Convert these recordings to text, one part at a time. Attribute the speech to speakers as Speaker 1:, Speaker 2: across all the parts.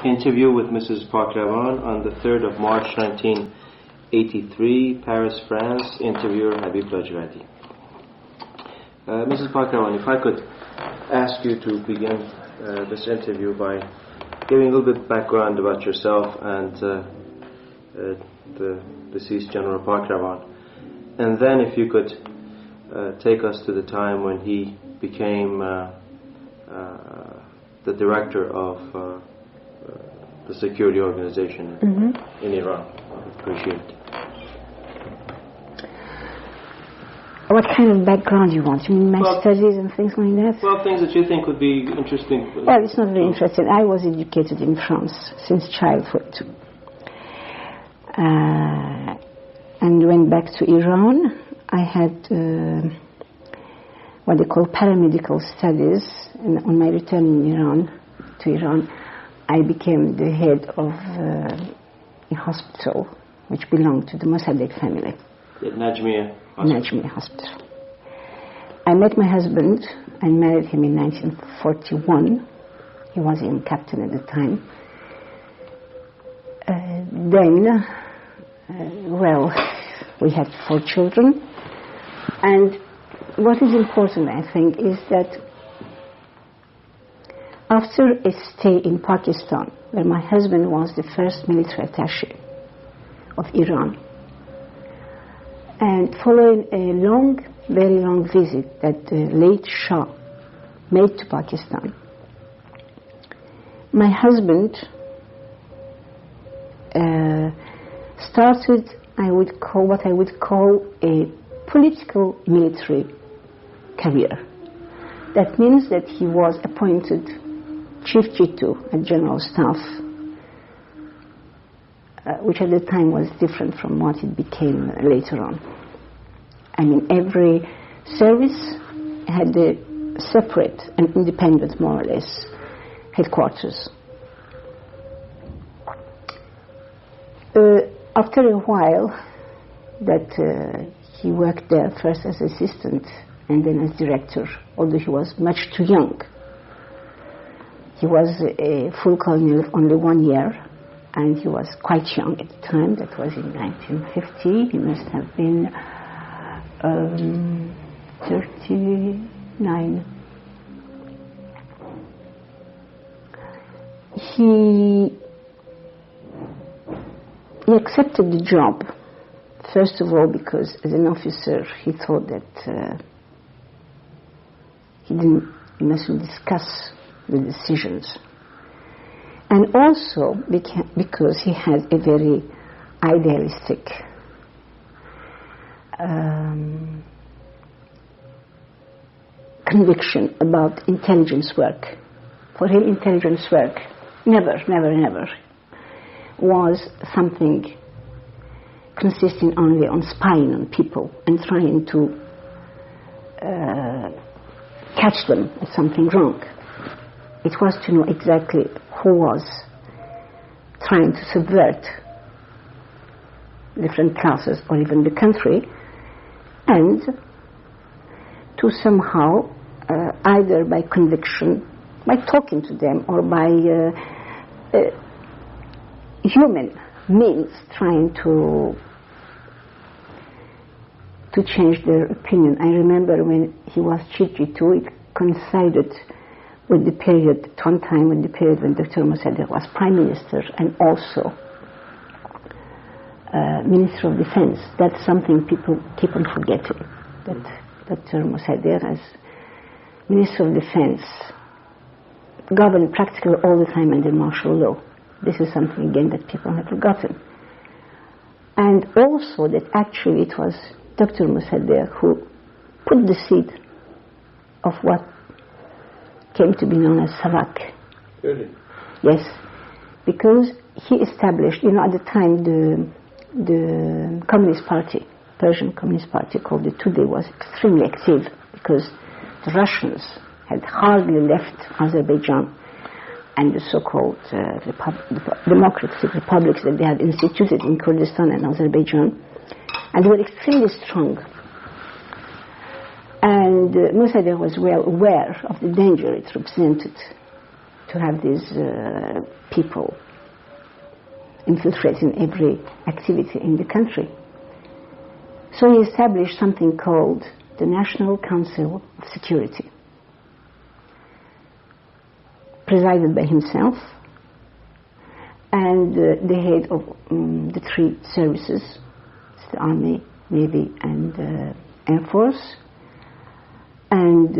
Speaker 1: Interview with Mrs. Pokrovan on the 3rd of March 1983, Paris, France. Interviewer Habib لاجوردی. Mrs. Pokrovan, if I could ask you to begin this interview by giving a little bit of background about yourself and the deceased General Pokrovan, and then if you could take us to the time when he became the director of the security organization in Iran. I would appreciate it.
Speaker 2: What kind of background you want? You mean my studies and things like that?
Speaker 1: Well, things that you think would be interesting.
Speaker 2: Well, it's not very interesting. I was educated in France since childhood. And went back to Iran. I had what they call paramedical studies. And on my return to Iran, I became the head of a hospital which belonged to the Mossadegh family.
Speaker 1: At Najmiya
Speaker 2: Hospital. I met my husband and married him in 1941. He was a young captain at the time. We had 4 children. And what is important, I think, is that after a stay in Pakistan, where my husband was the first military attaché of Iran, and following a very long visit that the late Shah made to Pakistan, my husband started what I would call a political military career. That means that he was appointed Chief G2 at General Staff, which at the time was different from what it became later on. I mean, every service had a separate and independent, more or less, headquarters. After a while that he worked there, first as assistant and then as director, although he was much too young. He was a full colonel of only 1 year, and he was quite young at the time. That was in 1950. He must have been 39. He accepted the job, first of all, because as an officer he thought that he mustn't discuss the decisions. And also because he had a very idealistic conviction about intelligence work. For him, intelligence work never was something consisting only on spying on people and trying to catch them at something wrong. It was to know exactly who was trying to subvert different classes or even the country, and to somehow, either by conviction, by talking to them, or by human means, trying to change their opinion. I remember when he was Chief G2, it coincided with the period, at one time, with the period when Dr. Mossadegh was Prime Minister and also Minister of Defense. That's something people keep on forgetting, that Dr. Mossadegh, as Minister of Defense, governed practically all the time under martial law. This is something, again, that people have forgotten. And also that actually it was Dr. Mossadegh who put the seed of what came to be known as SAVAK.
Speaker 1: Really?
Speaker 2: Yes, because he established, at the time the Communist Party, Persian Communist Party called the Tudeh, was extremely active because the Russians had hardly left Azerbaijan and the so-called democratic republics that they had instituted in Kurdistan and Azerbaijan, and they were extremely strong. And Mossadegh was well aware of the danger it represented to have these people infiltrating every activity in the country. So he established something called the National Council of Security, presided by himself, and the head of the three services, the Army, Navy, and Air Force, and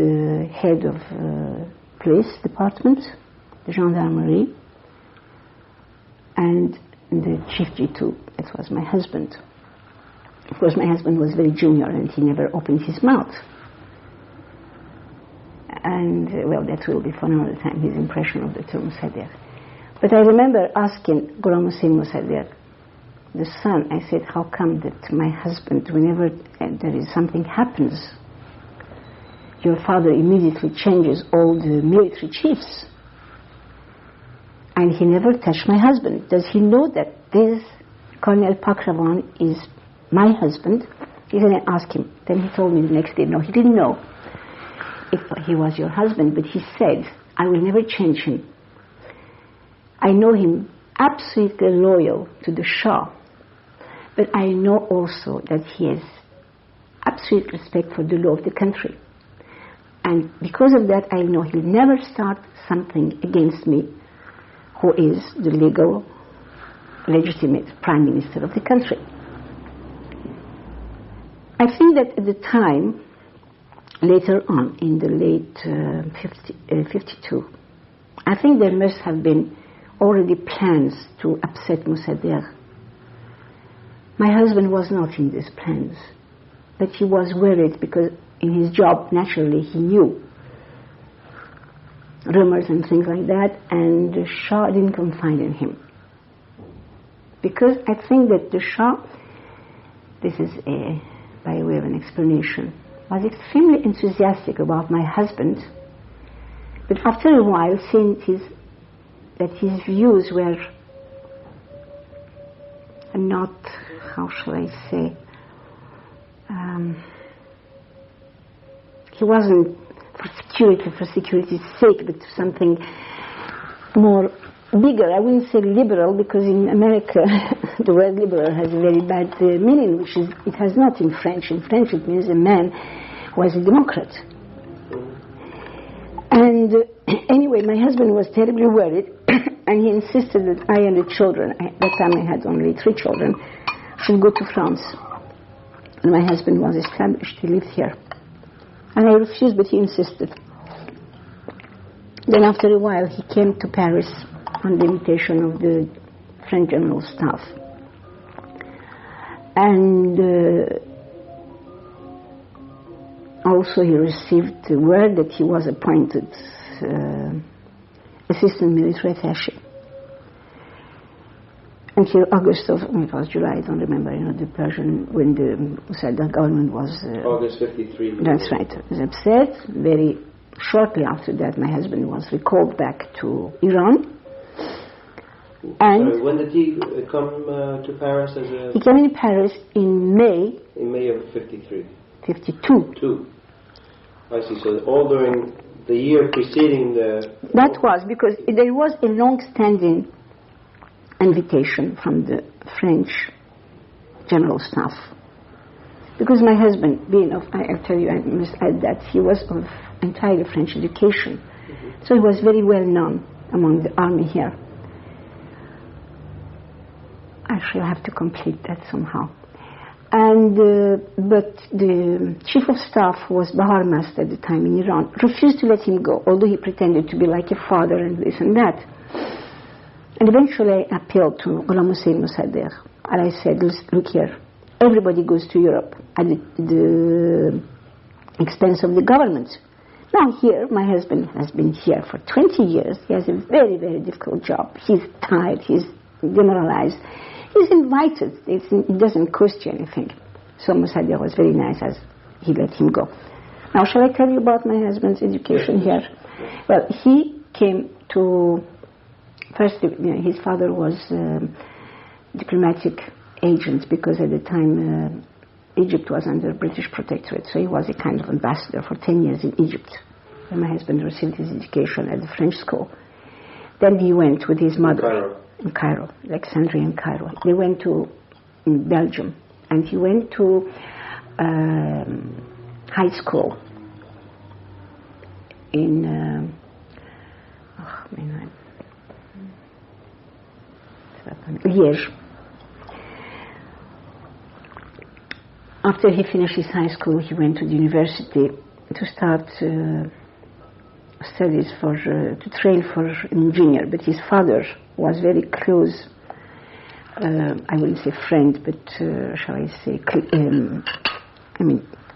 Speaker 2: head of police department, the gendarmerie, and the chief G2. It was my husband. Of course, my husband was very junior and he never opened his mouth. And, well, that will be for another time, his impression of the term Mossadegh. But I remember asking Ghulam Hussein Mossadegh, the son, I said, how come that my husband, whenever there is something happens, your father immediately changes all the military chiefs? And he never touched my husband. Does he know that this Colonel Pokrovon is my husband? He didn't ask him. Then he told me the next day, no, he didn't know if he was your husband, but he said, I will never change him. I know him absolutely loyal to the Shah, but I know also that he has absolute respect for the law of the country. And because of that, I know he'll never start something against me, who is the legal, legitimate Prime Minister of the country. I think that at the time, later on, in the late 52, I think there must have been already plans to upset Mossadegh. My husband was not in these plans, but he was worried because in his job, naturally, he knew rumors and things like that, and the Shah didn't confide in him. Because I think that the Shah, this is by way of an explanation, was extremely enthusiastic about my husband, but after a while, seeing that his views were not, how shall I say, he wasn't for security's sake, but something more bigger. I wouldn't say liberal, because in America the word liberal has a very bad meaning, which is, it has not in French. In French it means a man who was a Democrat. And anyway, my husband was terribly worried, and he insisted that I and the children, at that time I had only 3 children, should go to France. And my husband was established, he lived here. And I refused, but he insisted. Then after a while he came to Paris on the invitation of the French General Staff. And also he received the word that he was appointed assistant military attaché. Until August of, it was July, I don't remember, the Persian, when the Mossadegh government was...
Speaker 1: August 53.
Speaker 2: That's right, was upset. Very shortly after that, my husband was recalled back to Iran. And
Speaker 1: sorry, when did he come to Paris as a...
Speaker 2: He came in Paris in May...
Speaker 1: In May of 53.
Speaker 2: 52.
Speaker 1: I see, so all during the year preceding the...
Speaker 2: That was, because there was a long-standing invitation from the French General Staff. Because my husband, being of, I'll tell you, I must add that he was of entirely French education. Mm-hmm. So he was very well known among the army here. I shall have to complete that somehow. And but the chief of staff, who was Bahar Mast at the time in Iran, refused to let him go, although he pretended to be like a father and this and that. And eventually I appealed to Ghulam Hussein Mossadegh, and I said, look here, everybody goes to Europe at the expense of the government. Now here, my husband has been here for 20 years. He has a very, very difficult job. He's tired, he's demoralized. He's invited. It doesn't cost you anything. So Mossadegh was very nice as he let him go. Now, shall I tell you about my husband's education here? Well, he came to... First, his father was diplomatic agent, because at the time Egypt was under British protectorate, so he was a kind of ambassador for 10 years in Egypt. And my husband received his education at the French school. Then he went with his mother in Cairo, Alexandria and Cairo. They went to Belgium, and he went to high school in Liège. After he finished his high school, he went to the university to start studies to train for an engineer. But his father was very close, I wouldn't say friend, but shall I say,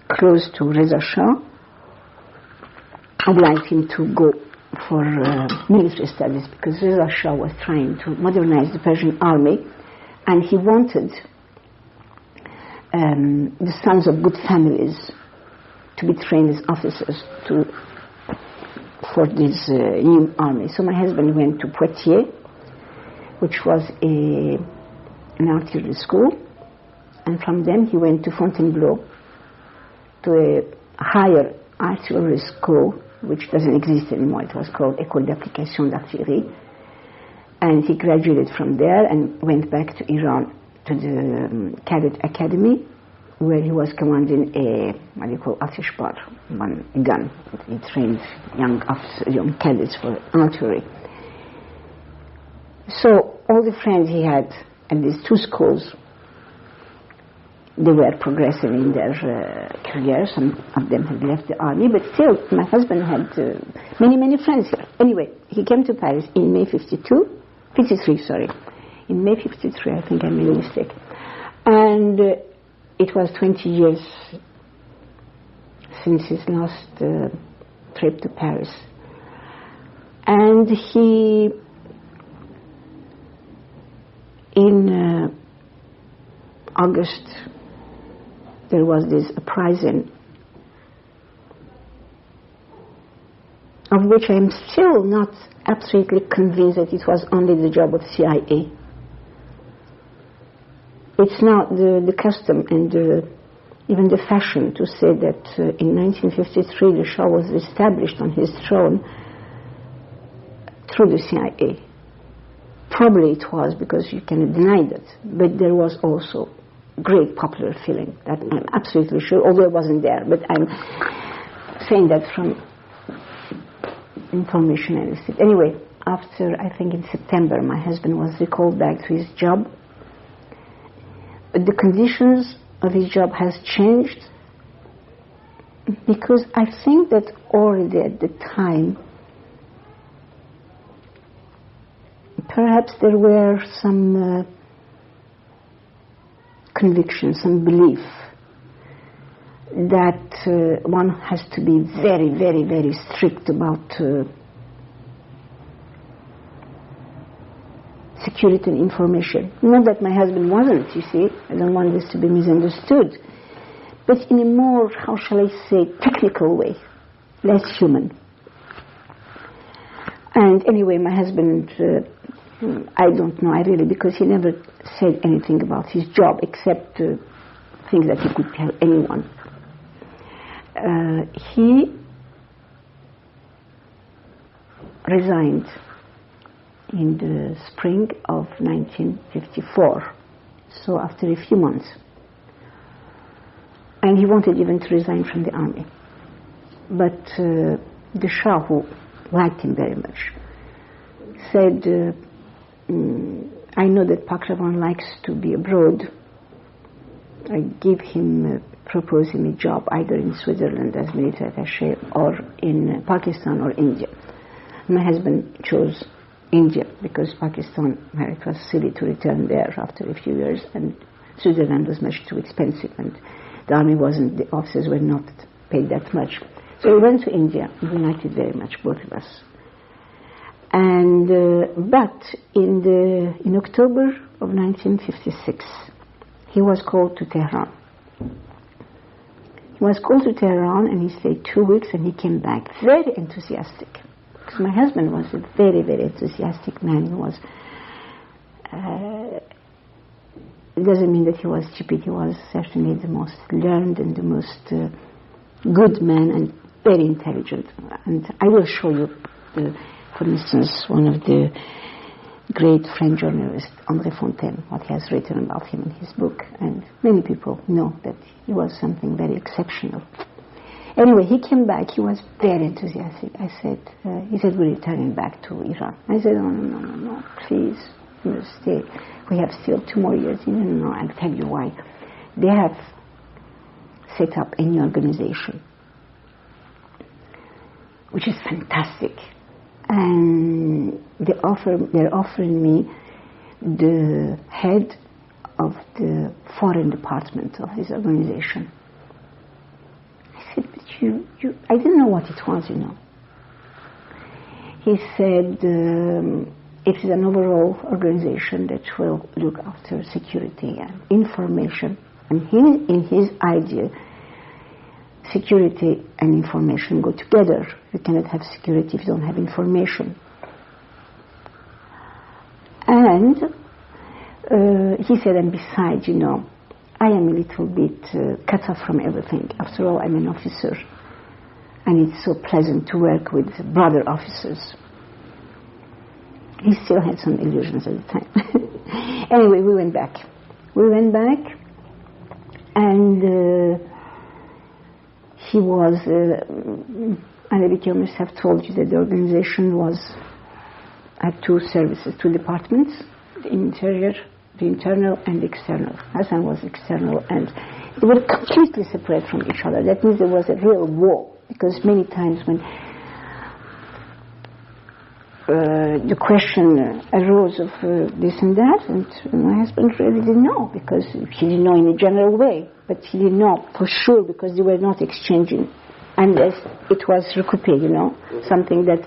Speaker 2: close to Reza Shah. Obliged him to go for military studies because Reza Shah was trying to modernize the Persian army, and he wanted the sons of good families to be trained as officers for this new army. So my husband went to Poitiers, which was an artillery school, and from then he went to Fontainebleau, to a higher artillery school, which doesn't exist anymore. It was called École d'application d'artillerie, and he graduated from there and went back to Iran, to the cadet academy, where he was commanding a, what you call, atishbar, one gun. He trained young cadets for artillery. So all the friends he had at these two schools, they were progressing in their career. Some of them had left the army, but still my husband had many friends here. Anyway, he came to Paris in May 53, in May 53, I think I made a mistake. And it was 20 years since his last trip to Paris. And he, in August, there was this uprising, of which I am still not absolutely convinced that it was only the job of CIA. It's not the custom and even the fashion to say that in 1953 the Shah was established on his throne through the CIA. Probably it was, because you cannot deny that, but there was also great popular feeling, that I'm absolutely sure, although I wasn't there, but I'm saying that from information I received. Anyway, after, I think in September, my husband was recalled back to his job, but the conditions of his job has changed, because I think that already at the time perhaps there were some conviction, some belief that one has to be very strict about security and information. Not that my husband wasn't, you see, I don't want this to be misunderstood, but in a more, how shall I say, technical way, less human. And anyway, my husband, I don't know, because he never said anything about his job except things that he could tell anyone. He resigned in the spring of 1954, so after a few months. And he wanted even to resign from the army. But the Shah, who liked him very much, said, I know that Pokrovan likes to be abroad. I give him, propose him a job either in Switzerland as military attaché or in Pakistan or India. My husband chose India because Pakistan, it was silly to return there after a few years, and Switzerland was much too expensive, and the army wasn't, the officers were not paid that much. So we went to India. We liked it very much, both of us. And but in October of 1956, he was called to Tehran. He was called to Tehran, and he stayed 2 weeks, and he came back very enthusiastic. Because my husband was a very enthusiastic man. He was. It doesn't mean that he was stupid. He was certainly the most learned and the most good man, and very intelligent. And I will show you For instance, one of the great French journalists, André Fontaine, what he has written about him in his book, and many people know that he was something very exceptional. Anyway, he came back. He was very enthusiastic. I said, he said, we're returning back to Iran. I said, no, please, you must stay. We have still 2 more years. No, I'll tell you why. They have set up a new organization, which is fantastic. And they're offering me the head of the foreign department of this organization. I said, but I didn't know what it was, you know. He said, it is an overall organization that will look after security and information. And in his idea, security and information go together. You cannot have security if you don't have information. And he said, and besides, you know, I am a little bit cut off from everything. After all, I'm an officer. And it's so pleasant to work with brother officers. He still had some illusions at the time. Anyway, we went back. And he was, Anna must have told you that the organization had 2 services, 2 departments, the internal and the external. Hassan was external, and they were completely separate from each other. That means there was a real war, because many times when the question arose of this and that, and my husband really didn't know, because he didn't know in a general way, but he didn't know for sure, because they were not exchanging unless it was recoupé, you know, something that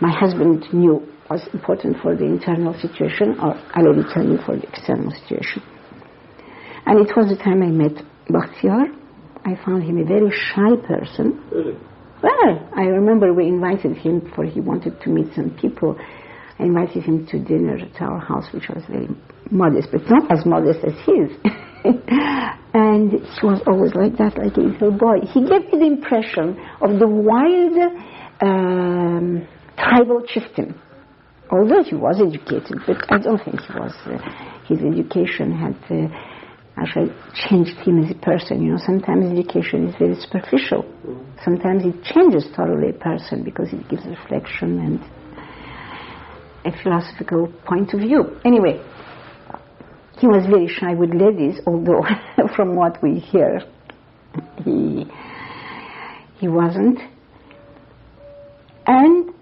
Speaker 2: my husband knew was important for the internal situation, or I will tell you for the external situation. And it was the time I met Bakhtiar. I found him a very shy person.
Speaker 1: Really?
Speaker 2: Well, I remember we invited him, for he wanted to meet some people. I invited him to dinner at our house, which was very modest, but not as modest as his. And he was always like that, like a little boy. He gave me the impression of the wild tribal chieftain. Although he was educated, but I don't think he was. His education had actually changed him as a person. You know, sometimes education is very superficial. Sometimes it changes totally a person because it gives reflection and a philosophical point of view. Anyway, he was very shy with ladies, although from what we hear, he wasn't. And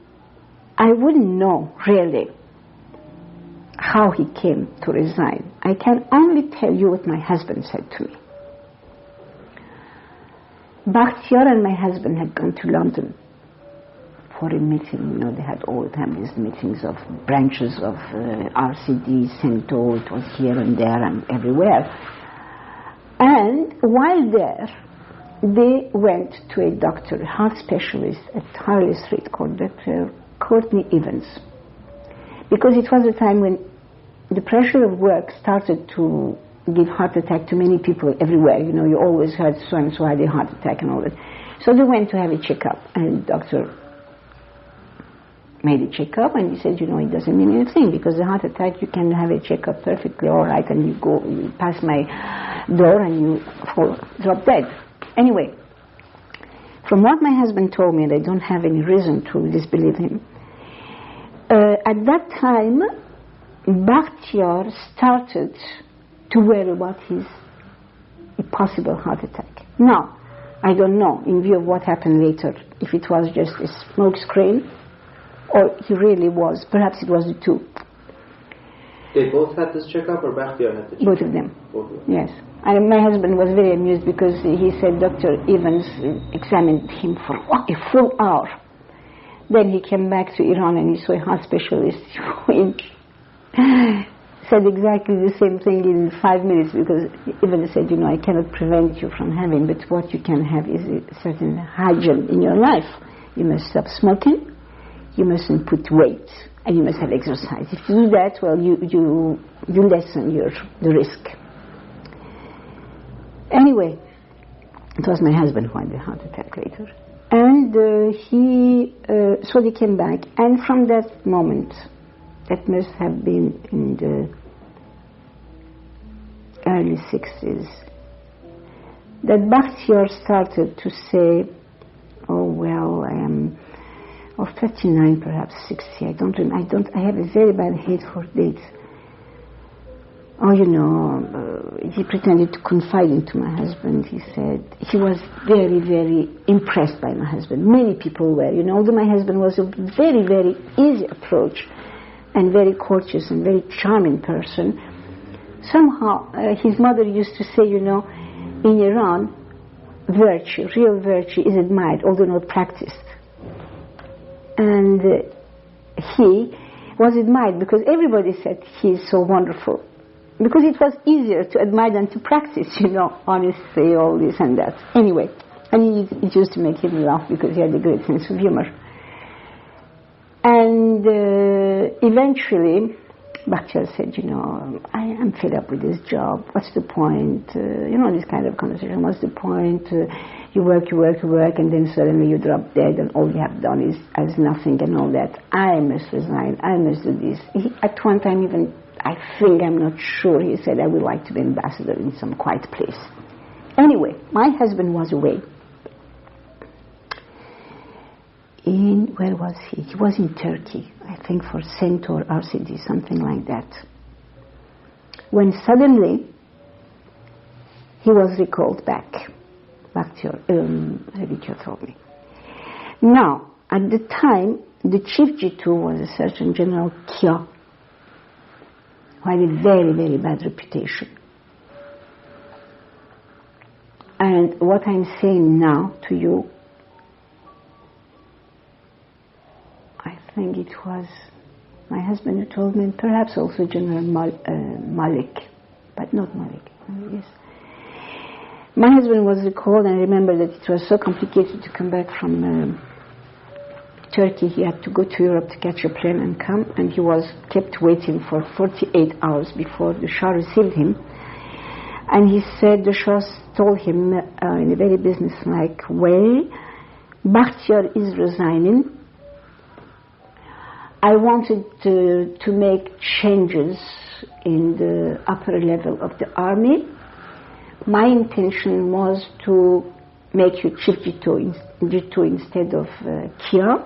Speaker 2: I wouldn't know really how he came to resign. I can only tell you what my husband said to me. Bakhtiar and my husband had gone to London for a meeting. You know, they had all the time these meetings of branches of RCD, Cento, it was here and there and everywhere. And while there, they went to a doctor, a heart specialist at Harley Street called Dr. Courtney Evans. Because it was a time when the pressure of work started to give heart attack to many people everywhere. You know, you always heard so-and-so had a heart attack and all that. So they went to have a checkup, and the doctor made a checkup, and he said, you know, it doesn't mean anything, because the heart attack, you can have a checkup perfectly all right, and you pass my door and you drop dead. Anyway, from what my husband told me, and I don't have any reason to disbelieve him, at that time, Bakhtiar started to worry about his possible heart attack. Now, I don't know, in view of what happened later, if it was just a smoke screen, or he really was, perhaps it was the 2.
Speaker 1: They both had this checkup, or Bakhtiar had the checkup?
Speaker 2: Both of them. Yes. And my husband was very amused because he said Dr. Evans examined him for a full hour. Then he came back to Iran and he saw a heart specialist who said exactly the same thing in 5 minutes, because Evans said, you know, I cannot prevent you from having, but what you can have is a certain hygiene in your life. You must stop smoking, you mustn't put weight, and you must have exercise. If you do that, well, you lessen the risk. Anyway, it was my husband who had the heart attack later. And so they came back, and from that moment, that must have been in the early 60s, that Bakhtiar started to say, oh well, I am of 39, perhaps 60, I have a very bad head for dates. Oh, you know, he pretended to confide into my husband. He said he was very, very impressed by my husband. Many people were, you know, although my husband was a very, very easy approach and very courteous and very charming person. Somehow his mother used to say, you know, in Iran, virtue, real virtue is admired, although not practiced. And he was admired because everybody said he is so wonderful. Because it was easier to admire than to practice, you know, honesty, all this and that. Anyway, and it used to make him laugh because he had a great sense of humor. And eventually, Bakhtiar said, you know, I am fed up with this job. What's the point? You know, this kind of conversation. What's the point? You work, and then suddenly you drop dead, and all you have done is as nothing and all that. I must resign. I must do this. At one time, even I think, I'm not sure, he said, I would like to be ambassador in some quiet place. Anyway, my husband was away. Where was he? He was in Turkey, I think for Centaur RCD, something like that. When suddenly he was recalled back. Bakhtiar told me. Now, at the time, the chief G2 was a Surgeon General Kia, who had a very, very bad reputation. And what I'm saying now to you, I think it was my husband who told me, and perhaps also General Malik, but not Malik, yes. My husband was recalled, and I remember that it was so complicated to come back from Turkey. He had to go to Europe to catch a plane and come, and he was kept waiting for 48 hours before the Shah received him. And he said the Shah told him in a very businesslike way, Bakhtiar is resigning. I wanted to make changes in the upper level of the army. My intention was to make you chief G2 instead of Kia.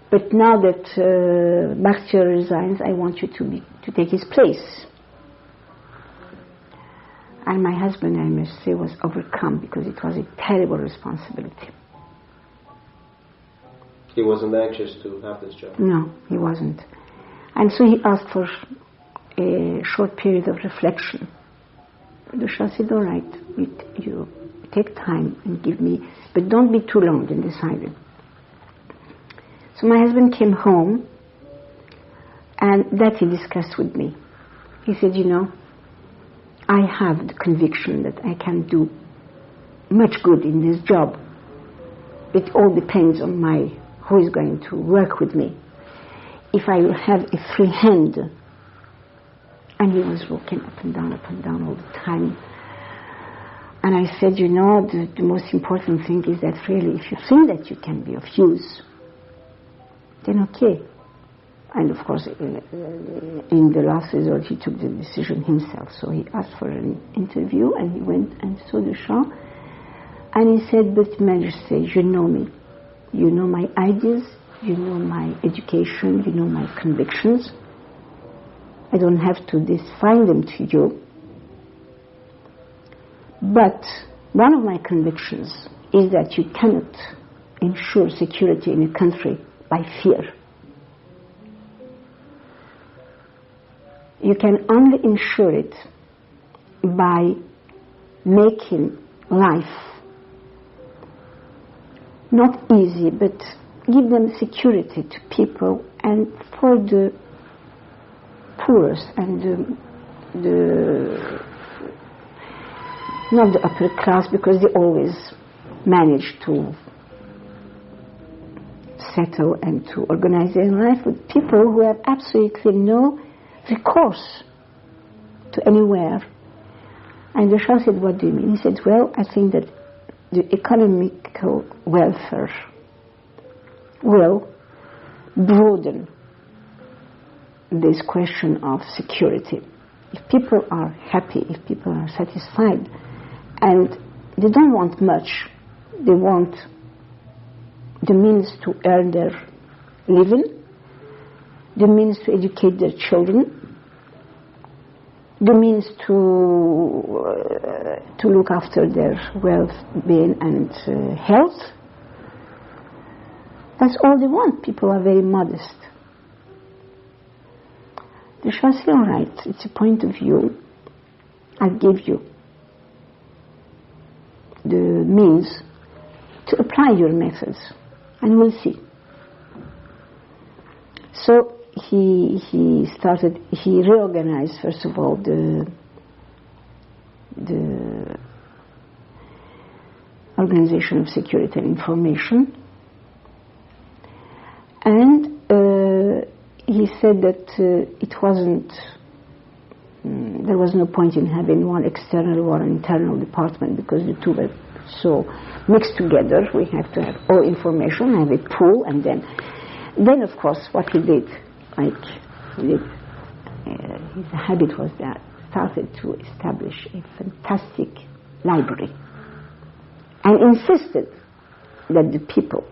Speaker 2: But now that Bakhtiar resigns, I want you to take his place. And my husband, I must say, was overcome because it was a terrible responsibility.
Speaker 1: He wasn't anxious to have this job? No,
Speaker 2: he wasn't. And so he asked for a short period of reflection. The Shah said, all right, you take time and give me, but don't be too long in deciding. So my husband came home, and that he discussed with me. He said, you know, I have the conviction that I can do much good in this job. It all depends on who is going to work with me. If I will have a free hand. And he was walking up and down all the time. And I said, you know, the most important thing is that really, if you think that you can be of use, then okay. And of course, in the last resort, he took the decision himself. So he asked for an interview, and he went and saw the Shah. And he said, but Majesty, you know me. You know my ideas, you know my education, you know my convictions. I don't have to define them to you. But one of my convictions is that you cannot ensure security in a country by fear. You can only ensure it by making life not easy, but give them security to people, and for the poorest and not the upper class, because they always manage to settle and to organize their life, with people who have absolutely no recourse to anywhere. And the Shah said, what do you mean? He said, well, I think that the economical welfare will broaden this question of security. If people are happy, if people are satisfied, and they don't want much, they want the means to earn their living, the means to educate their children, the means to look after their well-being and health. That's all they want. People are very modest. They shall say, all right, it's a point of view. I'll give you the means to apply your methods, and we'll see. So he reorganized, first of all, the Organization of Security and Information, and he said that there was no point in having one external or internal department because the two were so mixed together. We have to have all information, have a pool, and then of course what he did, his habit was that started to establish a fantastic library and insisted that the people,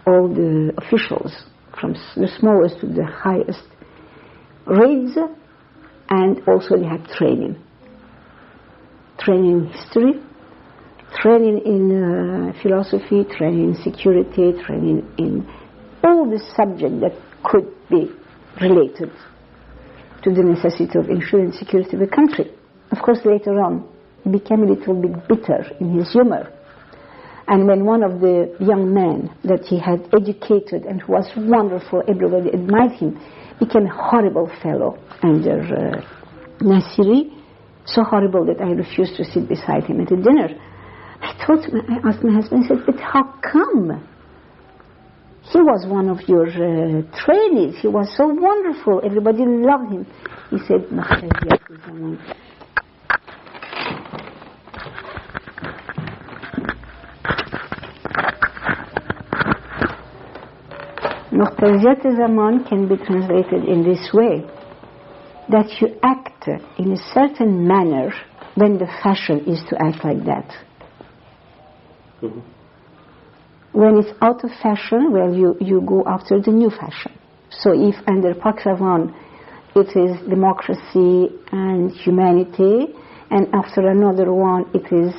Speaker 2: all the officials, from the smallest to the highest, reads, and also they have training in history, training in philosophy, training in security, training in all the subjects that could be related to the necessity of ensuring security of the country. Of course, later on, he became a little bit bitter in his humor. And when one of the young men that he had educated and who was wonderful, everybody admired him, became a horrible fellow under Nasiri, so horrible that I refused to sit beside him at a dinner. I asked my husband, I said, but how come? He was one of your trainees. He was so wonderful. Everybody loved him. He said, Muqtaziyat zaman can be translated in this way, that you act in a certain manner when the fashion is to act like that. Mm-hmm. When it's out of fashion, well, you go after the new fashion. So if under Paakrawan it is democracy and humanity, and after another one it is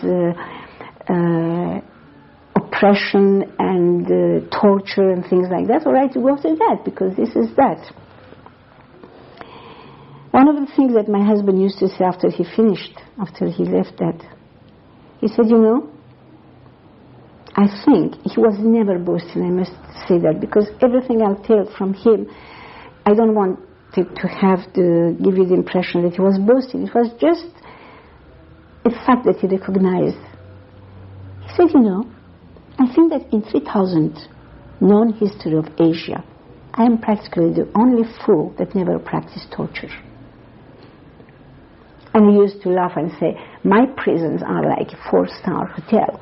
Speaker 2: oppression and torture and things like that, all right, you go after that because this is that. One of the things that my husband used to say after he left that, he said, you know, I think he was never boasting, I must say that, because everything I'll tell from him, I don't want it to give you the impression that he was boasting. It was just a fact that he recognized. He said, you know, I think that in 3,000 known history of Asia, I am practically the only fool that never practiced torture. And he used to laugh and say, my prisons are like a 4-star hotel.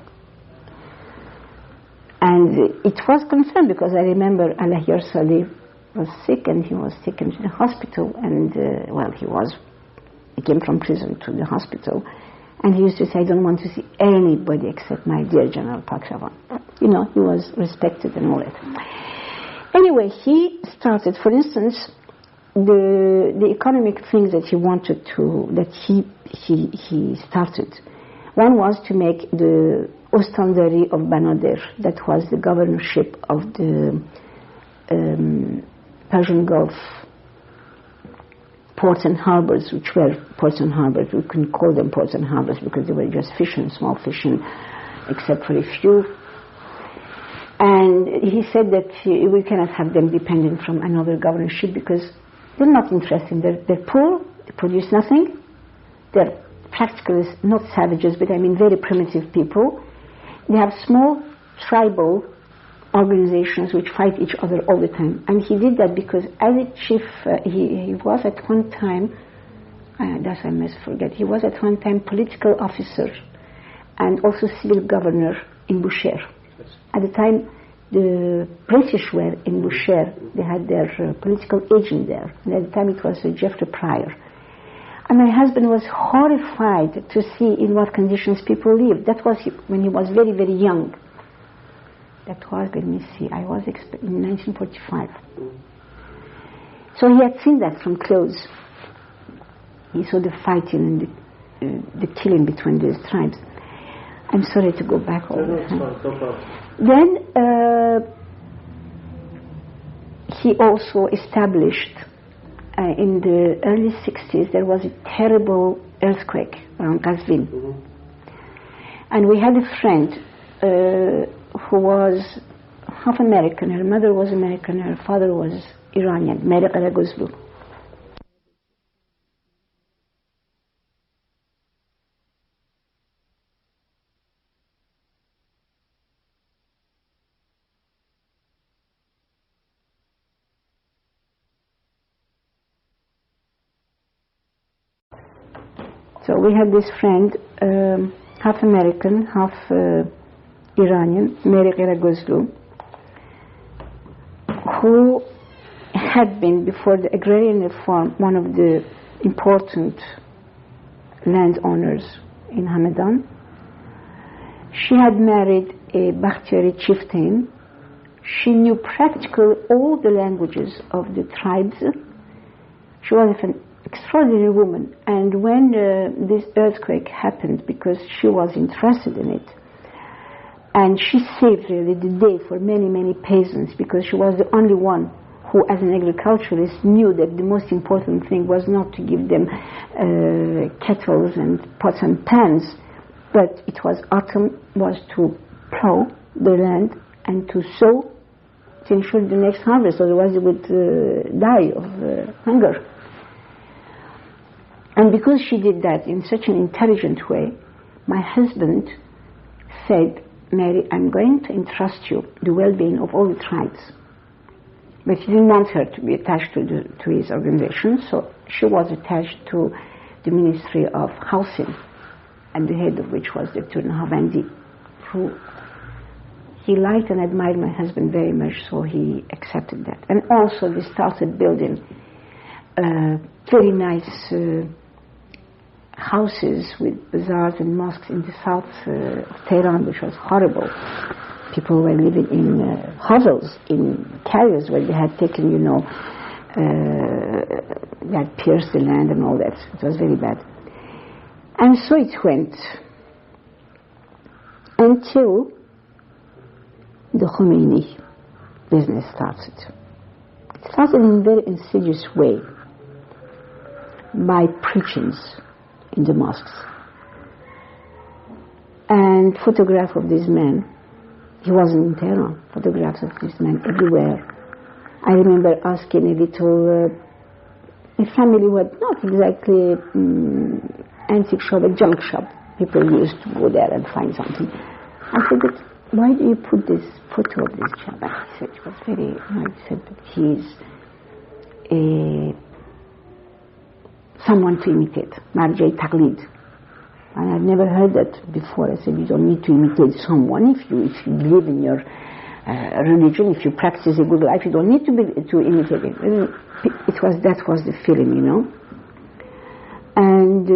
Speaker 2: And it was confirmed because I remember لاجوردی was sick and he was taken to the hospital and, he came from prison to the hospital. And he used to say, I don't want to see anybody except my dear General Paakrawan. You know, he was respected and all that. Anyway, he started, for instance, the economic things that he wanted to, that he started. One was to make the Ostandari of Banadir, that was the governorship of the Persian Gulf ports and harbors, which were ports and harbors. We couldn't call them ports and harbors because they were just fishing, small fishing, except for a few. And he said that we cannot have them dependent from another governorship because they're not interesting. They're poor, they produce nothing. They're practically not savages, but I mean very primitive people. They have small tribal organizations which fight each other all the time. And he did that because as a chief, he was at one time, that I must forget, he was at one time political officer and also civil governor in Boucher. At the time, the British were in Boucher. They had their political agent there. And at the time, it was Geoffrey Pryor. And my husband was horrified to see in what conditions people lived. That was when he was very, very young. That was, let me see, I was in 1945. So he had seen that from close. He saw the fighting and the killing between these tribes. I'm sorry to go back all the time. Then he also established, in the early 60s, there was a terrible earthquake around Qazvin. And we had a friend who was half American. Her mother was American, her father was Iranian, Mary Qaragozlu. So we had this friend, half American, half Iranian, Mary Qaragozlu, who had been, before the agrarian reform, one of the important landowners in Hamadan. She had married a Bakhtiyari chieftain. She knew practically all the languages of the tribes. She was an extraordinary woman. And when this earthquake happened, because she was interested in it, and she saved really the day for many, many peasants, because she was the only one who, as an agriculturist, knew that the most important thing was not to give them kettles and pots and pans, but it was autumn, was to plow the land and to sow to ensure the next harvest, otherwise they would die of hunger. And because she did that in such an intelligent way, my husband said, Mary, I'm going to entrust you the well-being of all the tribes. But he didn't want her to be attached to his organization, so she was attached to the Ministry of Housing, and the head of which was the Havandi, who he liked and admired my husband very much, so he accepted that. And also they started building very nice houses with bazaars and mosques in the south of Tehran, which was horrible. People were living in hovels, in carriers where they had taken, they had pierced the land and all that. It was very bad. And so it went until the Khomeini business started. It started in a very insidious way by preachings in the mosques and photograph of these men. He wasn't in Tehran. Photographs of these men everywhere. I remember asking a little a family who had not exactly antique shop, a junk shop. People used to go there and find something. I said, but why do you put this photo of this chap? He said, it was very, I said that he's someone to imitate, marjay taqlid. And I've never heard that before. I said, you don't need to imitate someone. If you believe in your religion, if you practice a good life, you don't need to imitate it. That was the feeling, And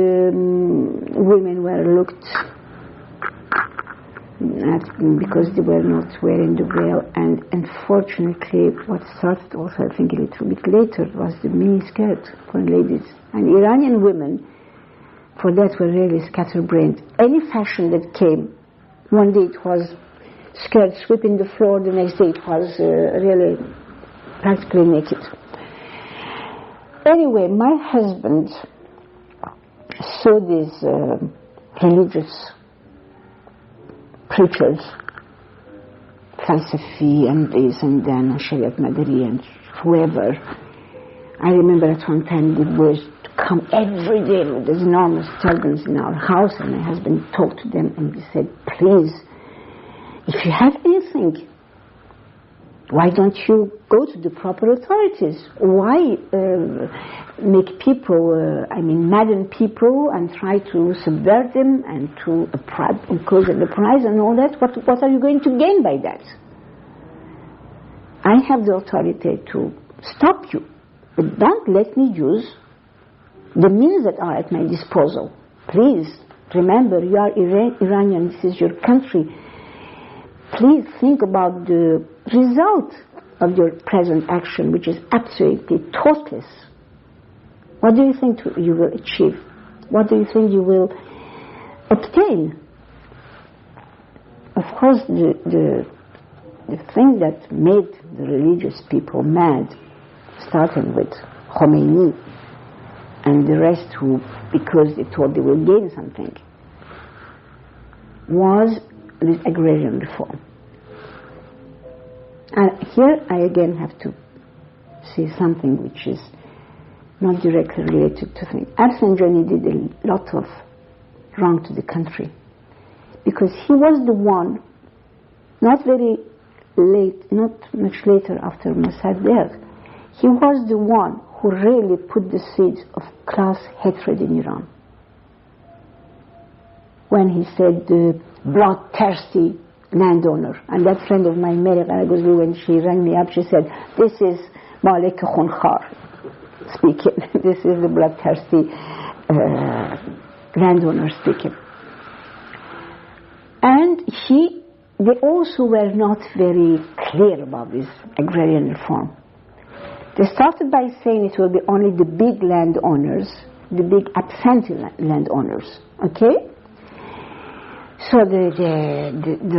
Speaker 2: women were looked at because they were not wearing the veil. And unfortunately, what started also, I think, a little bit later, was the mini skirt for ladies. And Iranian women, for that, were really scatterbrained. Any fashion that came, one day it was skirt sweeping the floor, the next day it was really practically naked. Anyway, my husband saw these religious preachers, Falsafi and this and then, Shariat Madari and whoever. I remember at one time they were to come every day with these enormous turbans in our house, and my husband talked to them and he said, please, if you have anything Why don't you go to the proper authorities? Why make people, madden people and try to subvert them and to impose the price and all that? What are you going to gain by that? I have the authority to stop you, but don't let me use the means that are at my disposal. Please remember, you are Iranian, this is your country. Please think about the result of your present action, which is absolutely thoughtless. What do you think you will achieve? What do you think you will obtain? Of course, the thing that made the religious people mad, starting with Khomeini and the rest who, because they thought they will gain something, was this agrarian reform. And here I again have to say something which is not directly related to things. Afsanjani did a lot of wrong to the country because he was the one, not very late, not much later after Mossadegh, he was the one who really put the seeds of class hatred in Iran. When he said the bloodthirsty landowner, and that friend of mine, Mary Garagozlu, when she rang me up, she said, this is Malik Khunkhar speaking. This is the bloodthirsty landowner speaking. And they also were not very clear about this agrarian reform. They started by saying it will be only the big landowners, the big absentee landowners, okay? So the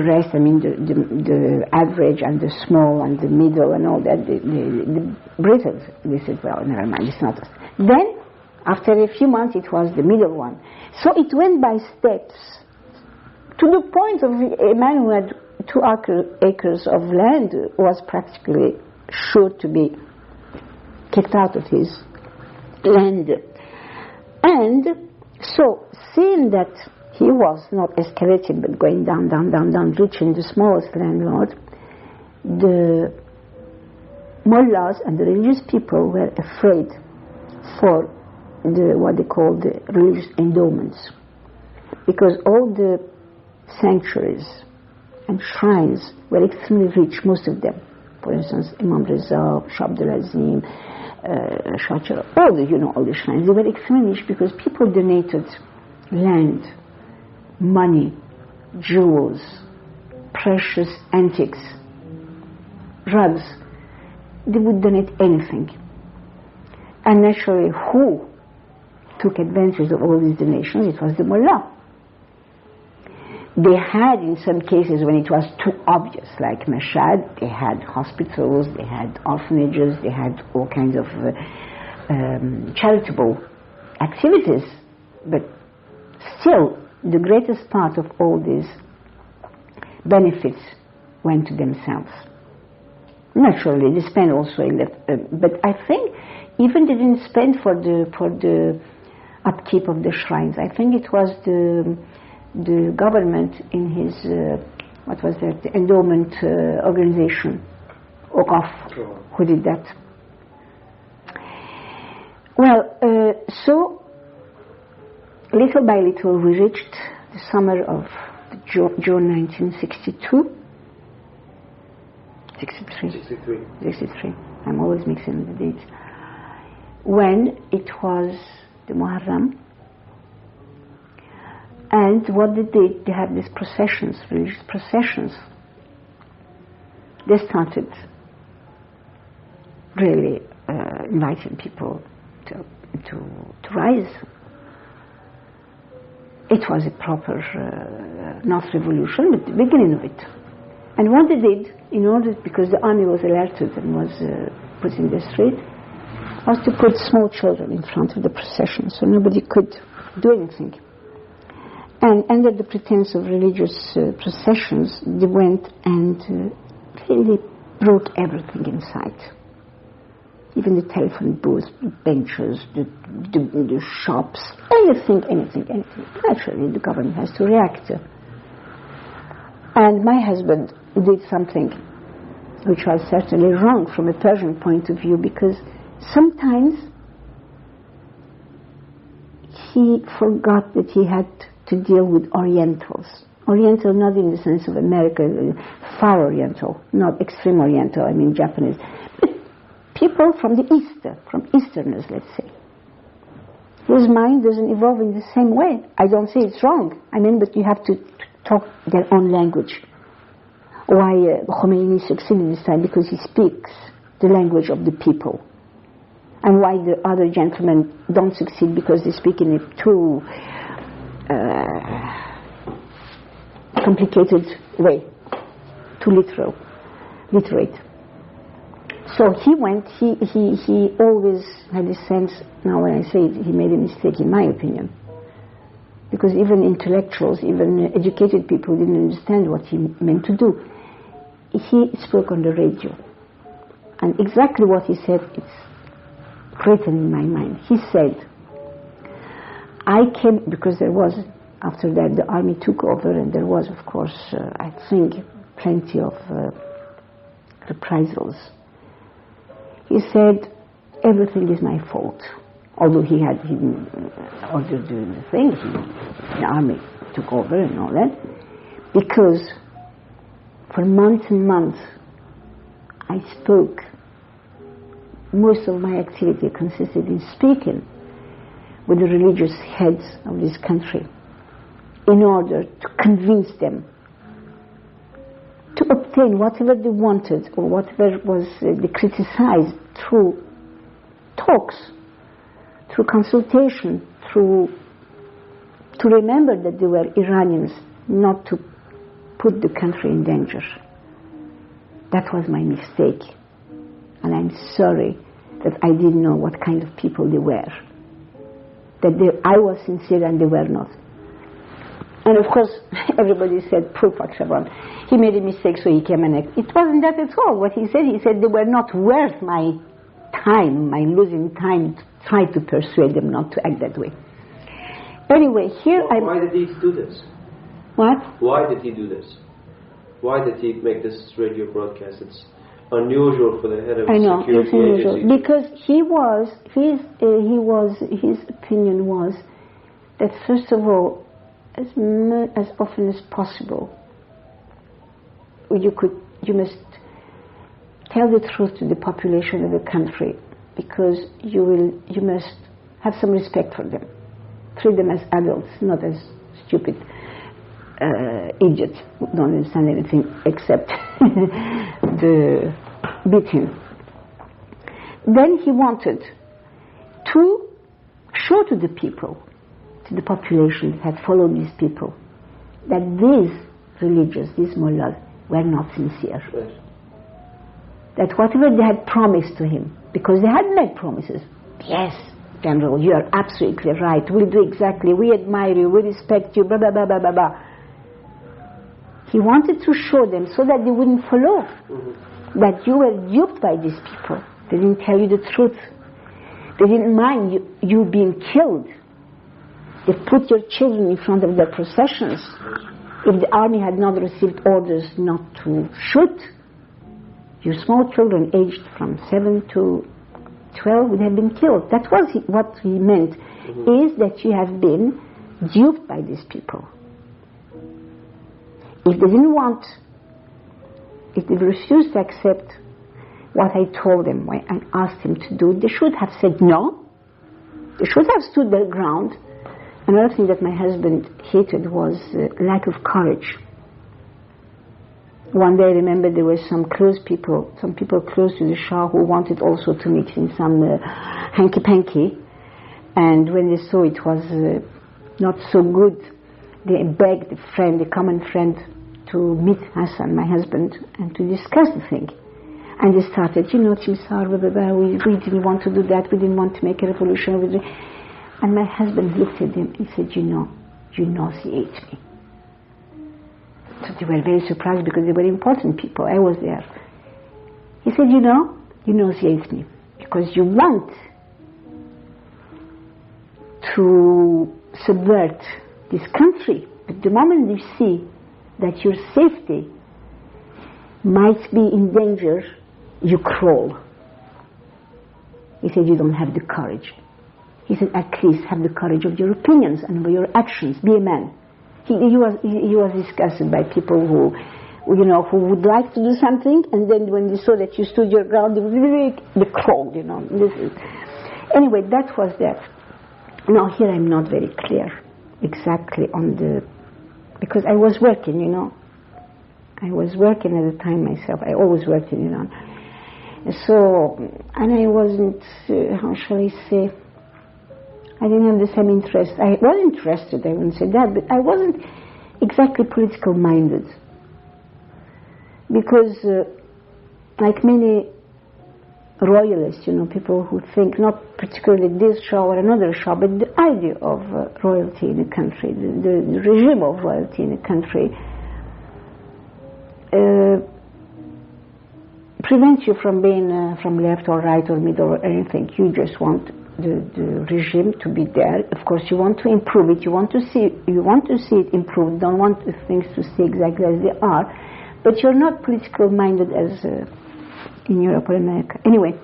Speaker 2: rest, the average and the small and the middle and all that, the Britons, they said, well, never mind, it's not us. Then, after a few months, it was the middle one. So it went by steps, to the point of a man who had 2 acres of land was practically sure to be kicked out of his land. And so, seeing that he was not escalating but going down, reaching the smallest landlord, the mullahs and the religious people were afraid for what they call the religious endowments, because all the sanctuaries and shrines were extremely rich, most of them. For instance, Imam Reza, Shah Abdul Azim, Shachar, all the shrines, they were extremely rich because people donated land, money, jewels, precious antiques, rugs. They would donate anything. And naturally, who took advantage of all these donations? It was the mullah. They had, in some cases, when it was too obvious, like Mashhad, they had hospitals, they had orphanages, they had all kinds of charitable activities. But still, the greatest part of all these benefits went to themselves. Naturally, they spent also a lot, but I think even they didn't spend for the upkeep of the shrines. I think it was the government in his the endowment organization, Oqaf, who did that. Well, so little by little we reached the summer of June 1962. 63. I'm always mixing the dates. When it was the Muharram. And what they did, they had these processions, religious processions. They started really inviting people to rise. It was a proper, not revolution, but the beginning of it. And what they did, because the army was alerted and was put in the street, was to put small children in front of the procession so nobody could do anything. And under the pretense of religious processions, they went and really broke everything in sight. Even the telephone booths, the benches, the shops, anything. Naturally, the government has to react. And my husband did something which was certainly wrong from a Persian point of view, because sometimes he forgot that he had to deal with Orientals. Oriental not in the sense of America, far Oriental, not extreme Oriental, I mean Japanese, but people from the East, from Easterners, let's say, whose mind doesn't evolve in the same way. I don't say it's wrong, I mean, but you have to talk their own language. Why Khomeini succeeded this time? Because he speaks the language of the people. And why the other gentlemen don't succeed? Because they speak in a too complicated way, too literate. So he went, he always had a sense, now when I say it, he made a mistake in my opinion. Because even intellectuals, even educated people didn't understand what he meant to do. He spoke on the radio. And exactly what he said, it's written in my mind. He said, I came, because there was, after that the army took over, and there was, of course, I think, plenty of reprisals. He said, everything is my fault. Although he had ordered the thing, the army took over and all that, because for months and months I spoke. Most of my activity consisted in speaking with the religious heads of this country in order to convince them to obtain whatever they wanted or whatever was they criticized through talks, through consultation, to remember that they were Iranians, not to put the country in danger. That was my mistake. And I'm sorry that I didn't know what kind of people they were. That I was sincere and they were not. And of course, everybody said, poor Pokrowan, he made a mistake, so he came and it wasn't that at all. What he said they were not worth my time, my losing time to try to persuade them not to act that way. Anyway, here
Speaker 1: Why did he do this?
Speaker 2: What?
Speaker 1: Why did he do this? Why did he make this radio broadcast? It's unusual for the head of a security agency.
Speaker 2: Because his opinion was that first of all, as often as possible, you must tell the truth to the population of the country, because you must have some respect for them. Treat them as adults, not as stupid idiots who don't understand anything except the beating. Then he wanted to show to the people, to the population that had followed these people, that these religious, these mullahs, were not sincere.
Speaker 1: Right.
Speaker 2: That whatever they had promised to him, because they had made promises, yes, General, you are absolutely right, we'll do exactly, we admire you, we respect you, blah, blah, blah, blah, blah, blah. He wanted to show them so that they wouldn't follow, that you were duped by these people. They didn't tell you the truth. They didn't mind you being killed. They put your children in front of their processions. If the army had not received orders not to shoot, your small children aged from 7 to 12 would have been killed. That was what he meant, is that you have been duped by these people. If they didn't want, if they refused to accept what I told them, what I asked them to do, they should have said no. They should have stood their ground. Another thing that my husband hated was lack of courage. One day I remember there were some people close to the Shah who wanted also to mix in some hanky-panky, and when they saw it was not so good, they begged a common friend, to meet Hassan, my husband, and to discuss the thing. And they started, Tימסار, we didn't want to do that, we didn't want to make a revolution. And my husband looked at them and said, you nauseate me. So they were very surprised because they were important people. I was there. He said, you nauseate me because you want to subvert this country. But the moment you see that your safety might be in danger, you crawl. He said, you don't have the courage. He said, at least have the courage of your opinions and of your actions. Be a man. He was discussed by people who would like to do something, and then when they saw that you stood your ground, they crawled, Anyway, that was that. Now here I'm not very clear exactly because I was working, I was working at the time myself. I always worked in Iran. So, and I wasn't, how shall I say, I didn't have the same interest. I was interested, I wouldn't say that, but I wasn't exactly political minded. Because, like many royalists, people who think not particularly this show or another show, but the idea of royalty in a country, the regime of royalty in a country, prevents you from being from left or right or middle or anything. You just want the regime to be there. Of course, you want to improve it. You want to see it improved. Don't want things to stay exactly as they are. But you're not political minded as in Europe or America. Anyway,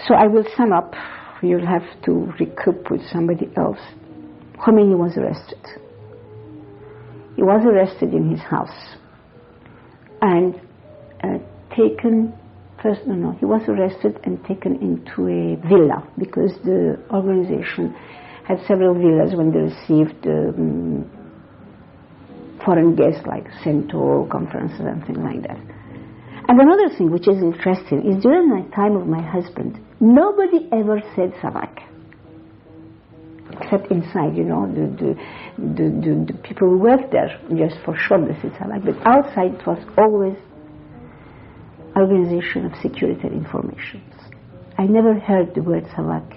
Speaker 2: so I will sum up. You'll have to recoup with somebody else. Khomeini was arrested. He was arrested in his house and taken. He was arrested and taken into a villa because the organization had several villas when they received foreign guests like Centaur conferences and things like that. And another thing which is interesting is during the time of my husband, nobody ever said Savak. Except inside, the people who worked there, just for sure they said Savak. But outside it was always Organization of Security and Information. I never heard the word Savak.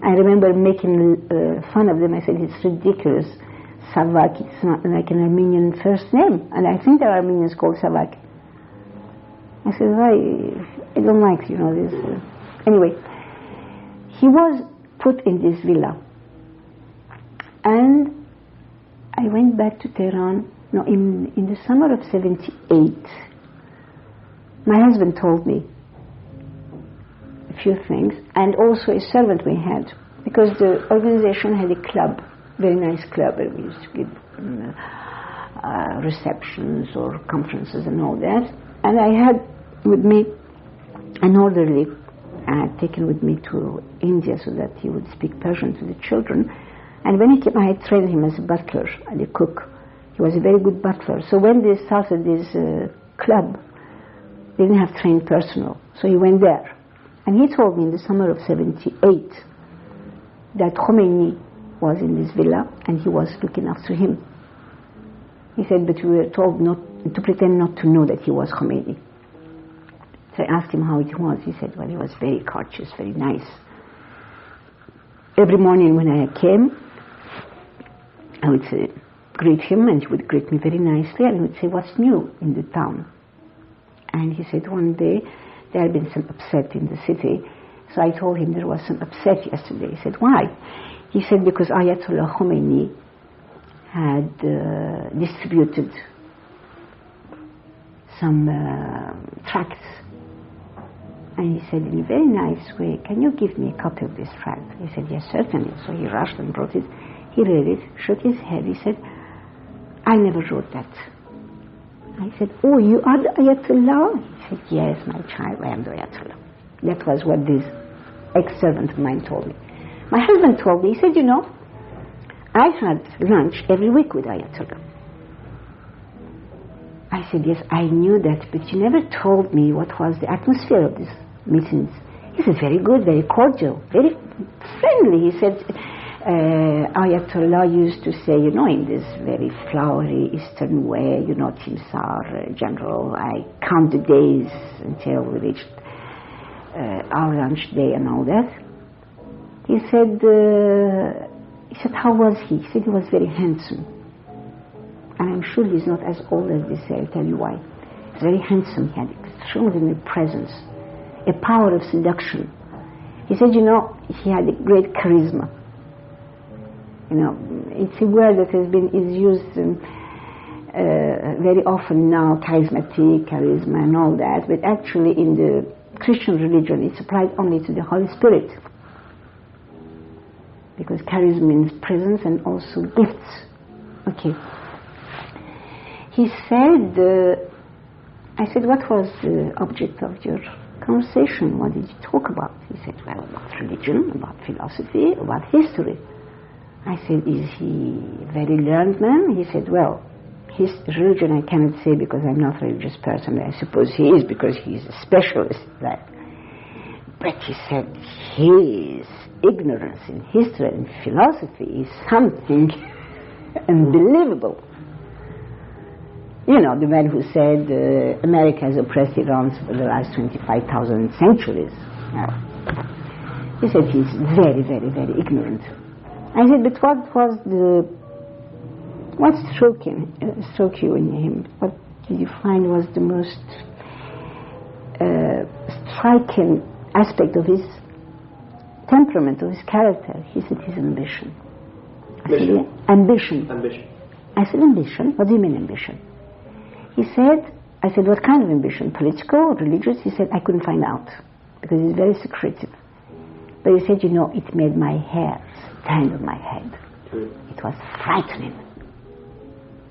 Speaker 2: I remember making fun of them. I said, it's ridiculous. Savak, it's not like an Armenian first name. And I think there are Armenians called Savak. I said, I don't like, this. Anyway, he was put in this villa. And I went back to Tehran, in the summer of 78. My husband told me a few things, and also a servant we had, because the organization had a club, very nice club, where we used to give receptions or conferences and all that. And I had with me an orderly I had taken with me to India so that he would speak Persian to the children. And when he came, I had trained him as a butler and a cook. He was a very good butler. So when they started this club, they didn't have trained personnel. So he went there. And he told me in the summer of 78 that Khomeini was in this villa and he was looking after him. He said, but we were told not to pretend not to know that he was Khomeini. So I asked him how it was. He said, well, he was very courteous, very nice. Every morning when I came, I would greet him and he would greet me very nicely, and he would say, what's new in the town? And he said one day there had been some upset in the city. So I told him there was some upset yesterday. He said, why? He said, because Ayatollah Khomeini had distributed some tracts. And he said in a very nice way, can you give me a copy of this tract? He said, yes, certainly. So he rushed and brought it. He read it, shook his head. He said, I never wrote that. I said, oh, you are the Ayatollah? He said, yes, my child, I am the Ayatollah. That was what this ex-servant of mine told me. My husband told me, he said, I had lunch every week with Ayatollah. I said, yes, I knew that, but you never told me what was the atmosphere of these meetings. He said, very good, very cordial, very friendly. He said, Ayatollah used to say, in this very flowery Eastern way, Tیمسار, General, I count the days until we reached our lunch day and all that. He said, how was he? He said he was very handsome. And I'm sure he's not as old as they say. I'll tell you why. He's very handsome. He had extraordinary presence, a power of seduction. He said, he had a great charisma. It's a word that is used very often now charismatic, charisma and all that, but actually in the Christian religion it's applied only to the Holy Spirit. Because charisma means presence and also gifts. Okay. He said, I said, what was the object of your conversation? What did you talk about? He said, well, about religion, about philosophy, about history. I said, is he a very learned man? He said, well, his religion I cannot say because I'm not a religious person. I suppose he is because he's a specialist in that. But he said his ignorance in history and philosophy is something unbelievable. You know, the man who said America has oppressed Iran for the last 25,000 centuries. He said he's very, very, very ignorant. I said, but what struck you in him? What did you find was the most striking aspect of his temperament, of his character? He said his ambition. I said, ambition. I said, ambition? What do you mean ambition? He said, I said, what kind of ambition? Political, religious? He said, I couldn't find out because he's very secretive. But he said, you know, it made my hair stand on my head.
Speaker 1: True.
Speaker 2: It was frightening.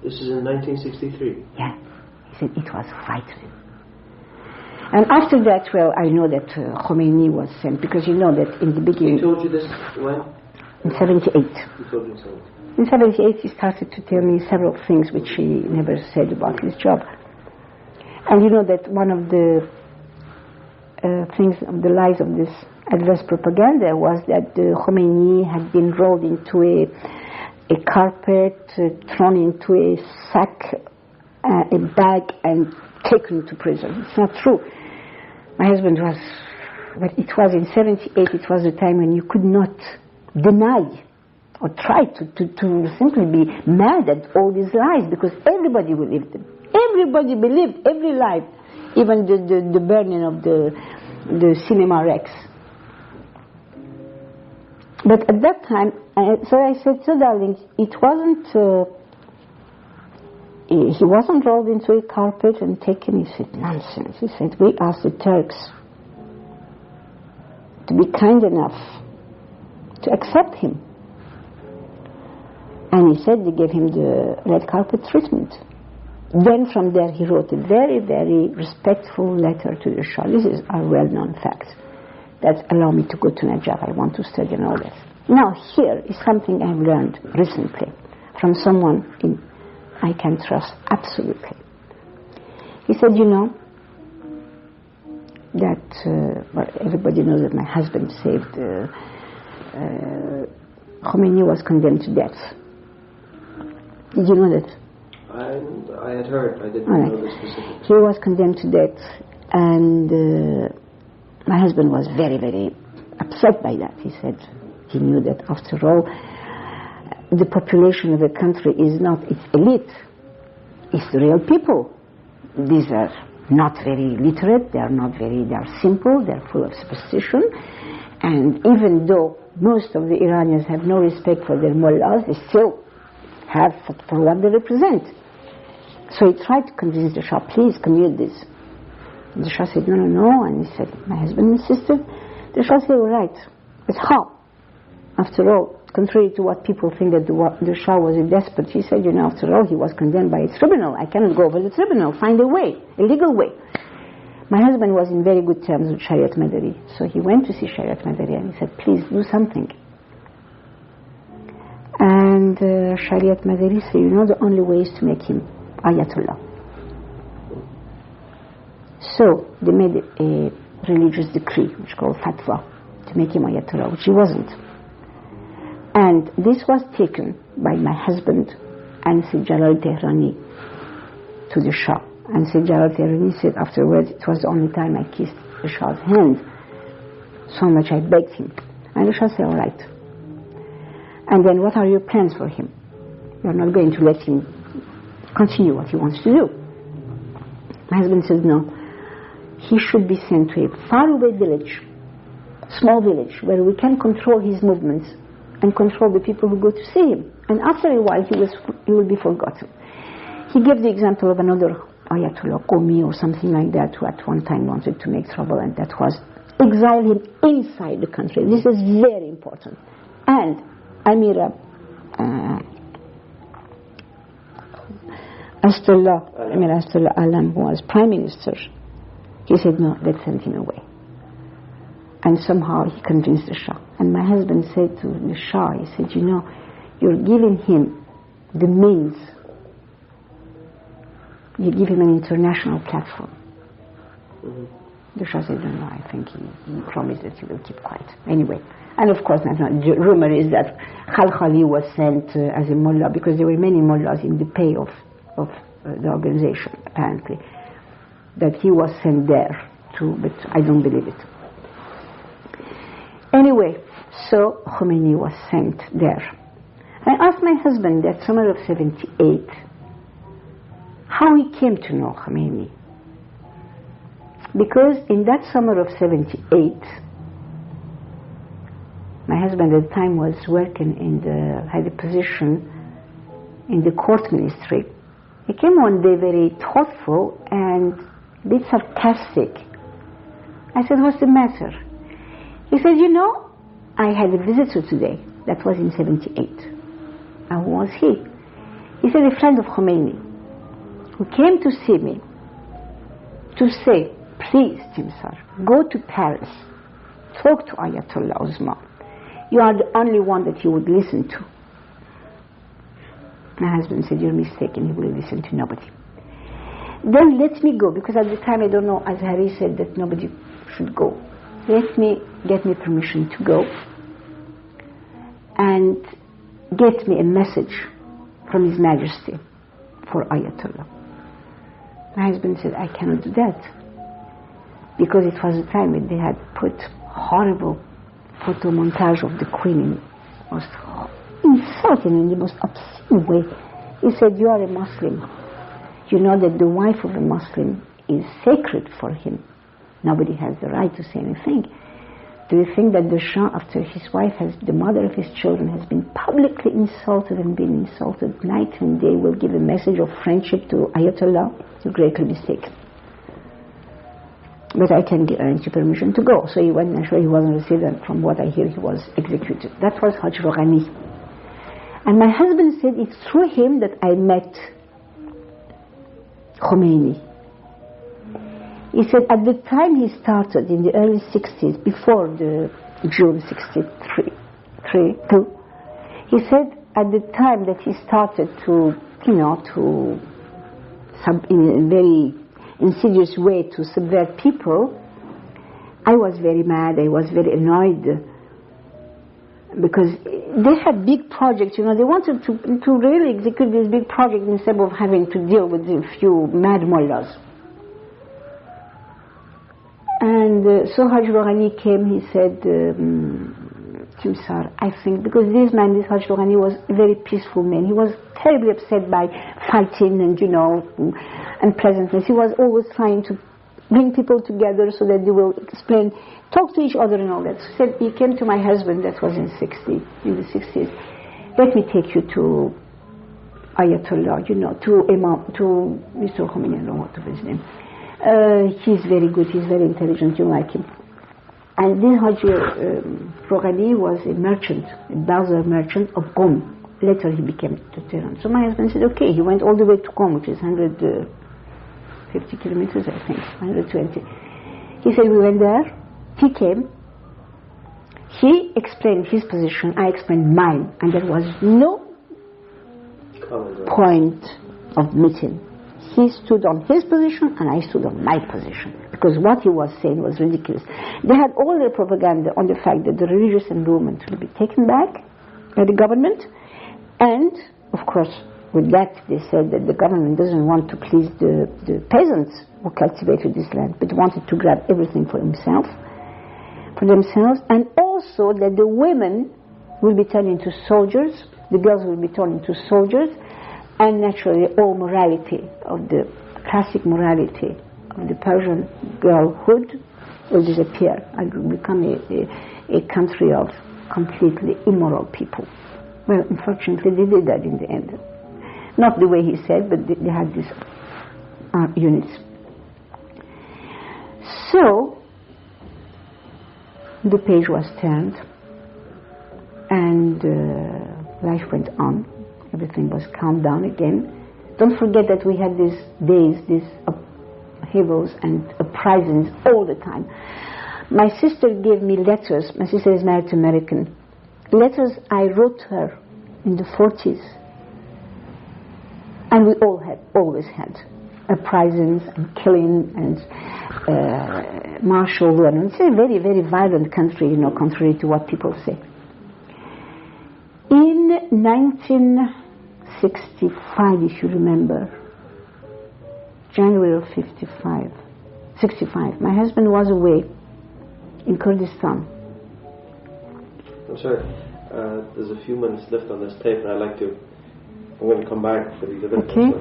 Speaker 1: This is in 1963?
Speaker 2: Yeah. He said it was frightening. And after that, well, I know that Khomeini was sent, because you know that in the beginning...
Speaker 1: He told you this when?
Speaker 2: In 78.
Speaker 1: He told you so.
Speaker 2: In 78, he started to tell me several things which he never said about his job. And you know that one of the things, of the lies of this adverse propaganda was that Khomeini had been rolled into a carpet, thrown into a sack, a bag, and taken to prison. It's not true. My husband was, but it was in 78, it was the time when you could not deny or try to simply be mad at all these lies, because everybody believed them. Everybody believed every lie, even the burning of the Cinema Rex. But at that time, so I said, so darling, it wasn't, he wasn't rolled into a carpet and taken. He said, nonsense. He said, we asked the Turks to be kind enough to accept him. And he said they gave him the red carpet treatment. Then from there he wrote a very, very respectful letter to the Shah. This is a well-known fact. That allowed me to go to Najaf. I want to study and all that. Now here is something I've learned recently from someone I can trust absolutely. He said, you know, that well, everybody knows that my husband saved Khomeini was condemned to death. Did you know that?
Speaker 1: I had heard. I didn't know the specifics.
Speaker 2: He was condemned to death, and my husband was very, very upset by that. He said he knew that after all, the population of the country is not its elite. It's the real people. These are not very literate. They are simple. They are full of superstition. And even though most of the Iranians have no respect for their mullahs, they still have for what they represent. So he tried to convince the Shah, please commute this. The Shah said, no, and he said, my husband insisted. The Shah said, all right, but how? After all, contrary to what people think that the Shah was a despot, he said, after all, he was condemned by a tribunal. I cannot go over the tribunal, find a way, a legal way. My husband was in very good terms with Shariat Madarii, so he went to see Shariat Madarii and he said, please do something. And Shariat Madarii said, the only way is to make him Ayatollah. So they made a religious decree, which is called fatwa, to make him Ayatollah, which he wasn't. And this was taken by my husband and Sayyid Jalal Tehrani to the Shah. And Sayyid Jalal Tehrani said afterwards, it was the only time I kissed the Shah's hand. So much I begged him. And the Shah said, all right. And then what are your plans for him? You're not going to let him continue what he wants to do. My husband said, no. He should be sent to a faraway village, small village, where we can control his movements and control the people who go to see him. And after a while, he will be forgotten. He gave the example of another Ayatollah Qumi or something like that, who at one time wanted to make trouble, and that was exile him inside the country. This is very important. And Amira Astullah Alam, who was prime minister, he said, no, let's send him away. And somehow he convinced the Shah. And my husband said to the Shah, he said, you know, you're giving him the means, you give him an international platform. The Shah said, no, I think he promised that he will keep quiet. Anyway, and of course, the rumor is that Khalkhali was sent as a mullah, because there were many mullahs in the pay of the organization, apparently, that he was sent there too, but I don't believe it. Anyway, so Khomeini was sent there. I asked my husband that summer of 78 how he came to know Khomeini. Because in that summer of 78, my husband at the time was working had a position in the court ministry. He came one day very thoughtful and a bit sarcastic. I said, what's the matter? He said, you know, I had a visitor today. That was in 78. And who was he? He said, a friend of Khomeini, who came to see me to say, please, Tihmsar, go to Paris, talk to Ayatollah Osman. You are the only one that he would listen to. My husband said, you're mistaken, he will listen to nobody. Then let me go, because at the time, I don't know, Azhari said that nobody should go. Get me permission to go and get me a message from His Majesty for Ayatollah. My husband said, I cannot do that, because it was the time when they had put horrible photo montage of the Queen in the most insulting, in the most obscene way. He said, you are a Muslim. You know that the wife of a Muslim is sacred for him. Nobody has the right to say anything. Do you think that the Shah, after his wife, the mother of his children, has been publicly insulted and been insulted night and day, will give a message of friendship to Ayatollah? You're greatly mistaken. But I can grant you permission to go. So he went, naturally he wasn't received, and from what I hear, he was executed. That was Haj Roghani. And my husband said it's through him that I met Khomeini. He said at the time he started, in the early 60s, before the June 63, he said at the time that he started to, in a very insidious way to subvert people, I was very mad, I was very annoyed, because they had big projects, they wanted to really execute this big project instead of having to deal with a few mad mullahs. And so Haj Roghani came, he said, Tihmsar, I think, because this Haj Roghani was a very peaceful man. He was terribly upset by fighting and, unpleasantness. He was always trying to bring people together so that they will talk to each other and all that. So he came to my husband, that was in the 60s. Let me take you to Ayatollah, to Imam, to Mr. Khomeini, I don't know what was his name. He's very good, he's very intelligent, you like him. And this Haj Roghani was a merchant, a bazaar merchant of Qom. Later he became to Tehran. So my husband said, okay, he went all the way to Qom, which is 150 kilometers, I think, 120. He said, we went there, he came, he explained his position, I explained mine, and there was no point of meeting. He stood on his position and I stood on my position, because what he was saying was ridiculous. They had all their propaganda on the fact that the religious endowment will be taken back by the government, and of course with that they said that the government doesn't want to please the peasants who cultivated this land, but wanted to grab everything for themselves, and also that the women will be turned into soldiers, the girls will be turned into soldiers, and naturally all morality of the classic morality of the Persian girlhood will disappear and will become a country of completely immoral people. Well, unfortunately they did that in the end. Not the way he said, but they had these units. So the page was turned, and life went on. Everything was calmed down again. Don't forget that we had these days, these upheavals and uprisings all the time. My sister gave me letters. My sister is married to American. Letters I wrote her in the 40s. And we always had uprisings and killing and martial law. And it's a very, very violent country, you know, contrary to what people say. In 1965, if you remember, January of 65, my husband was away in Kurdistan.
Speaker 1: I'm sorry, there's a few minutes left on this tape, and I'm going to come back for these other
Speaker 2: okay.
Speaker 1: things.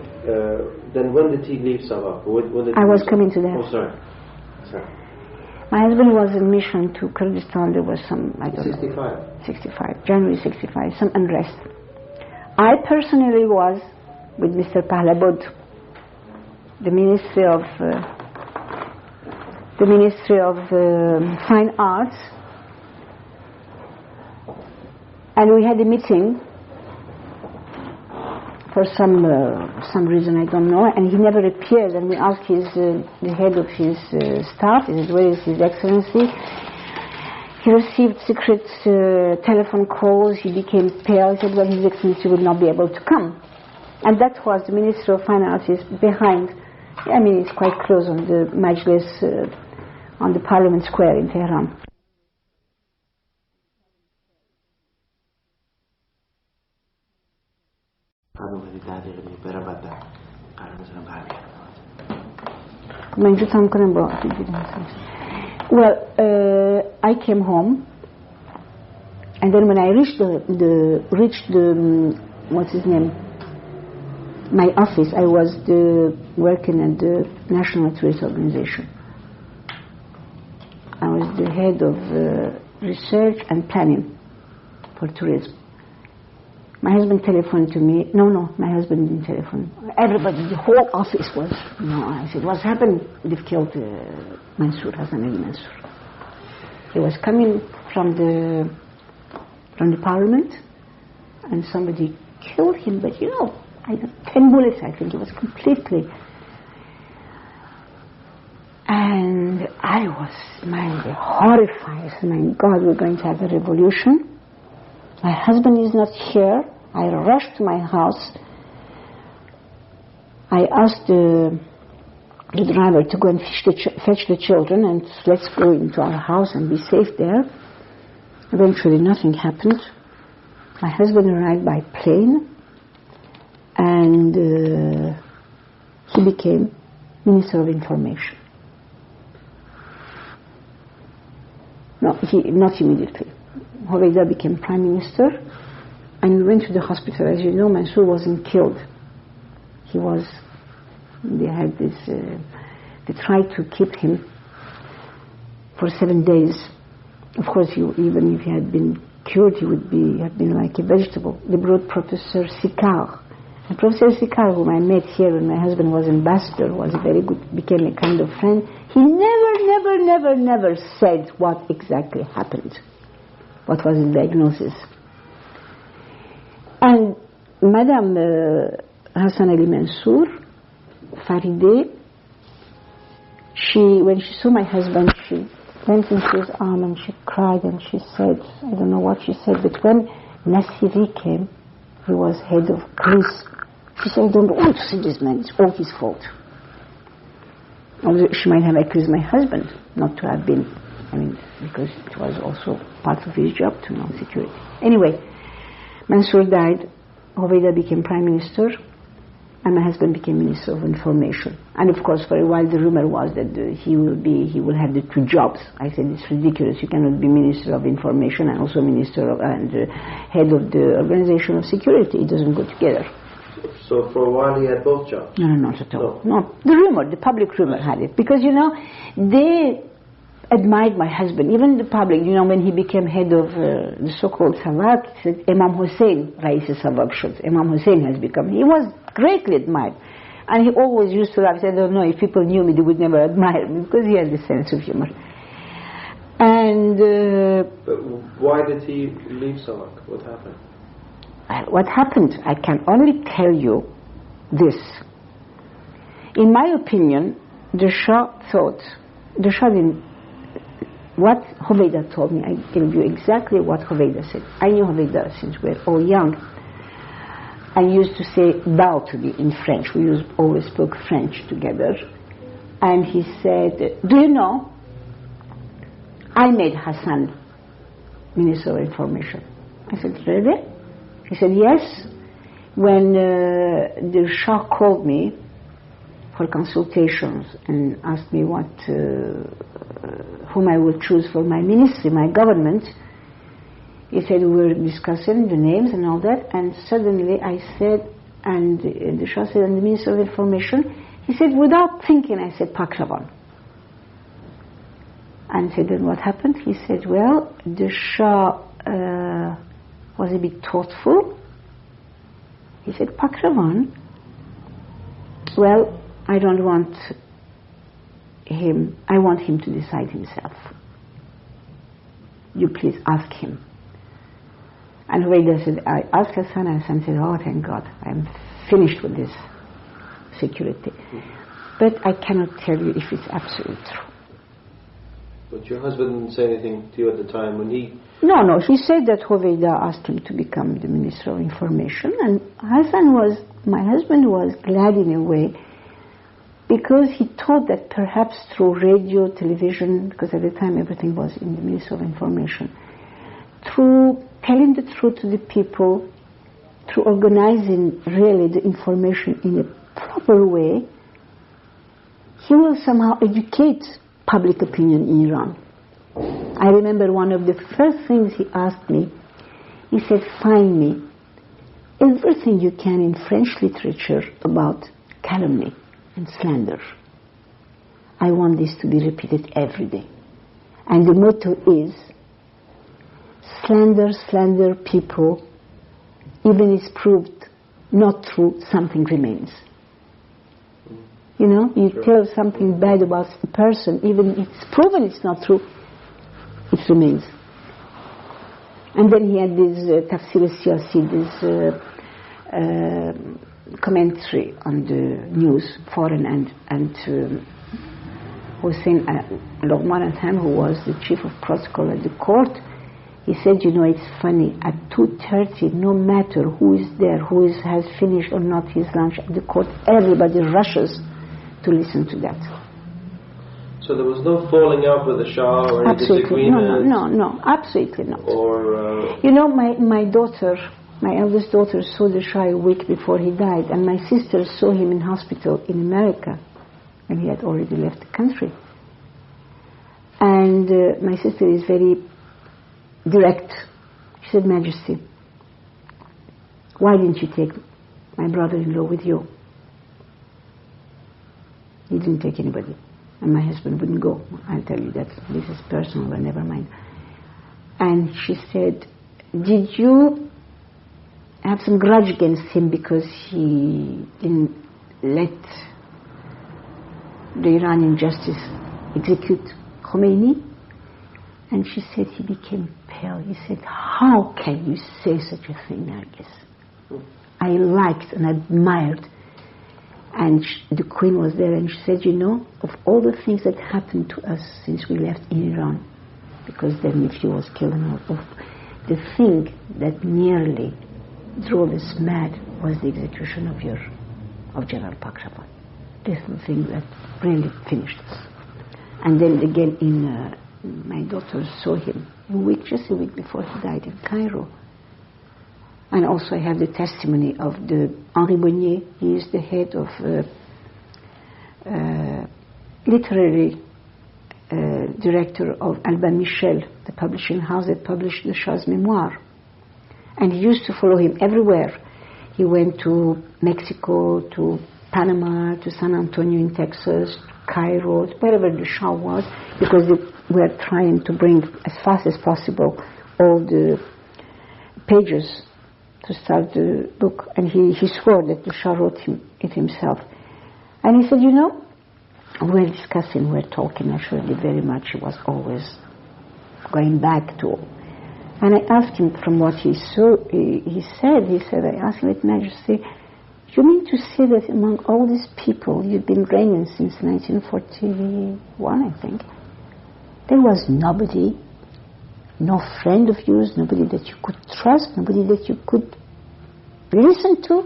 Speaker 1: Then when did he leave Sabah?
Speaker 2: I was coming to that.
Speaker 1: Oh, sorry.
Speaker 2: My husband was in mission to Kurdistan. There was some, I don't
Speaker 1: 65.
Speaker 2: know. 65. January 65, some unrest. I personally was with Mr. Pahlabod, the Ministry of Fine Arts, and we had a meeting for some reason I don't know, and he never appeared. And we asked the head of his staff, where is His Excellency? He received secret telephone calls. He became pale. He said, well, His Excellency will not be able to come. And that was the Ministry of Fine Arts is behind. I mean, it's quite close on the Majlis, on the Parliament Square in Tehran. Well, I came home, and then when I reached what's his name, my office, I was working at the National Tourist Organization. I was the head of research and planning for tourism. My husband telephoned to me. No, my husband didn't telephone. Everybody, the whole office was, I said, what's happened? They've killed Mansour, Hassan Ali Mansour. He was coming from the parliament, and somebody killed him, but 10 bullets, I think. It was completely. And I was horrified. My God, we're going to have a revolution. My husband is not here. I rushed to my house. I asked the driver to go and fetch the children, and let's go into our house and be safe there. Eventually nothing happened. My husband arrived by plane, and he became Minister of Information. No, not immediately. Howeida became Prime Minister, and we went to the hospital. As you know, Mansour wasn't killed. They had this, they tried to keep him for 7 days. Of course, even if he had been cured, he would have been like a vegetable. They brought Professor Sicard. And Professor Sicard, whom I met here when my husband was ambassador, was very good, became a kind of friend. He never said what exactly happened. What was the diagnosis? And Madame Hassan Ali Mansour, Farideh, when she saw my husband, she went into his arm and she cried and she said, I don't know what she said, but when Nassiri came, he was head of Greece, she said, I don't want to see this man, it's all his fault. Although she might have accused my husband not to have been, because it was also part of his job to know security. Anyway, Mansour died, Hoveida became Prime Minister, and my husband became Minister of Information. And of course, for a while the rumor was that he will have the two jobs. I said, it's ridiculous, you cannot be Minister of Information and also Minister and head of the Organization of Security. It doesn't go together.
Speaker 1: So for a while he had both jobs?
Speaker 2: No, not at all. No. The public rumor had it. Because, they admired my husband. Even the public, you know, when he became head of the so-called Savak, he said, Imam Hussein, Rais Savak Shud. Imam Hussein has become. He was greatly admired. And he always used to laugh. He said, I don't know, if people knew me, they would never admire me, because he had a sense of humor. And...
Speaker 1: but why did he leave Savak? What happened?
Speaker 2: What happened? I can only tell you this. In my opinion, the Shah thought, the Shah didn't, what Hoveyda told me, I give you exactly what Hoveyda said. I knew Hoveyda since we were all young. I used to say thou to me in French. We always spoke French together. And he said, do you know, I made Hassan Minister of Information. I said, really? He said, yes. When the Shah called me for consultations and asked me what, whom I would choose for my ministry, my government, he said we were discussing the names and all that, and suddenly I said, and the Shah said, and the Minister of Information, he said, without thinking, I said, Pokrovan. And said, then what happened? He said, well, the Shah was a bit thoughtful. He said, Pokrovan, well, I don't want him, I want him to decide himself. You please ask him. And Hoveyda said, I asked Hassan, and Hassan said, oh, thank God, I'm finished with this security. But I cannot tell you if it's absolutely true.
Speaker 1: But your husband didn't say anything to you at the time when he...
Speaker 2: No, he said that Hoveyda asked him to become the Minister of Information, and my husband was glad in a way, because he thought that perhaps through radio, television, because at the time everything was in the Minister of Information, through telling the truth to the people, through organizing really the information in a proper way, he will somehow educate public opinion in Iran. I remember one of the first things he asked me, he said, find me everything you can in French literature about calumny and slander. I want this to be repeated every day. And the motto is, slander people, even it's proved not true, something remains. You know, you tell something bad about a person, even if it's proven it's not true, it remains. And then he had this tafsir siyasi, this commentary on the news, foreign and Hussein Luqman Atham, who was the chief of protocol at the court, he said, you know, it's funny, at 2:30, no matter who is there, has finished or not his lunch at the court, everybody rushes to listen to that.
Speaker 1: So there was no falling out with the Shah or any disagreement?
Speaker 2: No, absolutely not.
Speaker 1: Or...
Speaker 2: You know, my daughter, my eldest daughter, saw the Shah a week before he died, and my sister saw him in hospital in America, and he had already left the country. And my sister is very direct. She said, Majesty, why didn't you take my brother-in-law with you? He didn't take anybody. And my husband wouldn't go. I'll tell you that. This is personal, but never mind. And she said, did you have some grudge against him because he didn't let the Iranian justice execute Khomeini? And she said he became pale. He said, how can you say such a thing, Nargis? I liked and admired. And the Queen was there, and she said, you know, of all the things that happened to us since we left in Iran, because their nephew was killed and all, the thing that nearly drove us mad was the execution of General Pokrovan. This is the thing that really finished us. And then again my daughter saw him just a week before he died in Cairo. And also I have the testimony of the Henri Bonnier. He is the head of literary director of Albin Michel, the publishing house that published the Shah's memoir. And he used to follow him everywhere. He went to Mexico, to Panama, to San Antonio in Texas, Cairo, wherever the Shah was, because the were trying to bring as fast as possible all the pages to start the book, and he swore that the Shah wrote it himself. And he said, you know, we're discussing, we're talking actually very much. He was always going back to. And I asked him from what he saw, I asked him with majesty, you mean to say that among all these people you've been reigning since 1941, I think, there was nobody, no friend of yours, nobody that you could trust, nobody that you could listen to?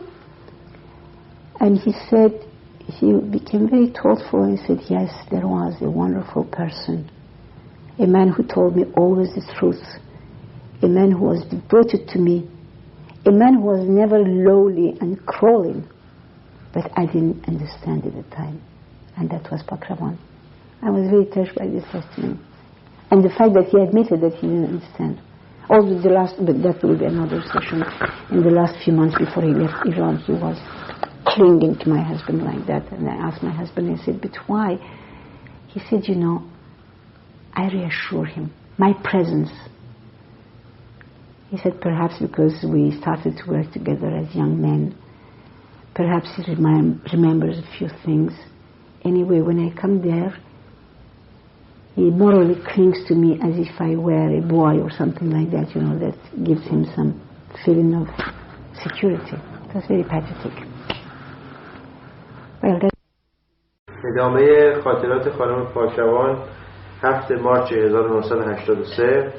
Speaker 2: And he said, he became very thoughtful and said, yes, there was a wonderful person, a man who told me always the truth, a man who was devoted to me, a man who was never lowly and crawling, but I didn't understand at the time. And that was Pokemon. I was very touched by this testimony. And the fact that he admitted that he didn't understand. Although but that will be another session. In the last few months before he left Iran, he was clinging to my husband like that. And I asked my husband, I said, but why? He said, you know, I reassure him. My presence. He said, perhaps because we started to work together as young men. Perhaps he remembers a few things. Anyway, when I come there, he morally clings to me as if I were a boy or something like that, you know, that gives him some feeling of security. That's very pathetic. Well,
Speaker 1: ادامه خاطرات خانم پاکروان 7 مارس 1983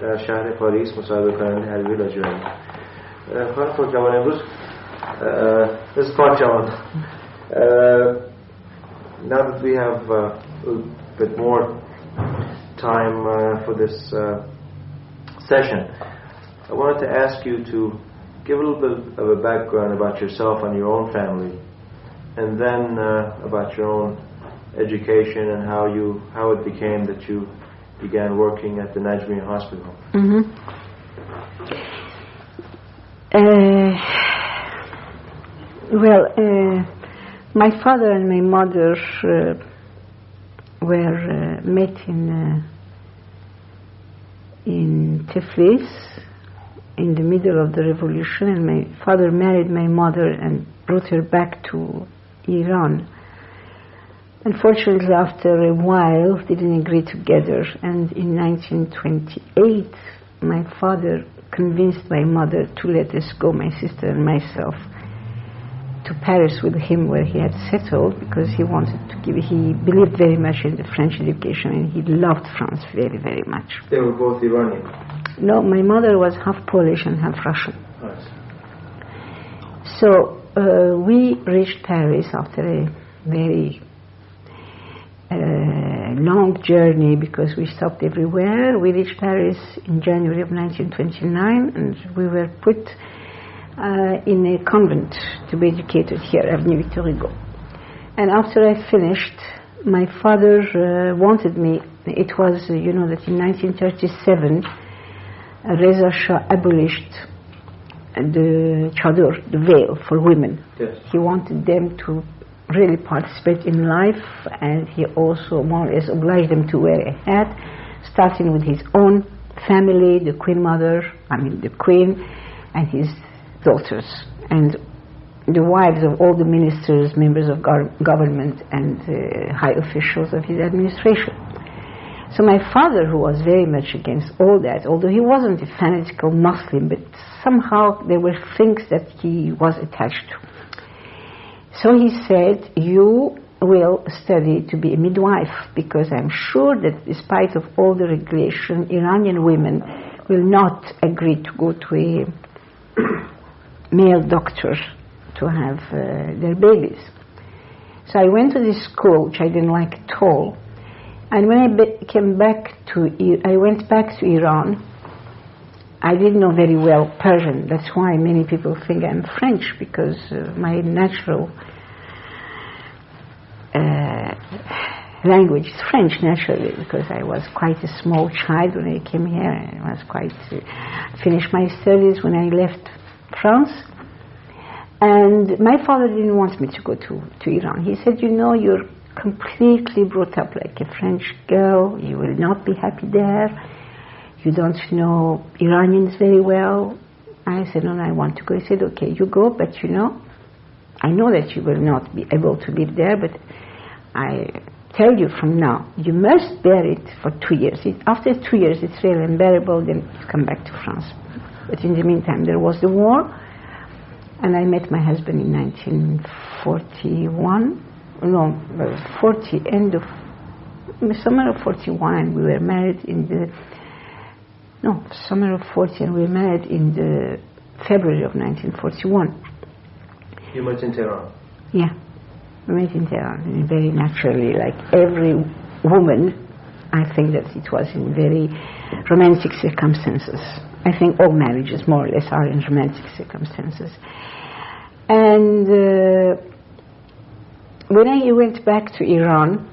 Speaker 1: در شهر پاریس مصاحبه کننده حبیب لاجوردی. خانم پاکروان امروز Ms. Pokemon, now that we have a bit more time for this session, I wanted to ask you to give a little bit of a background about yourself and your own family, and then about your own education and how it became that you began working at the Najmi Hospital.
Speaker 2: Mm-hmm. My father and my mother were met in Tiflis in the middle of the revolution, and my father married my mother and brought her back to Iran. Unfortunately, after a while, they didn't agree together, and in 1928, my father convinced my mother to let us go, my sister and myself, to Paris with him, where he had settled, because he believed very much in the French education, and he loved France very, very much.
Speaker 1: They were both Iranian?
Speaker 2: No, my mother was half Polish and half Russian.
Speaker 1: Nice.
Speaker 2: So we reached Paris after a very long journey, because we stopped everywhere. We reached Paris in January of 1929, and we were put in a convent to be educated here, Avenue Victor Hugo. And after I finished, my father wanted me. It was, you know, that in 1937, Reza Shah abolished the chador, the veil for women.
Speaker 1: Yes.
Speaker 2: He wanted them to really participate in life, and he also more or less obliged them to wear a hat, starting with his own family, the Queen and his daughters, and the wives of all the ministers, members of government, and high officials of his administration. So my father, who was very much against all that, although he wasn't a fanatical Muslim, but somehow there were things that he was attached to. So he said, you will study to be a midwife, because I'm sure that despite of all the regulation, Iranian women will not agree to go to a male doctor to have their babies. So I went to this school, which I didn't like at all. And when I I went back to Iran, I didn't know very well Persian. That's why many people think I'm French, because my natural language is French, naturally, because I was quite a small child when I came here. I was finished my studies when I left France. And my father didn't want me to go to Iran. He said, you know, you're completely brought up like a French girl. You will not be happy there. You don't know Iranians very well. I said, no, I want to go. He said, okay, you go, but I know that you will not be able to live there, but I tell you from now, you must bear it for 2 years. After 2 years, it's really unbearable, then you come back to France. But in the meantime, there was the war, and I met my husband in 1941. No, 40, end of summer of 41, and we were married in the summer of 40, and we were married in the February of 1941.
Speaker 1: You met in Tehran?
Speaker 2: Yeah, we met in Tehran, very naturally, like every woman. I think that it was in very romantic circumstances. I think all marriages, more or less, are in romantic circumstances. And when I went back to Iran,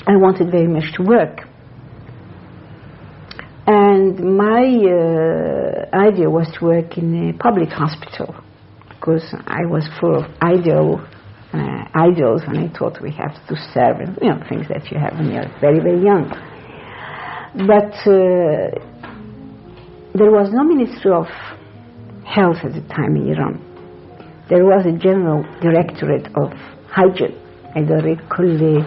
Speaker 2: I wanted very much to work. And my idea was to work in a public hospital, because I was full of ideals, and I thought we have to serve, and things that you have when you're very, very young. But there was no Ministry of Health at the time in Iran. There was a General Directorate of Hygiene. اداره کل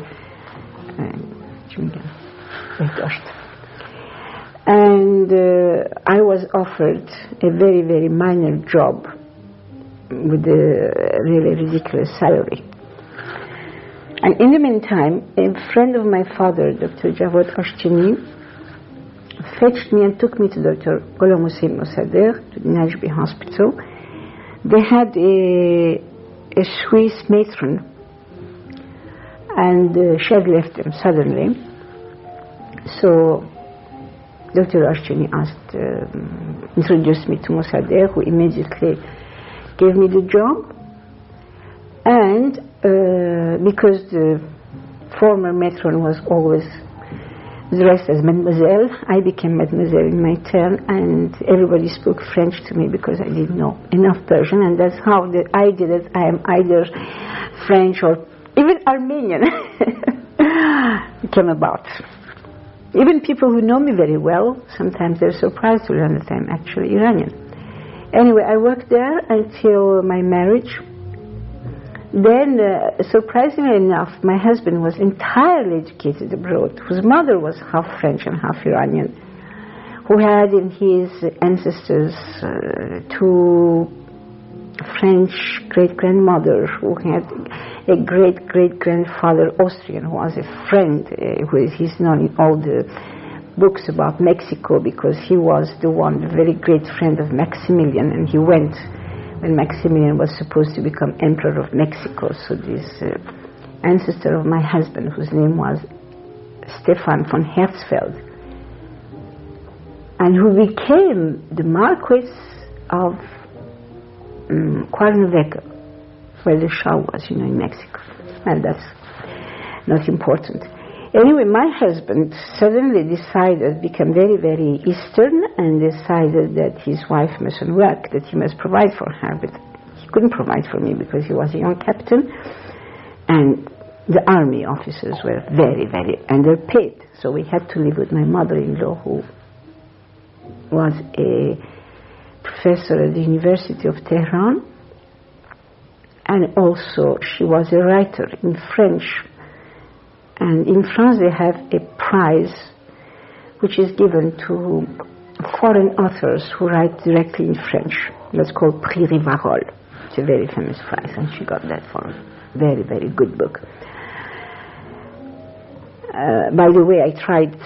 Speaker 2: And I was offered a very, very minor job with a really ridiculous salary. And in the meantime, a friend of my father, Dr. Javad Ashtini, fetched me and took me to Dr. Ghulam Hussein Mosadegh, to the Najbi hospital. They had a Swiss matron, and she had left them suddenly. So Dr. Ashtini introduced me to Mosadegh, who immediately gave me the job. And because the former matron was always dressed as mademoiselle, I became mademoiselle in my turn, and everybody spoke French to me because I didn't know enough Persian, and that's how the idea that I am either French or even Armenian came about. Even people who know me very well, sometimes they're surprised to learn that I'm actually Iranian. Anyway, I worked there until my marriage. Then, surprisingly enough, my husband was entirely educated abroad, whose mother was half French and half Iranian, who had in his ancestors two French great-grandmothers, who had a great-great-grandfather Austrian, who was a friend, he's known in all the books about Mexico, because he was the very great friend of Maximilian, and he went when Maximilian was supposed to become Emperor of Mexico. So this ancestor of my husband, whose name was Stefan von Herzfeld, and who became the Marquis of Cuernavaca, where the Shah was, in Mexico. And that's not important. Anyway, my husband suddenly became very, very Eastern, and decided that his wife mustn't work, that he must provide for her. But he couldn't provide for me because he was a young captain, and the army officers were very, very underpaid. So we had to live with my mother-in-law, who was a professor at the University of Tehran, and also she was a writer in French. And in France they have a prize which is given to foreign authors who write directly in French. That's called Prix Rivarol. It's a very famous prize, and she got that for a very, very good book. By the way, I tried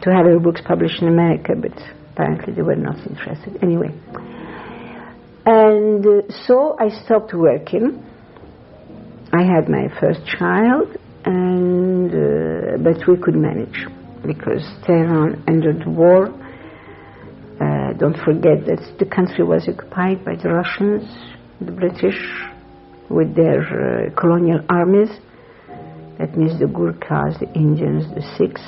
Speaker 2: to have her books published in America, but apparently they were not interested. Anyway. And so I stopped working. I had my first child, but we could manage because Tehran entered the war. Don't forget that the country was occupied by the Russians, the British, with their colonial armies. That means the Gurkhas, the Indians, the Sikhs,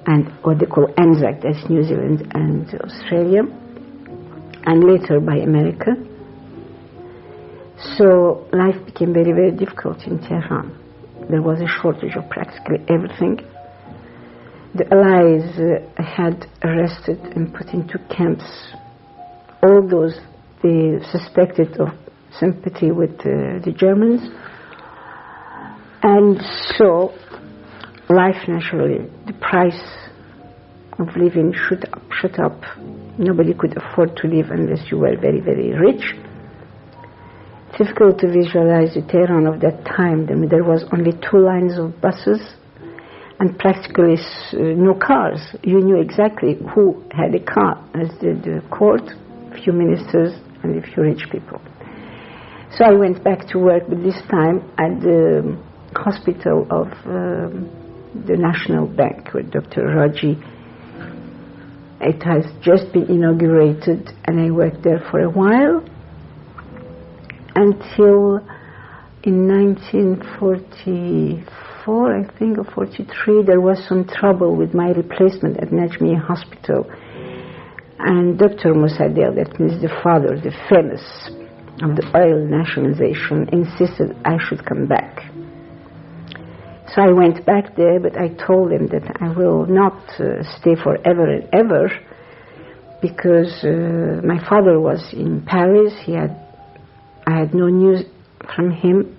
Speaker 2: and what they call Anzac, that's New Zealand and Australia, and later by America. So life became very, very difficult in Tehran. There was a shortage of practically everything. The Allies had arrested and put into camps all those they suspected of sympathy with the Germans. And so life, naturally, the price of living shot up. Nobody could afford to live unless you were very, very rich. It's difficult to visualize the Tehran of that time. I mean, there was only 2 lines of buses and practically no cars. You knew exactly who had a car, as did the court, a few ministers, and a few rich people. So I went back to work, but this time at the hospital of the National Bank with Dr. Raji. It has just been inaugurated, and I worked there for a while until in 1944, I think, or 43, there was some trouble with my replacement at Najmi Hospital. And Dr. Mossadegh, that means the father, the famous of the oil nationalization, insisted I should come back. So I went back there, but I told him that I will not stay forever and ever, because my father was in Paris. I had no news from him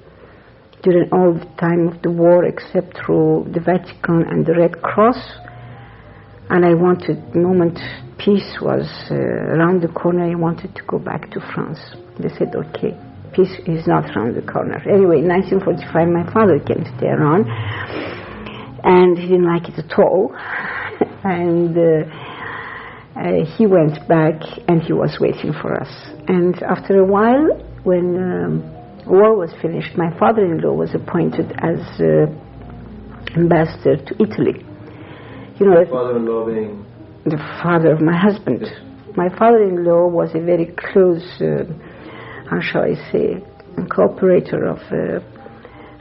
Speaker 2: during all the time of the war, except through the Vatican and the Red Cross. And I wanted, the moment peace was around the corner, I wanted to go back to France. They said, okay, peace is not around the corner. Anyway, in 1945, my father came to Tehran, and he didn't like it at all. And he went back, and he was waiting for us. And after a while, when war was finished, my father-in-law was appointed as ambassador to Italy. You know,
Speaker 1: father-in-law being
Speaker 2: the father of my husband.
Speaker 1: Yes.
Speaker 2: My father-in-law was a very close, how shall I say, cooperator of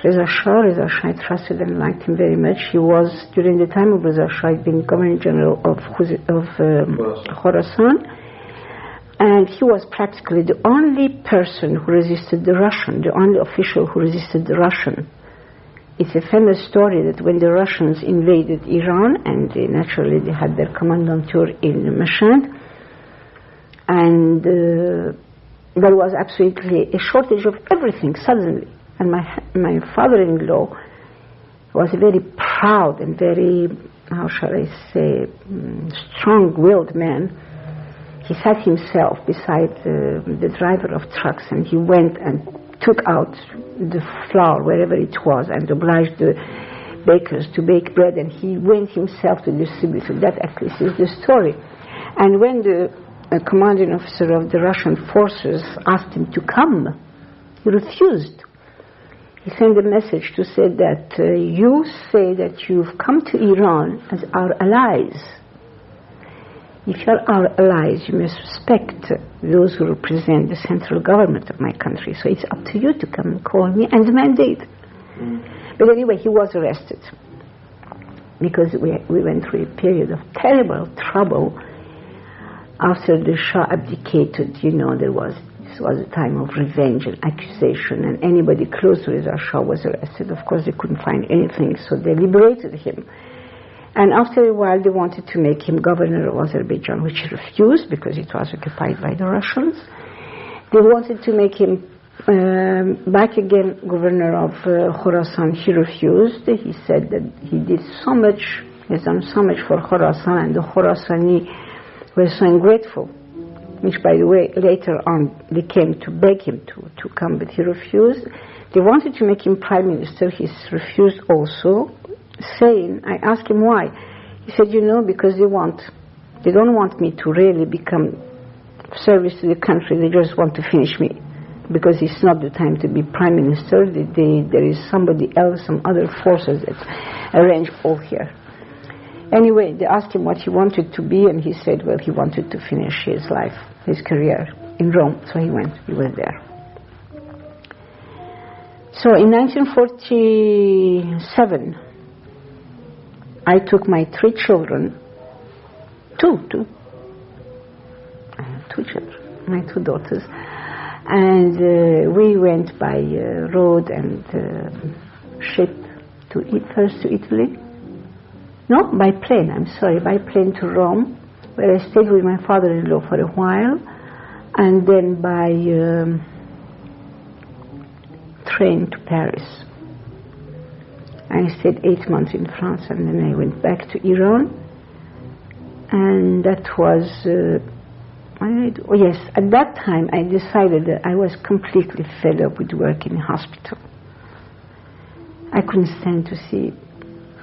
Speaker 2: Reza Shah. Reza Shah trusted and liked him very much. He was, during the time of Reza Shah, he'd been Governor General of Khorasan. And he was practically the only person who resisted the Russian, the only official who resisted the Russian. It's a famous story that when the Russians invaded Iran, and naturally they had their commandantur in Mashhad, and there was absolutely a shortage of everything suddenly. And my father-in-law was a very proud and very, how shall I say, strong-willed man. He sat himself beside the driver of trucks, and he went and took out the flour wherever it was and obliged the bakers to bake bread, and he went himself to distribute it. That at least is the story. And when the commanding officer of the Russian forces asked him to come, he refused. He sent a message to say that you say that you've come to Iran as our allies. If you're our allies, you must respect those who represent the central government of my country. So it's up to you to come and call me, and the man did. But anyway, he was arrested because we went through a period of terrible trouble. After the Shah abdicated, you know, this was a time of revenge and accusation, and anybody close to Reza Shah was arrested. Of course, they couldn't find anything, so they liberated him. And after a while, they wanted to make him governor of Azerbaijan, which he refused because it was occupied by the Russians. They wanted to make him back again governor of Khorasan. He refused. He said that he did so much, he has done so much for Khorasan, and the Khorasani were so ungrateful, which, by the way, later on they came to beg him to come, but he refused. They wanted to make him prime minister. He refused also, saying, I asked him why. He said, you know, because they don't want me to really become service to the country. They just want to finish me, because it's not the time to be prime minister. There is somebody else, some other forces that arrange all here. Anyway, they asked him what he wanted to be, and he said, well, he wanted to finish his life, his career in Rome. So he went, he was there. So in 1947, I took my 3 children, two. I have 2 children, my 2 daughters, And we went by road and ship first to Italy. No, by plane, I'm sorry, by plane to Rome, where I stayed with my father-in-law for a while, and then by train to Paris. I stayed 8 months in France, and then I went back to Iran, and that was, yes, at that time I decided that I was completely fed up with work in a hospital. I couldn't stand to see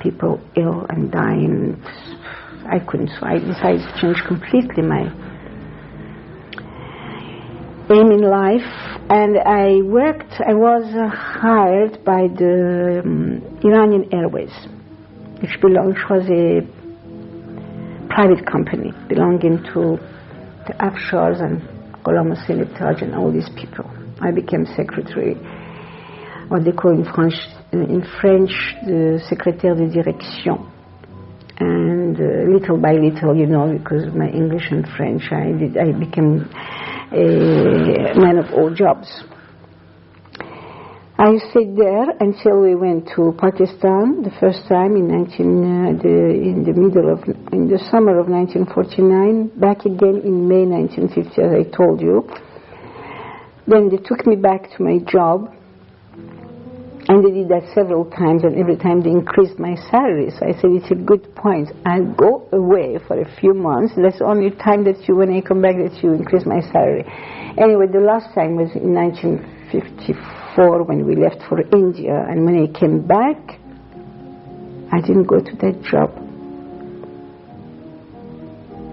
Speaker 2: people ill and dying. I couldn't, so I decided to change completely my aim in life, and I was hired by the Iranian Airways, which was a private company belonging to the Afshars and Ghulam Hossein Taj and all these people. I became secretary, what they call in French, the secrétaire de direction. And little by little, you know, because of my English and French, I became a man of all jobs. I stayed there until we went to Pakistan the first time in the summer of 1949, back again in May 1950, as I told you. Then they took me back to my job, and they did that several times, and every time they increased my salary. So I said, it's a good point. I'll go away for a few months. That's the only time that when I come back, that you increase my salary. Anyway, the last time was in 1954 when we left for India. And when I came back, I didn't go to that job.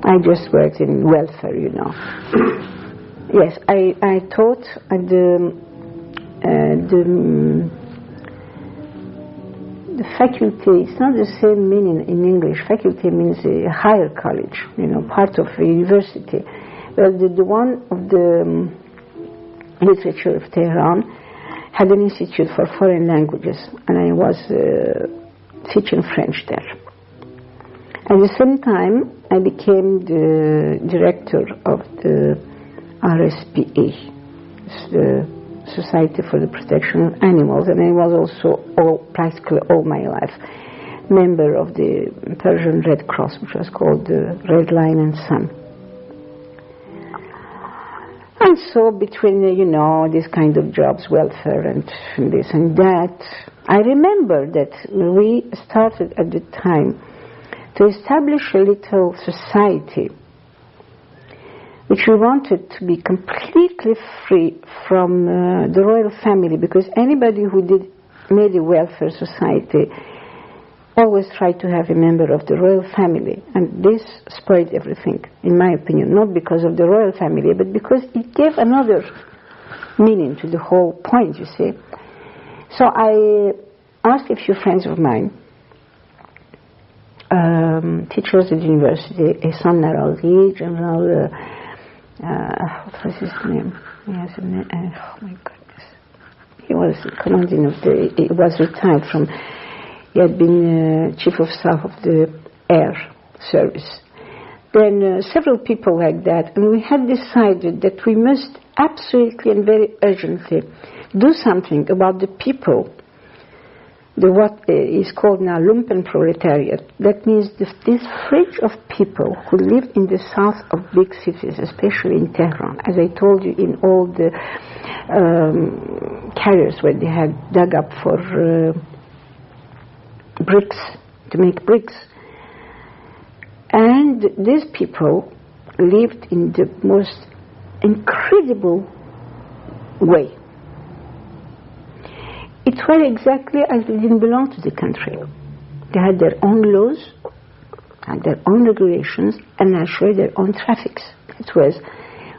Speaker 2: I just worked in welfare, you know. Yes, I taught at the faculty. It's not the same meaning in English. Faculty means a higher college, you know, part of a university. Well, the one of the literature of Tehran had an institute for foreign languages, and I was teaching French there. At the same time, I became the director of the RSPE, the Society for the Protection of Animals, and I was also practically all my life member of the Persian Red Cross, which was called the Red Lion and Sun. And so between, you know, these kind of jobs, welfare and this and that, I remember that we started at the time to establish a little society which we wanted to be completely free from the royal family, because anybody who made a welfare society always tried to have a member of the royal family, and this spoiled everything, in my opinion, not because of the royal family, but because it gave another meaning to the whole point, you see. So I asked a few friends of mine, teachers at the university, Ehsan Naraghi, General, what was his name? He has a name, oh my goodness. He was commanding he was retired from, he had been chief of staff of the air service. Then several people like that, and we had decided that we must absolutely and very urgently do something about the people, what is called now lumpen proletariat. That means this fringe of people who live in the south of big cities, especially in Tehran, as I told you, in all the carriers where they had dug up for bricks, to make bricks. And these people lived in the most incredible way. It was exactly as they didn't belong to the country. They had their own laws, had their own regulations, and naturally their own traffics. It was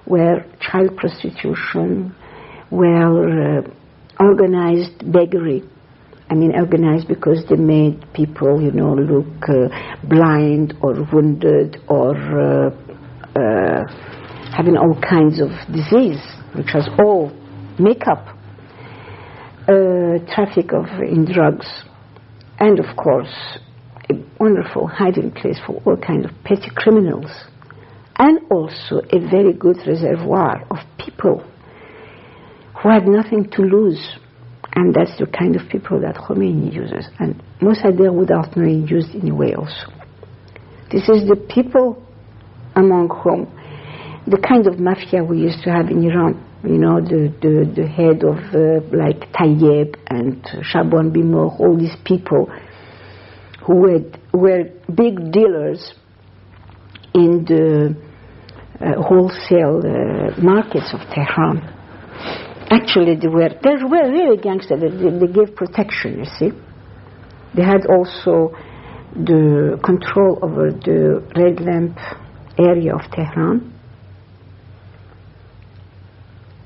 Speaker 2: where child prostitution, where organized beggary. I mean organized because they made people, you know, look blind or wounded or having all kinds of disease, which was all make-up. Traffic in drugs, and of course a wonderful hiding place for all kinds of petty criminals, and also a very good reservoir of people who had nothing to lose. And that's the kind of people that Khomeini uses. And Mossadegh, without knowing, used in a way also. This is the people among whom the kind of mafia we used to have in Iran, you know, the head of like Tayyib and Shaban Bimoch, all these people who were big dealers in the wholesale markets of Tehran. Actually, they were really gangsters. They gave protection, you see. They had also the control over the red lamp area of Tehran.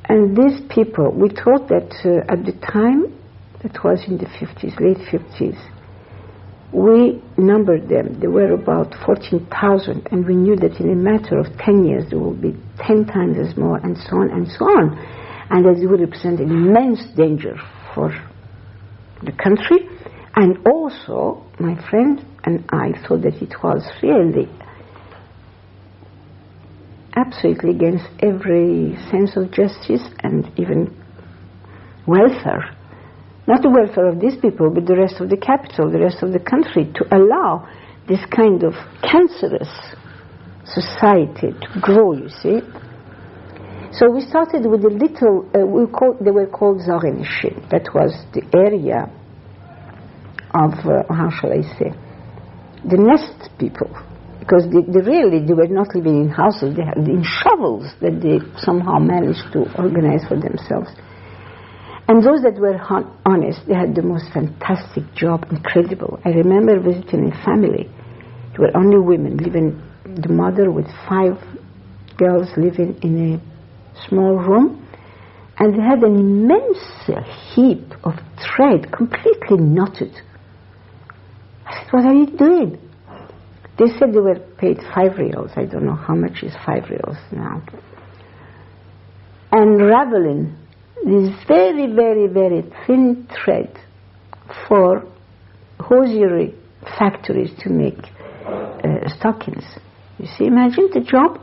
Speaker 2: And these people, we thought that at the time, it was in the 50s, late 50s, we numbered them. There were about 14,000, and we knew that in a matter of 10 years there will be 10 times as more, and so on and so on. And that it would represent an immense danger for the country. And also, my friend and I thought that it was really absolutely against every sense of justice and even welfare. Not the welfare of these people, but the rest of the capital, the rest of the country, to allow this kind of cancerous society to grow, you see. So we started with a little, they were called Zarenishim. That was the area of, how shall I say, the nest people. Because they were not living in houses, they had in shovels that they somehow managed to organize for themselves. And those that were honest, they had the most fantastic job, incredible. I remember visiting a family. There were only women living, the mother with 5 girls living in a small room, and they had an immense heap of thread, completely knotted. I said, what are you doing? They said they were paid 5 reals. I don't know how much is 5 reals now. Unraveling this very, very, very thin thread for hosiery factories to make stockings. You see, imagine the job.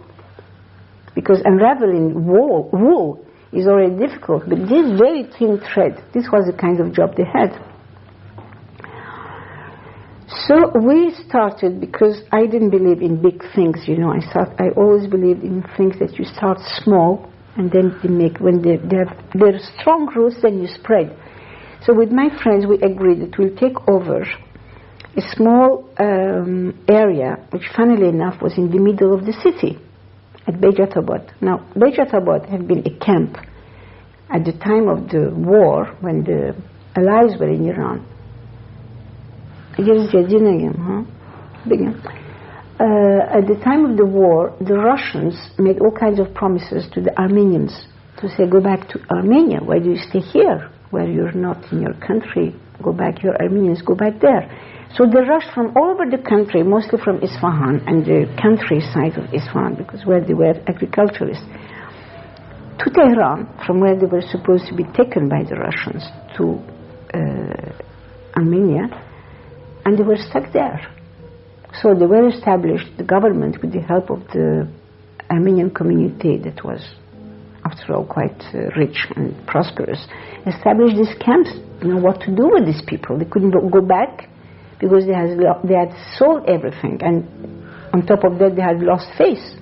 Speaker 2: Because unraveling wool is already difficult, but this very thin thread, this was the kind of job they had. So we started, because I didn't believe in big things, you know. I always believed in things that you start small, and then they make, when they're strong roots, then you spread. So with my friends, we agreed that we'll take over a small area, which funnily enough was in the middle of the city, at Bejatabad. Now, Bejatabad had been a camp at the time of the war, when the Allies were in Iran. At the time of the war, the Russians made all kinds of promises to the Armenians to say, go back to Armenia. Why do you stay here, where you're not in your country? Go back, you're Armenians, go back there. So they rushed from all over the country, mostly from Isfahan and the countryside of Isfahan, because where they were agriculturists, to Tehran, from where they were supposed to be taken by the Russians to Armenia, and they were stuck there. So they were established, the government, with the help of the Armenian community that was, after all, quite rich and prosperous, established these camps. You know what to do with these people. They couldn't go back, because they had sold everything, and on top of that they had lost face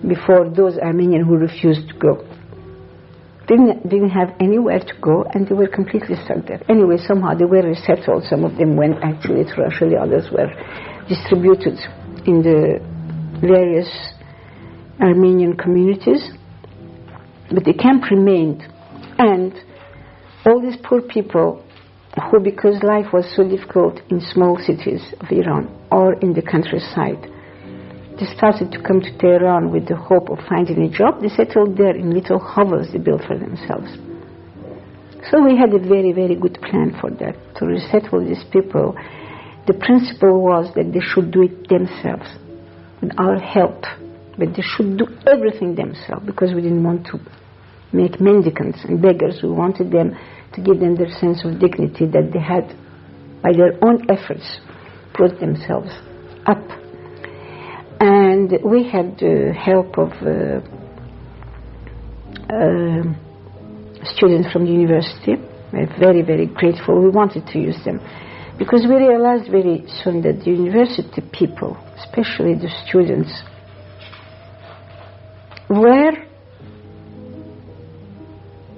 Speaker 2: before those Armenians who refused to go. Didn't have anywhere to go, and they were completely stuck there. Anyway, somehow they were resettled. Some of them went actually to Russia, the others were distributed in the various Armenian communities. But the camp remained, and all these poor people who, because life was so difficult in small cities of Iran or in the countryside, they started to come to Tehran with the hope of finding a job. They settled there in little hovels they built for themselves. So we had a very, very good plan for that, to resettle these people. The principle was that they should do it themselves, with our help, but they should do everything themselves, because we didn't want to make mendicants and beggars. We wanted them to give them their sense of dignity that they had, by their own efforts, brought themselves up. And we had the help of students from the university. We're very, very grateful. We wanted to use them because we realized very soon that the university people, especially the students, were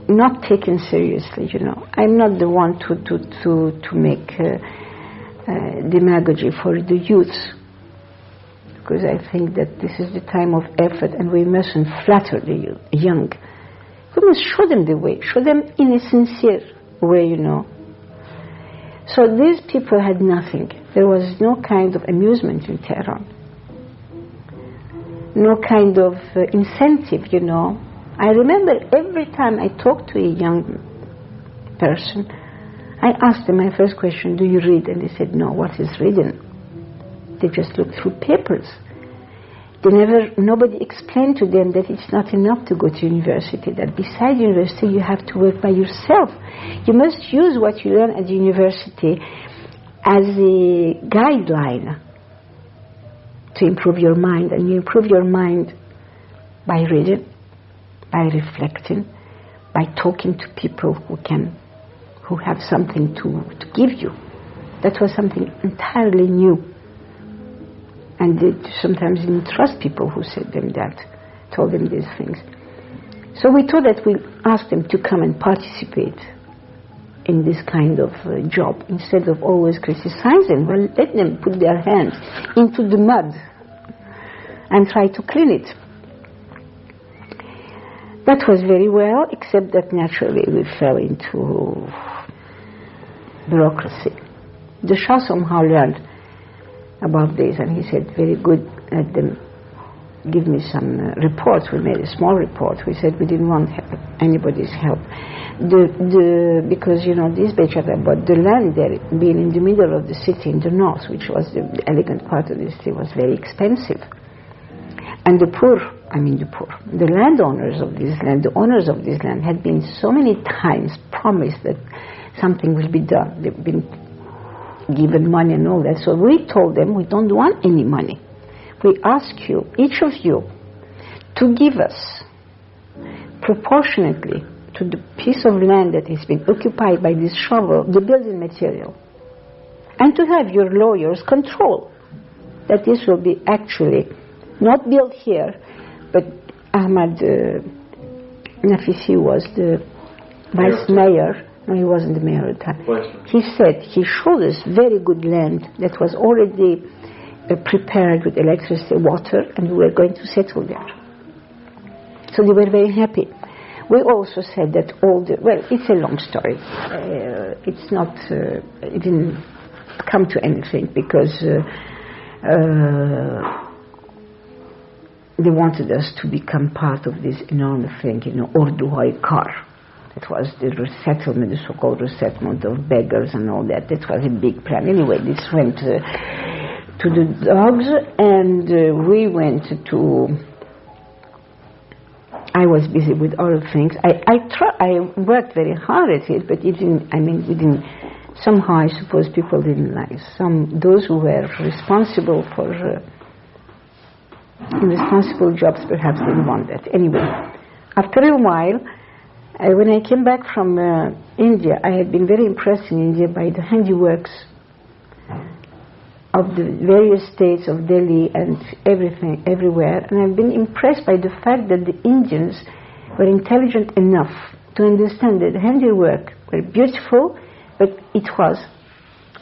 Speaker 2: not taken seriously. I'm not the one to make demagogy for the youth, because I think that this is the time of effort and we mustn't flatter the young. We must show them the way, show them in a sincere way, So these people had nothing. There was no kind of amusement in Tehran, no kind of incentive, I remember every time I talked to a young person, I asked them my first question, do you read? And they said, no, what is reading? They just look through papers. Nobody explained to them that it's not enough to go to university, that besides university you have to work by yourself. You must use what you learn at the university as a guideline to improve your mind, and you improve your mind by reading, by reflecting, by talking to people who have something to give you. That was something entirely new. And they sometimes didn't trust people who said them that, told them these things. So we thought that we'd ask them to come and participate in this kind of job instead of always criticizing. Well, let them put their hands into the mud and try to clean it. That was very well, except that naturally we fell into bureaucracy. The Shah somehow learned about this, and he said, very good, let them give me some reports. We made a small report. We said we didn't want anybody's help. Because, this Bechara, but the land there, being in the middle of the city in the north, which was the elegant part of the city, was very expensive. And the landowners of this land, the owners of this land, had been so many times promised that something will be done. They've been given money and all that. So we told them we don't want any money. We ask you, each of you, to give us proportionately to the piece of land that has been occupied by this shovel, the building material, and to have your lawyers control that this will be actually not built here, but Ahmad Nafisi was the vice mayor. No, he wasn't the mayor at the time. He said he showed us very good land that was already prepared with electricity, water, and we were going to settle there. So they were very happy. We also said that it's a long story. It's not, it didn't come to anything because they wanted us to become part of this enormous thing, Orduhai Kar. It was the resettlement, the so-called resettlement of beggars and all that. That was a big plan. Anyway, this went to the dogs, and we went to... I was busy with other things. I worked very hard at it, but we didn't... Somehow, I suppose people didn't like. Those who were responsible for irresponsible jobs perhaps didn't want that. Anyway, after a while, when I came back from India, I had been very impressed in India by the handiworks of the various states of Delhi and everything, everywhere. And I've been impressed by the fact that the Indians were intelligent enough to understand that the handiwork were beautiful, but it was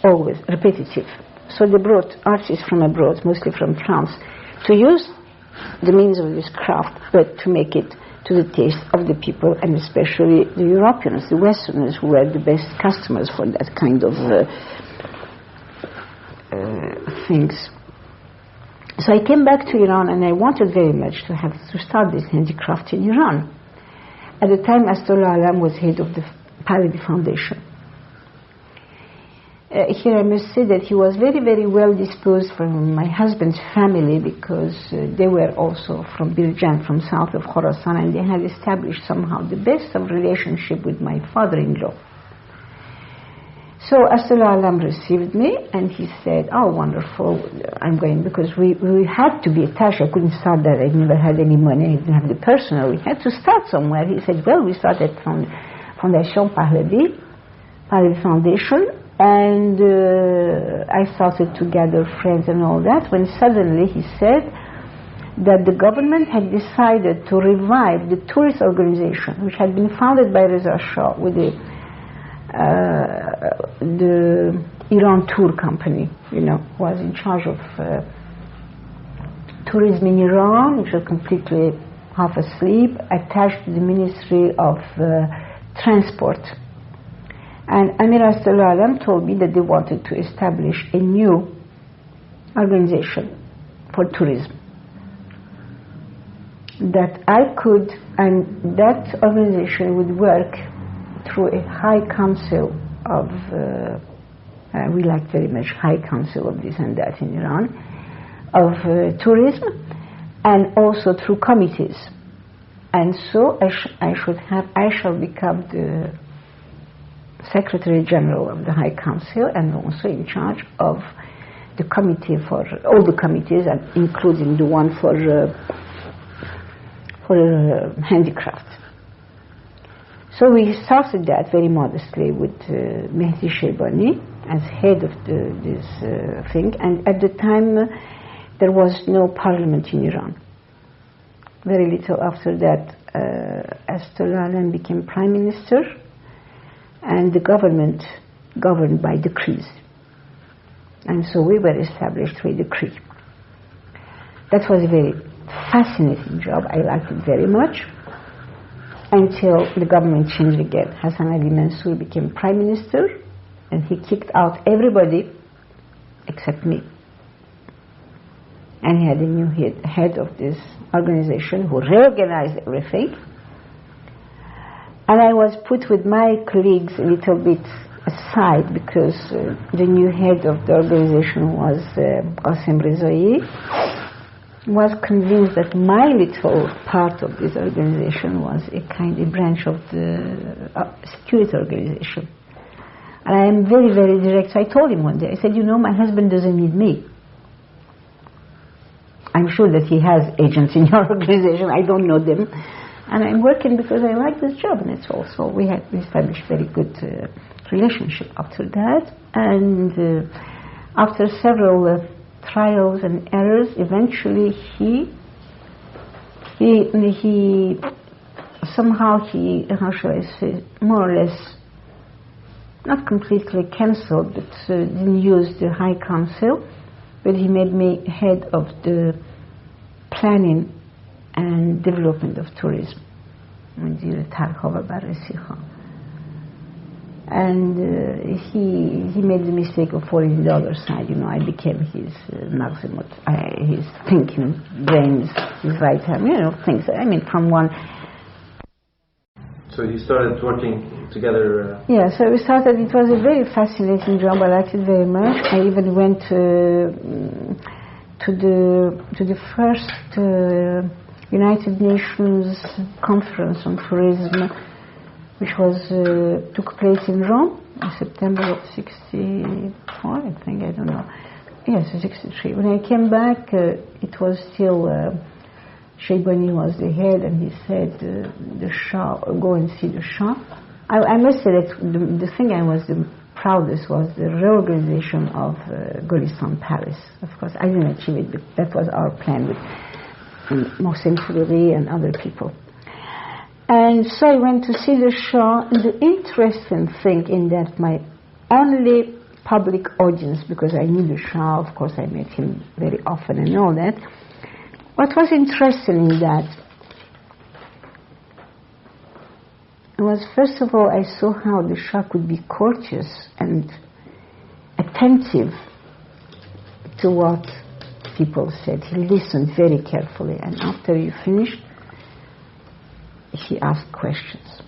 Speaker 2: always repetitive. So they brought artists from abroad, mostly from France, to use the means of this craft, but to make it to the taste of the people, and especially the Europeans, the Westerners, who were the best customers for that kind of things. So I came back to Iran, and I wanted very much to start this handicraft in Iran. At the time, Asdullah Alam was head of the Pardee Foundation. Here I must say that he was very, very well disposed from my husband's family, because they were also from Birjan, from south of Khorasan, and they had established somehow the best of relationship with my father-in-law. So Asdullah Alam received me, and he said, oh, wonderful, I'm going, because we had to be attached. I couldn't start that. I never had any money. I didn't have the personnel. We had to start somewhere. He said, well, we started from Fondation Pahlevi Foundation, and I started to gather friends and all that, when suddenly he said that the government had decided to revive the tourist organization, which had been founded by Reza Shah with the Iran Tour Company, you know, was in charge of tourism in Iran, which was completely half asleep, attached to the Ministry of Transport. And Amir Alam told me that they wanted to establish a new organization for tourism. That I could, and that organization would work through a high council of, we like very much high council of this and that in Iran, of tourism, and also through committees. And so I shall become the Secretary General of the High Council, and also in charge of the committee for all the committees, and including the one for handicraft. So we started that very modestly with Mehdi Shaybani as head of this thing, and at the time there was no parliament in Iran. Very little after that, Astolan became prime minister, and the government governed by decrees. And so we were established through a decree. That was a very fascinating job. I liked it very much, until the government changed again. Hassan Ali Mansour became prime minister, and he kicked out everybody except me. And he had a new head of this organization who reorganized everything. And I was put with my colleagues a little bit aside, because the new head of the organization was Qasem Rezai, was convinced that my little part of this organization was a branch of the security organization. And I am very, very direct. So I told him one day, I said, you know, my husband doesn't need me. I'm sure that he has agents in your organization. I don't know them. And I'm working because I like this job, and it's also, we established very good relationship after that. And after several trials and errors, eventually he somehow, how shall I say, more or less, not completely cancelled, but didn't use the High Council, but he made me head of the planning and development of tourism. And he made the mistake of falling on the other side. You know, I became his his thinking brains, his right hand, you know, things. I mean, from one.
Speaker 1: So you started working together?
Speaker 2: Yeah, so we started. It was a very fascinating job. I liked it very much. I even went to the first United Nations conference on tourism, which took place in Rome in September of '64, I think. I don't know. Yes, '63. When I came back, it was still. Shaybani was the head, and he said, the Shah, go and see the Shah. I must say that the thing I was the proudest was the reorganization of Golistan Palace. Of course, I didn't achieve it, but that was our plan with Mohsen Fouleri and other people. And so I went to see the Shah. And the interesting thing in that, my only public audience, because I knew the Shah, of course I met him very often and all that. What was interesting in that was, first of all, I saw how the Shah could be courteous and attentive to what people said. He listened very carefully, and after you finished, he asked questions.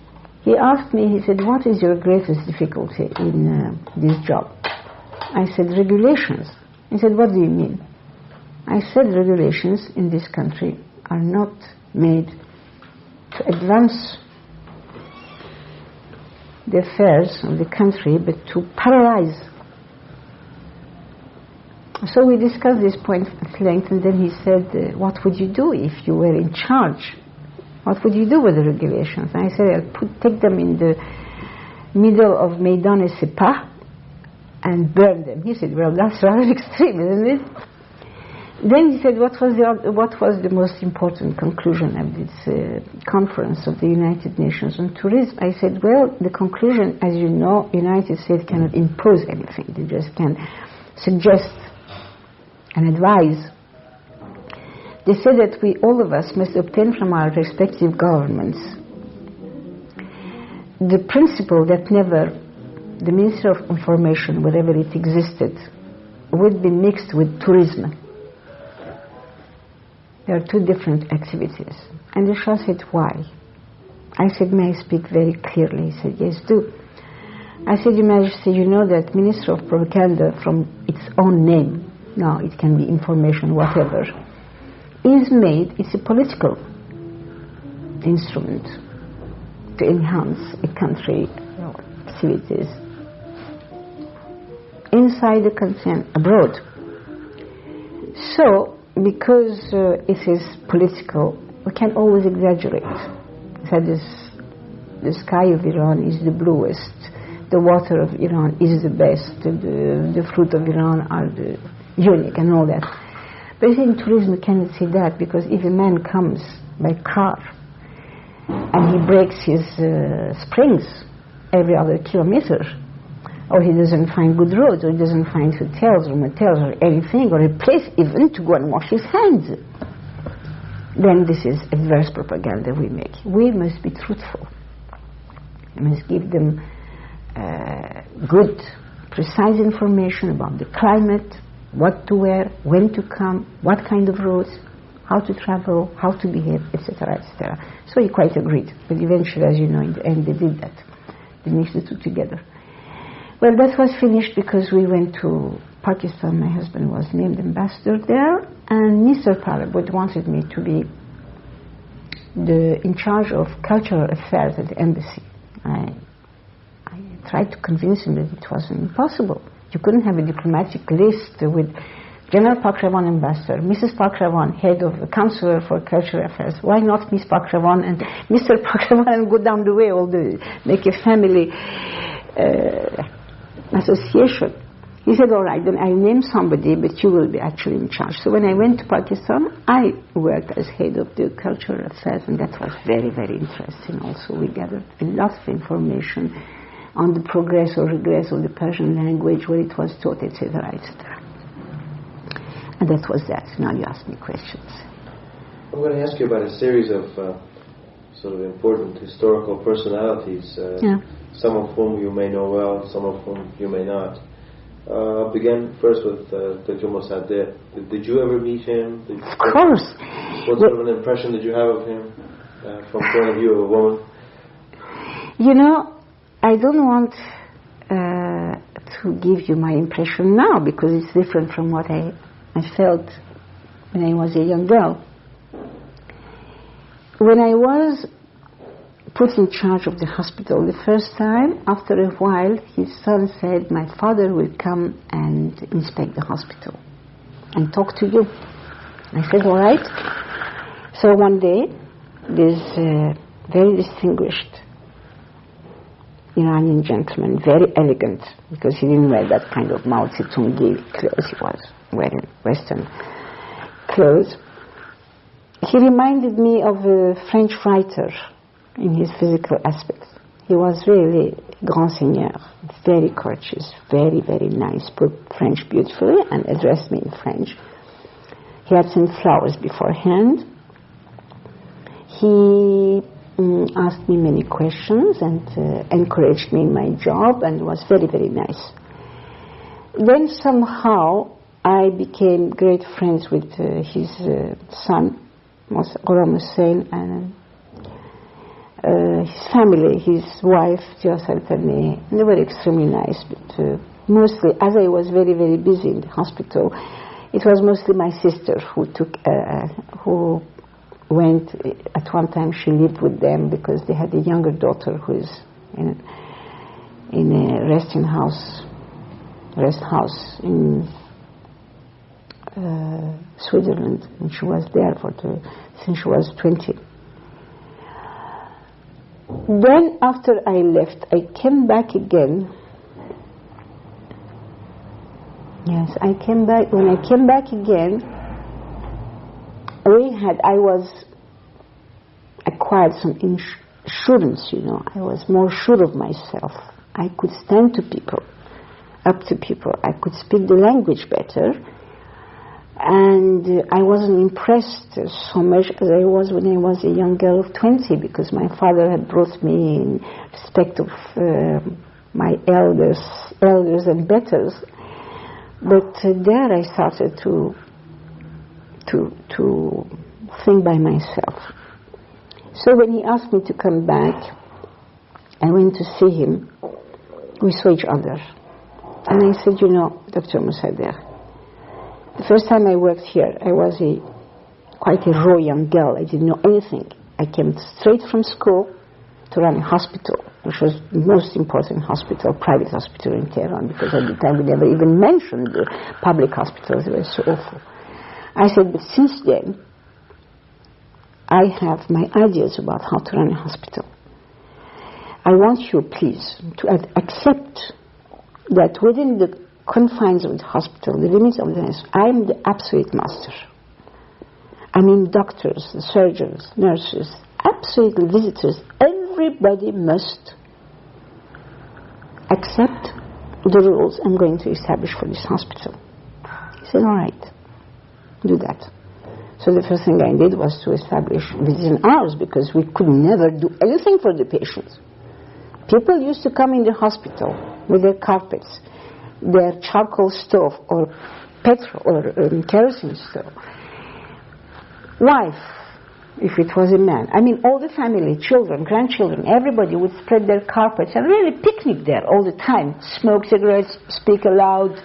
Speaker 2: He asked me, he said, what is your greatest difficulty in this job? I said, regulations. He said, what do you mean? I said, regulations in this country are not made to advance the affairs of the country, but to paralyze. So we discussed this point at length, and then he said, what would you do if you were in charge? What would you do with the regulations? And I said, I'll take them in the middle of Maidan Sepah and burned them. He said, well, that's rather extreme, isn't it? Then he said, what was the most important conclusion of this conference of the United Nations on tourism? I said, well, the conclusion, as you know, United States cannot impose anything. They just can suggest and advise. They said that we, all of us, must obtain from our respective governments the principle that never the Ministry of Information, wherever it existed, would be mixed with tourism. There are two different activities. And the Shah said, why? I said, may I speak very clearly? He said, yes, do. I said, Your Majesty, you know that Minister of Propaganda, from its own name, now it can be information, whatever, is made, it's a political instrument to enhance a country activities inside the country and abroad. So, because it is political, we can always exaggerate. That is, the sky of Iran is the bluest, the water of Iran is the best, the fruit of Iran are the unique and all that. But in tourism, we cannot say that, because if a man comes by car and he breaks his springs every other kilometer, or he doesn't find good roads, or he doesn't find hotels or motels or anything, or a place even to go and wash his hands, then this is adverse propaganda we make. We must be truthful. We must give them good, precise information about the climate, what to wear, when to come, what kind of roads, how to travel, how to behave, etc., etc. So he quite agreed. But eventually, as you know, in the end they did that. They mixed the two together. Well, that was finished because we went to Pakistan. My husband was named ambassador there, and Mr. Parabot wanted me to be in charge of cultural affairs at the embassy. I tried to convince him that it wasn't impossible. You couldn't have a diplomatic list with General Pokrovon, ambassador, Mrs. Pokrovon, head of the counselor for cultural affairs. Why not Miss Pokrovon and Mr. Pokrovon, and go down the way, make a family association? He said, all right, then I name somebody, but you will be actually in charge. So when I went to Pakistan, I worked as head of the cultural affairs, and that was very, very interesting also. We gathered a lot of information on the progress or regress of the Persian language, where it was taught, etc., etc. And that was that. Now you ask me questions.
Speaker 1: I'm going to ask you about a series of sort of important historical personalities, some of whom you may know well, some of whom you may not. I'll begin first with Dr. Mossadegh. Did you ever meet him?
Speaker 2: Of course.
Speaker 1: What sort of an impression did you have of him from the point of view of a woman?
Speaker 2: You know, I don't want to give you my impression now, because it's different from what I felt when I was a young girl. When I was put in charge of the hospital the first time, after a while his son said, my father will come and inspect the hospital and talk to you. I said, all right. So one day, this very distinguished Iranian gentleman, very elegant, because he didn't wear that kind of Mao Zedong clothes, he was wearing Western clothes. He reminded me of a French writer in his physical aspects. He was really grand seigneur, very courteous, very, very nice, spoke French beautifully and addressed me in French. He had sent flowers beforehand. He asked me many questions and encouraged me in my job, and was very, very nice. Then somehow I became great friends with his son, Ghulam Hussein, and his family, his wife, and they were extremely nice. But mostly, as I was very, very busy in the hospital, it was mostly my sister who went. At one time she lived with them, because they had a younger daughter who is in a rest house in Switzerland, and she was there since she was 20. Then after I left, I came back again. Yes, I came back. When I came back again, I acquired some assurance, you know. I was more sure of myself. I could stand up to people. I could speak the language better. And I wasn't impressed so much as I was when I was a young girl of 20, because my father had brought me in respect of my elders and betters. But there I started to think by myself. So when he asked me to come back, I went to see him. We saw each other. And I said, you know, Dr. Mossadegh, the first time I worked here, I was quite a raw young girl. I didn't know anything. I came straight from school to run a hospital, which was the most important hospital, private hospital in Tehran, because at the time we never even mentioned the public hospitals. They were so awful. I said, but since then, I have my ideas about how to run a hospital. I want you, please, to accept that within the confines of the hospital, the limits of the nurse, I am the absolute master. I mean, doctors, the surgeons, nurses, absolutely visitors, everybody must accept the rules I'm going to establish for this hospital. He said, all right, do that. So the first thing I did was to establish within hours, because we could never do anything for the patients. People used to come in the hospital with their carpets, their charcoal stove or petrol or kerosene stove. Wife, if it was a man. I mean, all the family, children, grandchildren, everybody would spread their carpets and really picnic there all the time. Smoke cigarettes, speak aloud,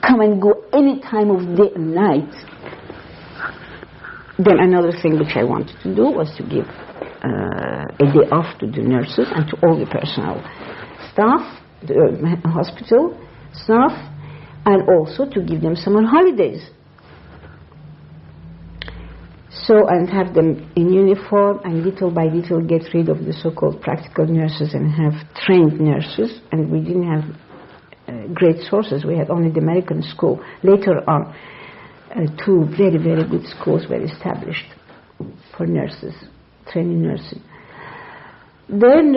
Speaker 2: come and go any time of day and night. Then another thing which I wanted to do was to give a day off to the nurses and to all the personnel, staff, the hospital staff, and also to give them summer holidays. So, and have them in uniform, and little by little get rid of the so-called practical nurses and have trained nurses. And we didn't have great sources. We had only the American school. Later on, two very, very good schools were established for nurses, training nurses. Then,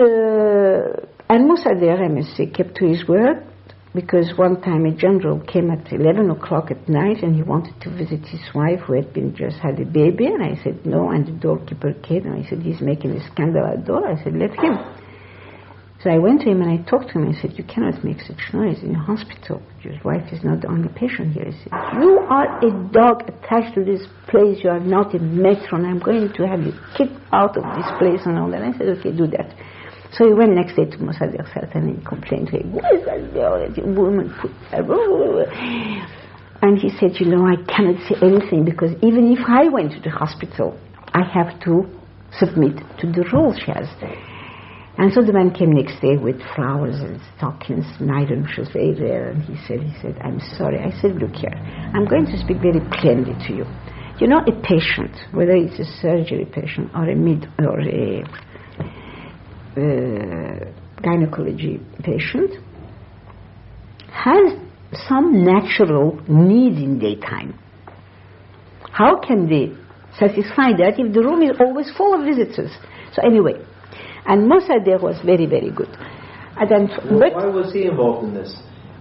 Speaker 2: and Mossadegh, MSc, kept to his word, because one time a general came at 11 o'clock at night and he wanted to visit his wife who had just had a baby, and I said no, and the doorkeeper came and I said, he's making a scandal at the door. I said, let him. So I went to him and I talked to him. I said, you cannot make such noise in a hospital. Your wife is not the only patient here. He said, you are a dog attached to this place. You are not a matron. I'm going to have you kicked out of this place and all that. I said, okay, do that. So he went next day to Mossadegh and he complained to him, what is that woman put there? And he said, you know, I cannot say anything, because even if I went to the hospital, I have to submit to the rules she has. And so the man came next day with flowers and stockings, and iron, which was very rare, and he said, I'm sorry. I said, look here, I'm going to speak very plainly to you. You know, a patient, whether it's a surgery patient or a gynecology patient, has some natural need in daytime. How can they satisfy that if the room is always full of visitors? So anyway, and Mossadegh was very, very good. And then,
Speaker 1: why was he involved in this?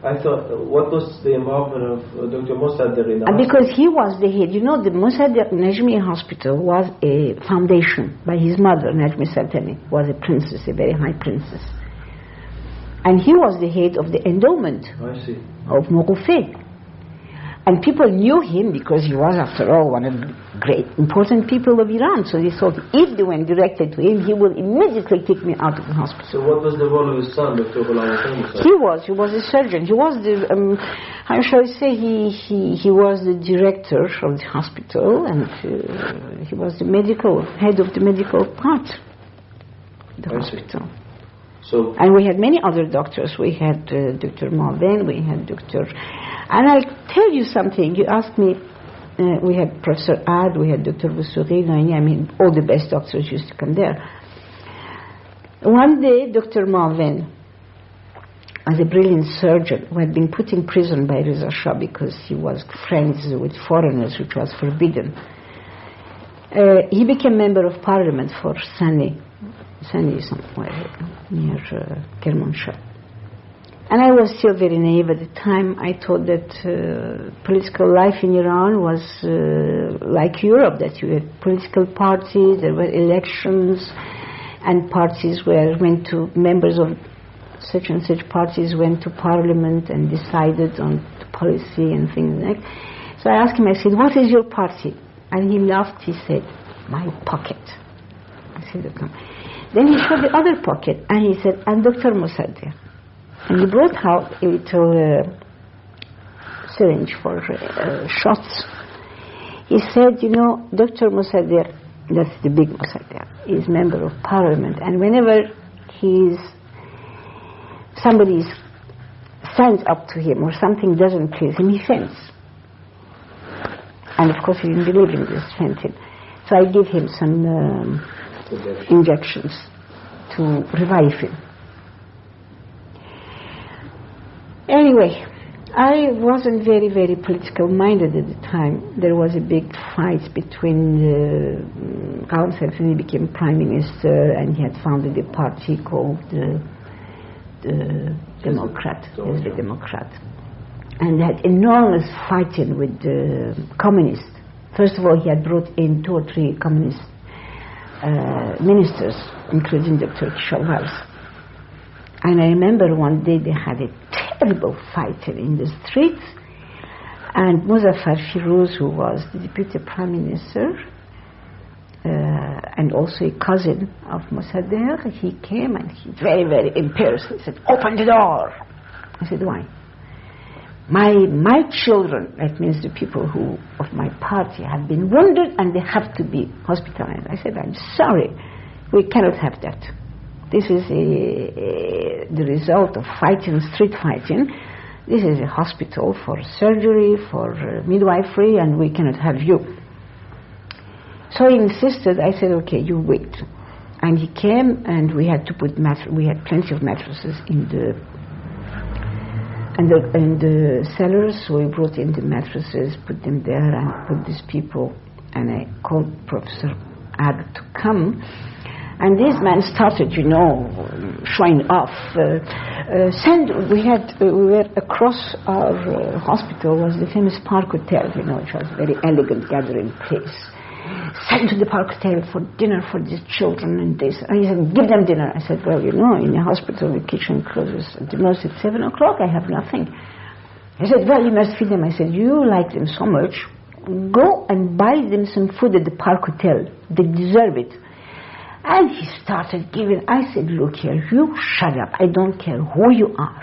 Speaker 1: I thought, what was the involvement of Dr. Mossadegh in the
Speaker 2: because he was the head. You know, the Mossadegh Najmi Hospital was a foundation by his mother, Najmi Sultani, was a princess, a very high princess. And he was the head of the endowment of Moghoufe. And people knew him because he was, after all, one of the great, important people of Iran. So they thought, if they went directed to him, he will immediately take me out of the hospital.
Speaker 1: So what was the role of his son, Dr. Ghulam?
Speaker 2: He was a surgeon. He was the, how shall I say, he was the director of the hospital, and he was the head of the medical part of the hospital.
Speaker 1: So,
Speaker 2: and we had many other doctors. We had Dr. Malven, we had Dr. And I'll tell you something. You asked me, we had Professor Ad, we had Dr. Vousouri, I mean, all the best doctors used to come there. One day, Dr. Marvin, as a brilliant surgeon who had been put in prison by Reza Shah because he was friends with foreigners, which was forbidden, he became member of parliament for Sani is somewhere near Kermanshah. And I was still very naive at the time. I thought that political life in Iran was like Europe, that you had political parties, there were elections, and parties went to, members of such and such parties went to parliament and decided on the policy and things like that. So I asked him, I said, what is your party? And he laughed, he said, my pocket. I said, okay. Then he showed the other pocket, and he said, and Dr. Mossadegh. And he brought out a little syringe for shots. He said, you know, Dr. Mossadegh, that's the big Mossadegh, is member of parliament, and whenever somebody stands up to him or something doesn't please him, he faints. And of course he didn't believe in this fainting. So I give him some injections to revive him. Anyway, I wasn't very, very political minded at the time. There was a big fight between Council, he became prime minister, and he had founded a party called the Democrat, the Democrat. And they had enormous fighting with the communists. First of all, he had brought in 2 or 3 communist ministers, including Dr. Kishavars. And I remember one day they had a terrible fighting in the streets, and Muzaffar Firuz, who was the deputy prime minister, and also a cousin of Mossadegh, he came and he very, very imperious. He said, open the door. I said, why? My children, that means the people of my party, have been wounded and they have to be hospitalized. I said, I'm sorry, we cannot have that. This is the result of fighting, street fighting. This is a hospital for surgery, for midwifery, and we cannot have you. So he insisted. I said, okay, you wait. And he came, and we had to put we had plenty of mattresses in the cellars, so we brought in the mattresses, put them there, and put these people, and I called Professor Ad to come. And this man started, showing off. We were across our hospital was the famous Park Hotel, which was a very elegant gathering place. Send to the Park Hotel for dinner for these children and this. And he said, give them dinner. I said, well, in a hospital the kitchen closes at the most at 7 o'clock. I have nothing. He said, well, you must feed them. I said, you like them so much. Go and buy them some food at the Park Hotel. They deserve it. And he started giving. I said, look here, you shut up. I don't care who you are.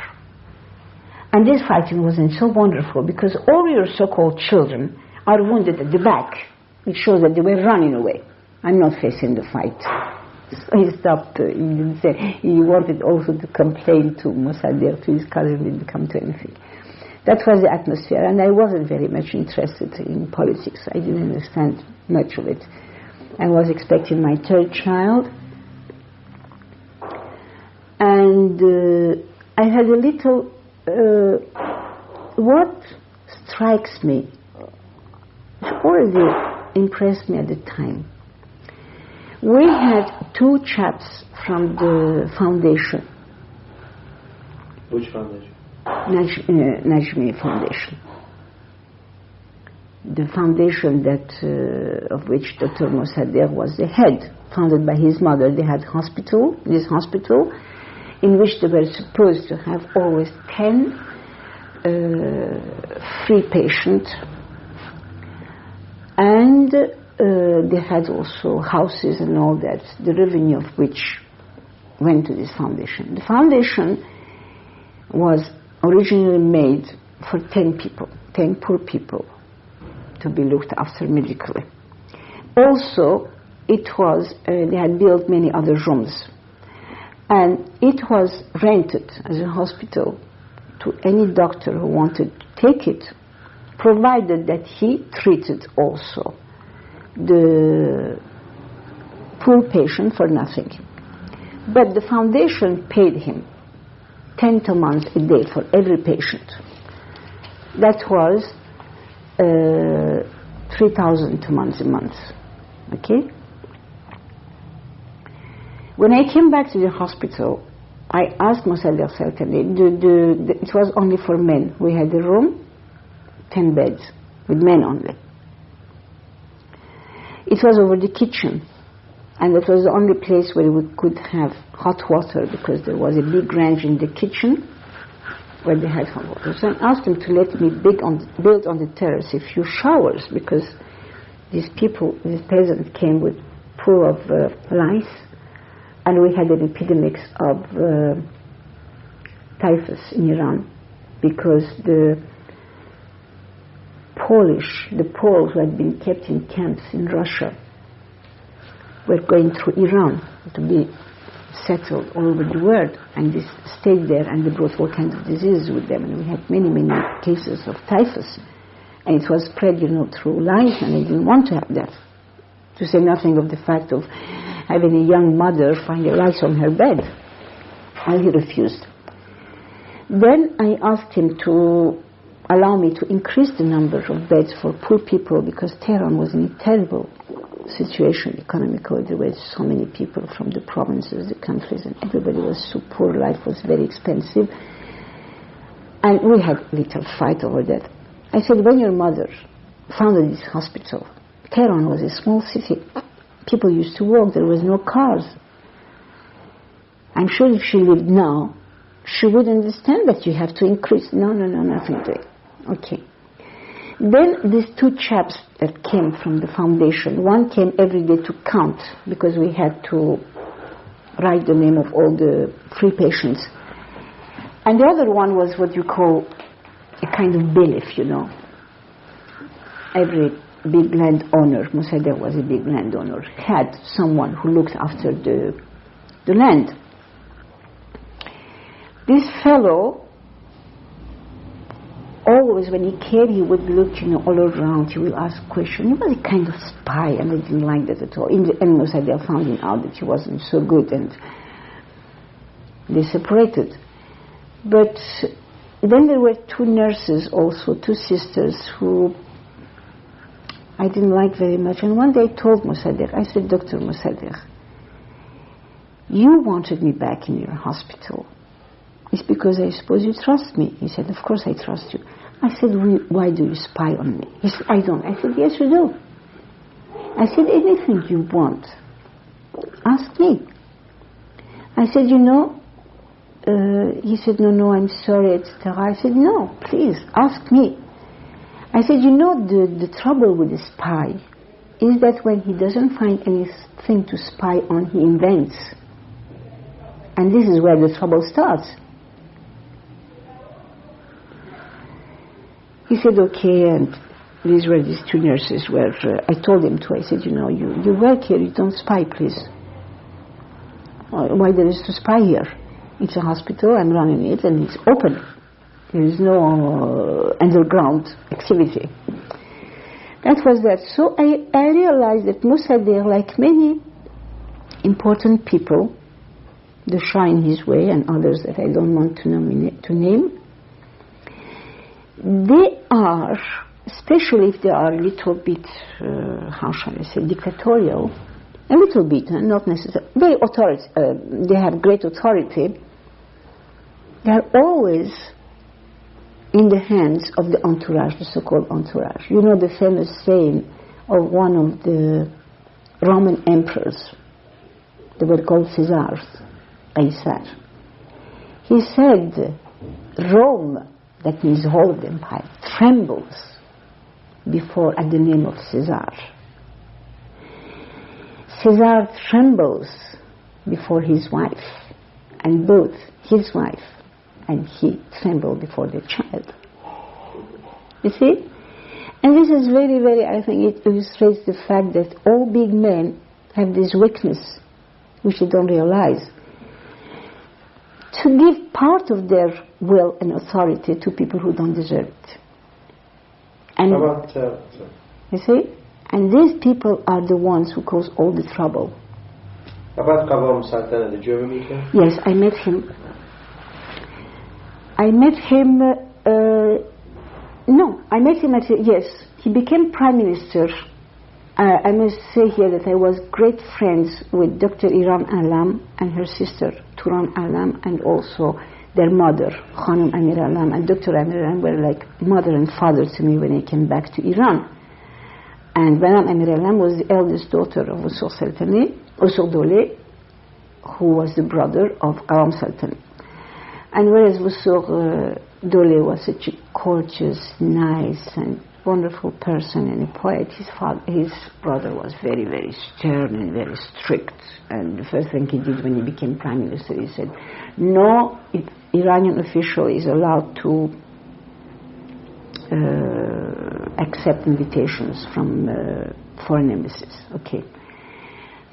Speaker 2: And this fighting wasn't so wonderful because all your so-called children are wounded at the back. It shows that they were running away. I'm not facing the fight. So he stopped. He didn't say. He wanted also to complain to Mossadegh, to his cousin, didn't come to anything. That was the atmosphere, and I wasn't very much interested in politics. I didn't understand much of it. I was expecting my 3rd child, and I had a little. What strikes me, which already impressed me at the time. We had 2 chaps from the foundation.
Speaker 1: Which foundation?
Speaker 2: Najmi Foundation. The foundation that of which Dr. Mossadegh was the head, founded by his mother. They had this hospital, in which they were supposed to have always 10 free patients. And they had also houses and all that, the revenue of which went to this foundation. The foundation was originally made for 10 people, 10 poor people, to be looked after medically. Also, they had built many other rooms. And it was rented as a hospital to any doctor who wanted to take it, provided that he treated also the poor patient for nothing. But the foundation paid him 10 tomans a day for every patient. That was 3,000 tomans a month. Okay? When I came back to the hospital, I asked Mossadegh certainly, it was only for men. We had a room, 10 beds, with men only. It was over the kitchen, and it was the only place where we could have hot water, because there was a big range in the kitchen where they had hot water. So I asked them to let me build on the terrace a few showers, because these peasants came with full of lice, and we had an epidemic of typhus in Iran, because the Poles who had been kept in camps in Russia were going through Iran to be settled all over the world, and they stayed there, and they brought all kinds of diseases with them, and we had many, many cases of typhus, and it was spread, through lice, and I didn't want to have that. To say nothing of the fact of having a young mother find a lice on her bed, and he refused. Then I asked him to allow me to increase the number of beds for poor people, because Tehran was in a terrible situation economically. There were so many people from the provinces, the countries, and everybody was so poor. Life was very expensive, and we had a little fight over that. I said, when your mother founded this hospital, Tehran was a small city. People used to walk. There was no cars. I'm sure if she lived now, she would understand that you have to increase. No, nothing to it. Okay. Then these two chaps that came from the foundation, one came every day to count, because we had to write the name of all the free patients. And the other one was what you call a kind of bailiff, Every big landowner, Mossadegh was a big landowner, had someone who looked after the land. This fellow, always when he came, he would look, all around. He would ask questions. He was a kind of spy, and I didn't like that at all. In the end, Mossadegh found out that he wasn't so good, and they separated. But then there were two nurses also, two sisters, who I didn't like very much. And one day I told Mossadegh, I said, Dr. Mossadegh, you wanted me back in your hospital. It's because I suppose you trust me. He said, of course I trust you. I said, why do you spy on me? He said, I don't. I said, yes, you do. I said, anything you want, ask me. I said, he said, no, I'm sorry, etc. I said, no, please, ask me. I said, the trouble with a spy is that when he doesn't find anything to spy on, he invents. And this is where the trouble starts. He said, okay, and these two nurses where I told him to. I said, you work here, you don't spy, please. Why there is to spy here? It's a hospital, I'm running it, and it's open. There is no underground activity. That was that. So I realized that Mossadegh, like many important people, the Shah in his way and others that I don't want to name, they are, especially if they are a little bit, how shall I say, dictatorial, a little bit, not necessarily, very they have great authority, they are always in the hands of the entourage, the so-called entourage. The famous saying of one of the Roman emperors, they were called Caesars, Caesar. He said, Rome, that means the whole of the empire, trembles at the name of Caesar. Caesar trembles before his wife, and both his wife and he tremble before the child. You see? And this is very, very, I think it illustrates the fact that all big men have this weakness, which they don't realize, to give part of their will and authority to people who don't deserve it. And
Speaker 1: how about,
Speaker 2: you see? And these people are the ones who cause all the trouble.
Speaker 1: About قوام سلطنه, did you ever meet him?
Speaker 2: Yes, I met him. Yes, he became prime minister. I must say here that I was great friends with Dr. Iran Alam and her sister Turan Alam, and also their mother, Khanum Amir Alam, and Dr. Amir Alam were like mother and father to me when I came back to Iran. And Banam Amir Alam was the eldest daughter of Usur Dole, who was the brother of Qawam Sultan. And whereas Usur Dole was such a gorgeous, nice, and wonderful person and a poet, his brother was very, very stern and very strict. And the first thing he did when he became prime minister, he said, no Iranian official is allowed to accept invitations from foreign embassies. Okay.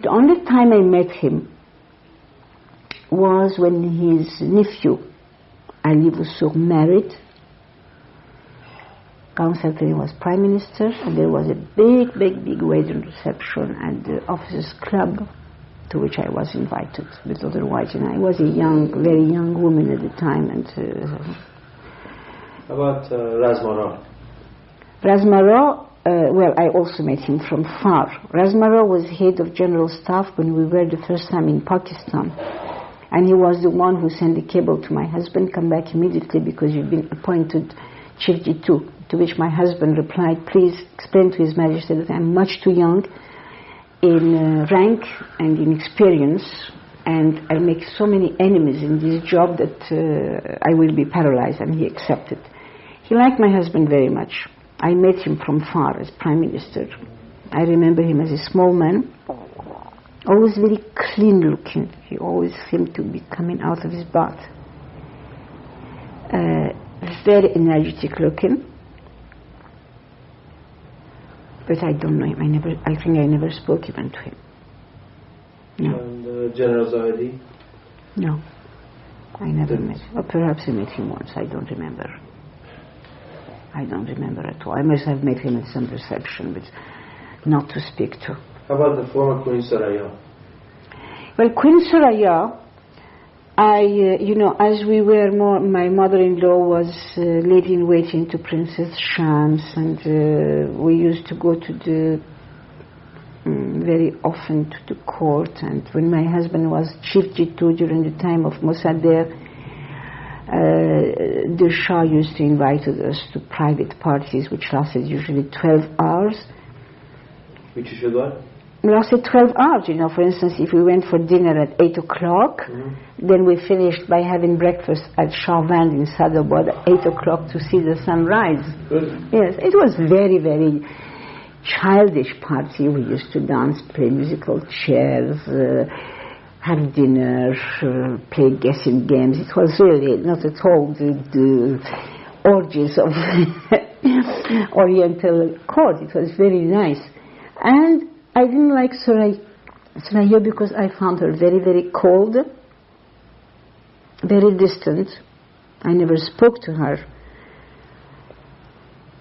Speaker 2: The only time I met him was when his nephew, Ali Vusur, married. Qawam Sultan was prime minister, and there was a big wedding reception at the Officers Club, to which I was invited with other wives, and I was a very young woman at the time. And
Speaker 1: about Razmara?
Speaker 2: Razmara, well, I also met him from far. Razmara was head of general staff when we were the first time in Pakistan, and he was the one who sent the cable to my husband, come back immediately because you've been appointed Chief G2, to which my husband replied, please explain to His Majesty that I'm much too young in rank and in experience, and I make so many enemies in this job that I will be paralyzed, and he accepted. He liked my husband very much. I met him from far as prime minister. I remember him as a small man, always very clean looking. He always seemed to be coming out of his bath. Very energetic looking. But I don't know him. I think I never spoke even to him. No.
Speaker 1: And General Zahedi?
Speaker 2: No. I never met him. Or perhaps I met him once. I don't remember. I don't remember at all. I must have met him at some reception, but not to speak to.
Speaker 1: How about the former Queen Soraya?
Speaker 2: Well, Queen Soraya, as we were my mother-in-law was lady-in-waiting to Princess Shams, and we used to go to very often to the court. And when my husband was Chief G2 during the time of Mossadegh, the Shah used to invite us to private parties, which lasted usually 12 hours.
Speaker 1: Which is what?
Speaker 2: Lasted 12 hours, For instance, if we went for dinner at 8 o'clock, then we finished by having breakfast at Shahvand in Sadabad at 8 o'clock to see the sunrise. Yes, it was very, very childish party. We used to dance, play musical chairs, have dinner, play guessing games. It was really not at all the orgies of Oriental court. It was very nice. And I didn't like Soraya because I found her very, very cold, very distant. I never spoke to her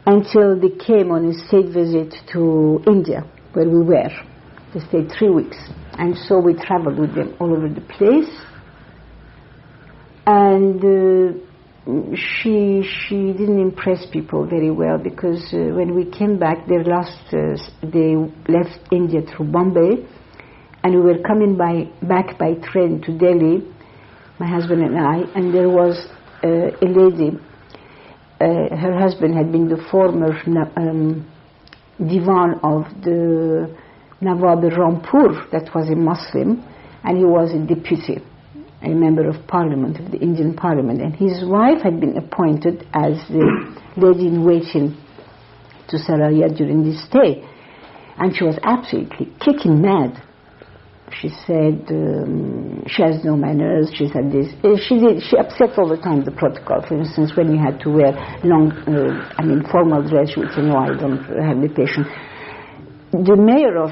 Speaker 2: until they came on a state visit to India, where we were. They stayed 3 weeks. And so we traveled with them all over the place. And she didn't impress people very well, because when we came back, they left India through Bombay, and we were coming back by train to Delhi, my husband and I, and there was a lady. Her husband had been the former divan of the Nawab Rampur, that was a Muslim, and he was a deputy, a member of parliament, of the Indian parliament, and his wife had been appointed as the lady-in-waiting to Soraya during this stay, and she was absolutely kicking mad. She said she has no manners, she said this. She upset all the time the protocol. For instance, when we had to wear long, formal dress, she would say, no, I don't have the patience. The mayor of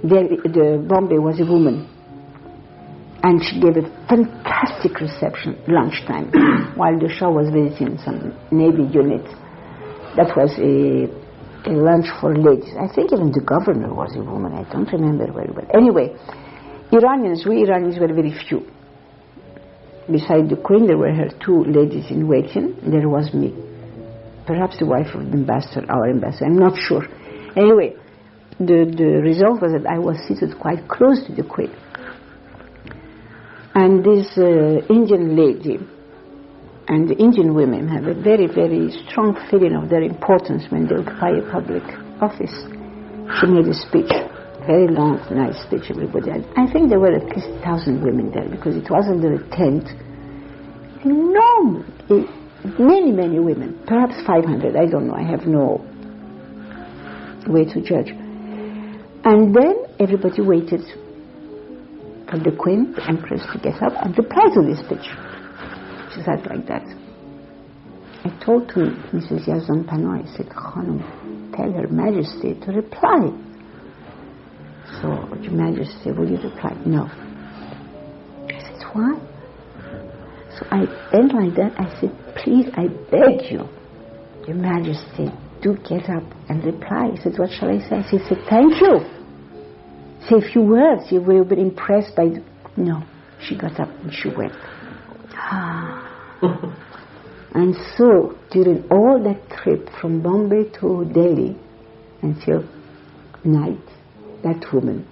Speaker 2: the Bombay was a woman, and she gave a fantastic reception lunchtime while the Shah was visiting some Navy unit. That was a lunch for ladies. I think even the governor was a woman. I don't remember very well. Anyway, we Iranians were very few. Beside the queen, there were her two ladies in waiting. There was me, perhaps the wife of the ambassador, our ambassador. I'm not sure. Anyway, the result was that I was seated quite close to the queen. And this Indian lady, and the Indian women have a very, very strong feeling of their importance when they occupy a public office. She made a speech, very long, nice speech, everybody. I think there were at least 1,000 women there, because it was under a tent. No, many, many women, perhaps 500, I don't know, I have no way to judge. And then everybody waited for the queen, the empress, to get up and reply to this speech. She sat like that. I told to Mrs. Yazdan Pano, I said, Khanum, tell Her Majesty to reply. So, Your Majesty, will you reply? No. I said, why? So I went like that. I said, please, I beg you, Your Majesty, do get up and reply. He said, what shall I say? She said, thank you. Say a few words. You will be impressed by... No. She got up and she went. And so, during all that trip from Bombay to Delhi until night, that woman,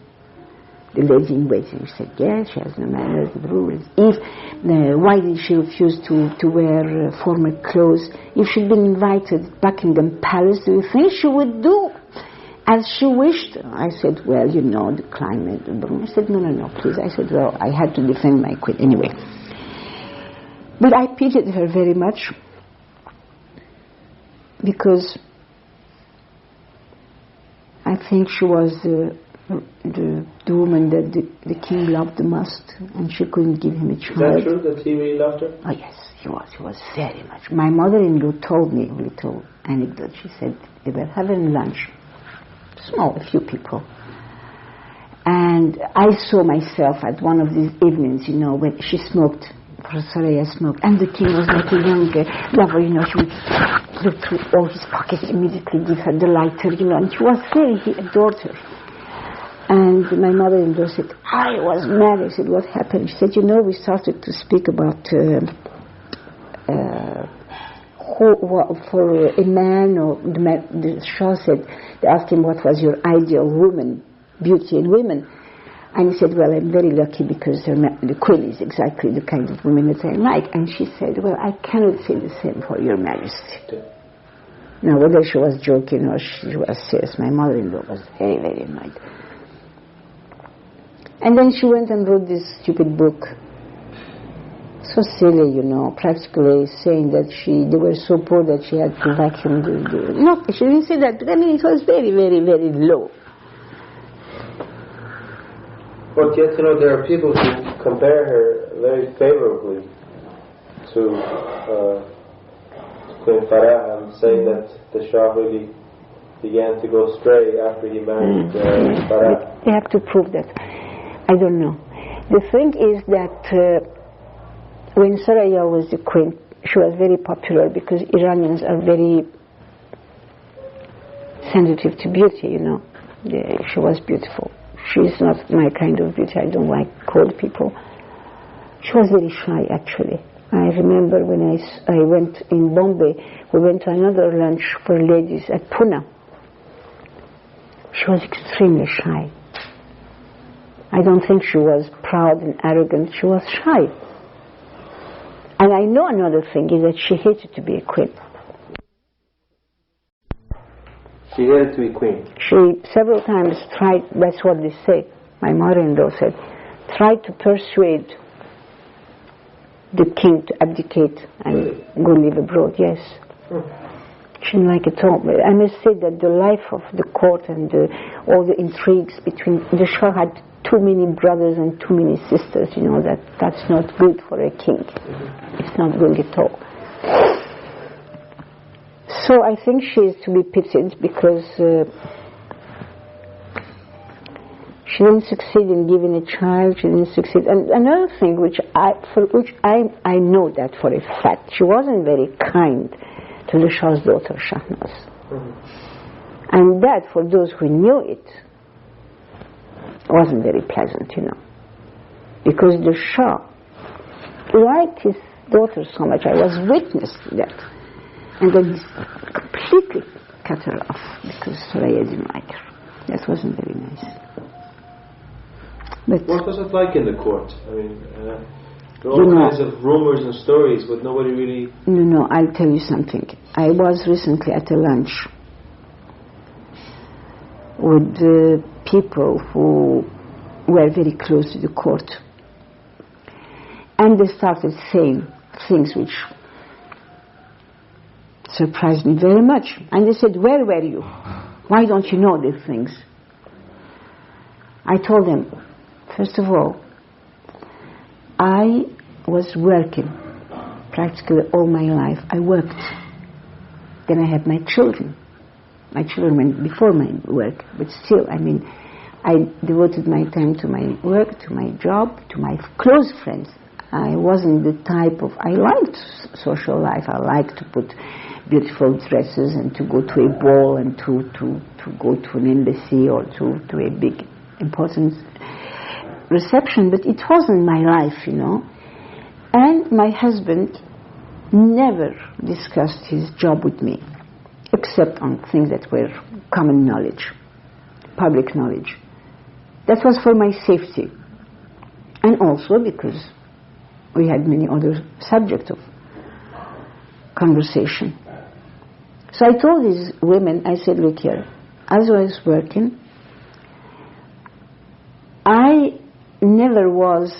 Speaker 2: the lady in waiting, said, yes, she has no manners, no rules. Why did she refuse to wear formal clothes? If she'd been invited to Buckingham Palace, do you think she would do as she wished? I said, well, you know, the climate. I said, no, please. I said, well, I had to defend my queen anyway. But I pitied her very much, because I think she was the woman that the king loved the most, and she couldn't give him a child.
Speaker 1: Is that true, that he really loved her?
Speaker 2: Oh yes, he was very much. My mother-in-law told me a little anecdote. She said they were having lunch, small, a few people, and I saw myself at one of these evenings, you know, when she smoked, Soraya smoked, and the king was like a young lover, you know, she would look through all his pockets, immediately give her the lighter, you know, and he adored her. And my mother-in-law said, I was mad. I said, what happened? She said, you know, we started to speak about for a man, or the Shah said, they asked him what was your ideal woman, beauty in women. And he said, well, I'm very lucky because the queen is exactly the kind of woman that I like. And she said, well, I cannot say the same for Your Majesty. Now, whether she was joking or she was serious, my mother-in-law was very, very annoyed. And then she went and wrote this stupid book. So silly, you know, practically saying that they were so poor that she had to vacuum No, she didn't say that, but I mean, it was very, very, very low.
Speaker 1: But yet, you know, there are people who compare her very favorably to Queen Farah, and say that the Shah really began to go stray after he married Farah.
Speaker 2: They have to prove that. I don't know. The thing is that when Soraya was the queen, she was very popular because Iranians are very sensitive to beauty, you know. She was beautiful. She's not my kind of beauty. I don't like cold people. She was very shy, actually. I remember when I went in Bombay, we went to another lunch for ladies at Pune. She was extremely shy. I don't think she was proud and arrogant. She was shy. And I know another thing is that she hated to be a queen.
Speaker 1: She hated to be queen.
Speaker 2: She several times tried, that's what they say, my mother-in-law said, tried to persuade the king to abdicate and go live abroad, yes. She didn't like it all. I must say that the life of the court and all the intrigues between, the Shah had too many brothers and too many sisters, you know, that's not good for a king. It's not good at all. So I think she is to be pitied because she didn't succeed in giving a child. She didn't succeed. And another thing for which I know that for a fact, she wasn't very kind to the Shah's daughter, Shahnaz. And that, for those who knew it, wasn't very pleasant, you know. because the Shah liked his daughter so much. I was witness to that. And then completely cut her off because Soraya didn't like her. That wasn't very nice. But
Speaker 1: what was it like in the court? I mean, there are all kinds of rumors and stories, but nobody really...
Speaker 2: No, I'll tell you something. I was recently at a lunch with people who were very close to the court. And they started saying things which surprised me very much. And they said, where were you? Why don't you know these things? I told them, first of all, I was working practically all my life. I worked. Then I had my children. My children went before my work, but still, I mean, I devoted my time to my work, to my job, to my close friends. I wasn't the type of... I liked social life. I liked to put beautiful dresses and to go to a ball and to go to an embassy or to a big important reception, but it wasn't my life, you know. And my husband never discussed his job with me, except on things that were common knowledge, public knowledge. That was for my safety, and also because we had many other subjects of conversation. So I told these women, I said, look here, as I was working, I never was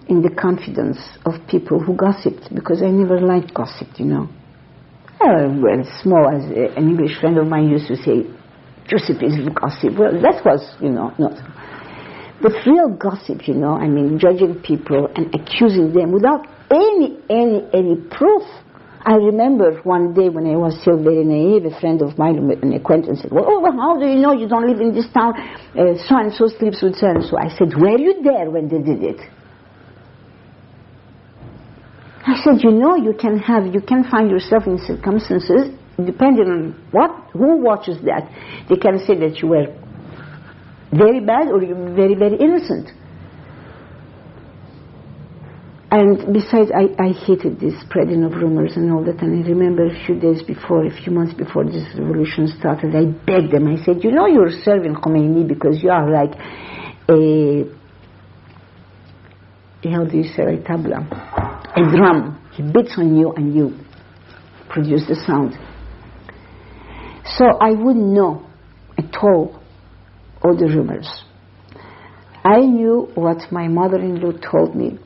Speaker 2: in the confidence of people who gossiped, because I never liked gossip, you know. Well, small as an English friend of mine used to say, Joseph is gossip. Well, that was, you know, not. But real gossip, you know, I mean, judging people and accusing them without any proof. I remember one day when I was still very naive, a friend of mine, an acquaintance, said, well, how do you know you don't live in this town? So-and-so sleeps with so-and-so. I said, were you there when they did it? I said, you know, you can find yourself in circumstances, depending on who watches that. They can say that you were very bad or you were very, very innocent. And besides, I hated this spreading of rumors and all that. And I remember a few months before this revolution started, I begged them. I said, you know, you're serving Khomeini because you are like how do you say, a tabla, a drum. He beats on you and you produce the sound. So I wouldn't know at all the rumors. I knew what my mother-in-law told me.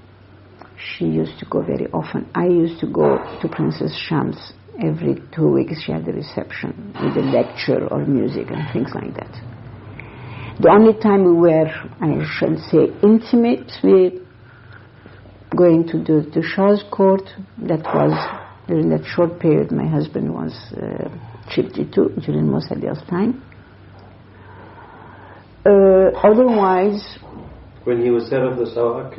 Speaker 2: She used to go very often. I used to go to Princess Shams every 2 weeks. She had a reception with a lecture or music and things like that. The only time we were, I should say, intimate, we going to the Shah's court. That was during that short period my husband was chief too, during Mossadegh time. Otherwise,
Speaker 1: when he was head of the Sawak.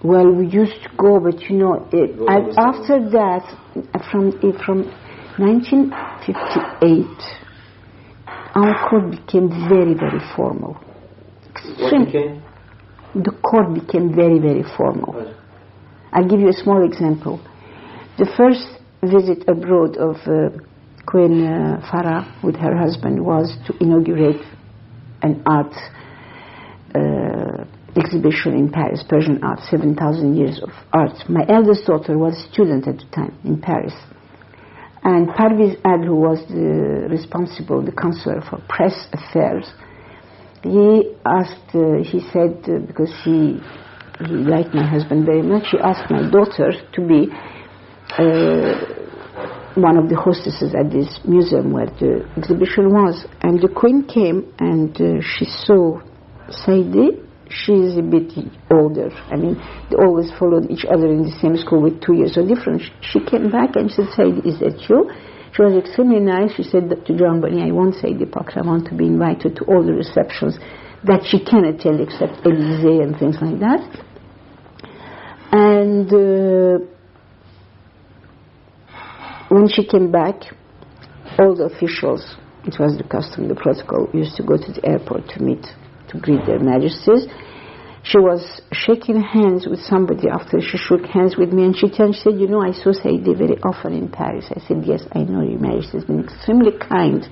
Speaker 2: Well, we used to go, but you know, after that, from 1958, our court became very, very formal.
Speaker 1: What became?
Speaker 2: The court became very, very formal.
Speaker 1: Right.
Speaker 2: I'll give you a small example. The first visit abroad of Queen Farah with her husband was to inaugurate an art exhibition in Paris, Persian art, 7,000 years of art. My eldest daughter was a student at the time in Paris. And Parviz Ad, who was responsible, the counselor for press affairs, he said, because he liked my husband very much, he asked my daughter to be one of the hostesses at this museum where the exhibition was. And the queen came and she saw Saidi. She is a bit older. I mean, they always followed each other in the same school with 2 years of difference. She came back and said, Saidi, is that you? She was extremely nice. She said to John Bonny, I want Saidi Paakraman to be invited to all the receptions that she can attend except Élysée and things like that. And when she came back, all the officials, it was the custom, the protocol, used to go to the airport to greet their majesties. She was shaking hands with somebody after she shook hands with me, and she turned and said, you know, I associate you very often in Paris. I said, yes, I know your marriage has been extremely kind.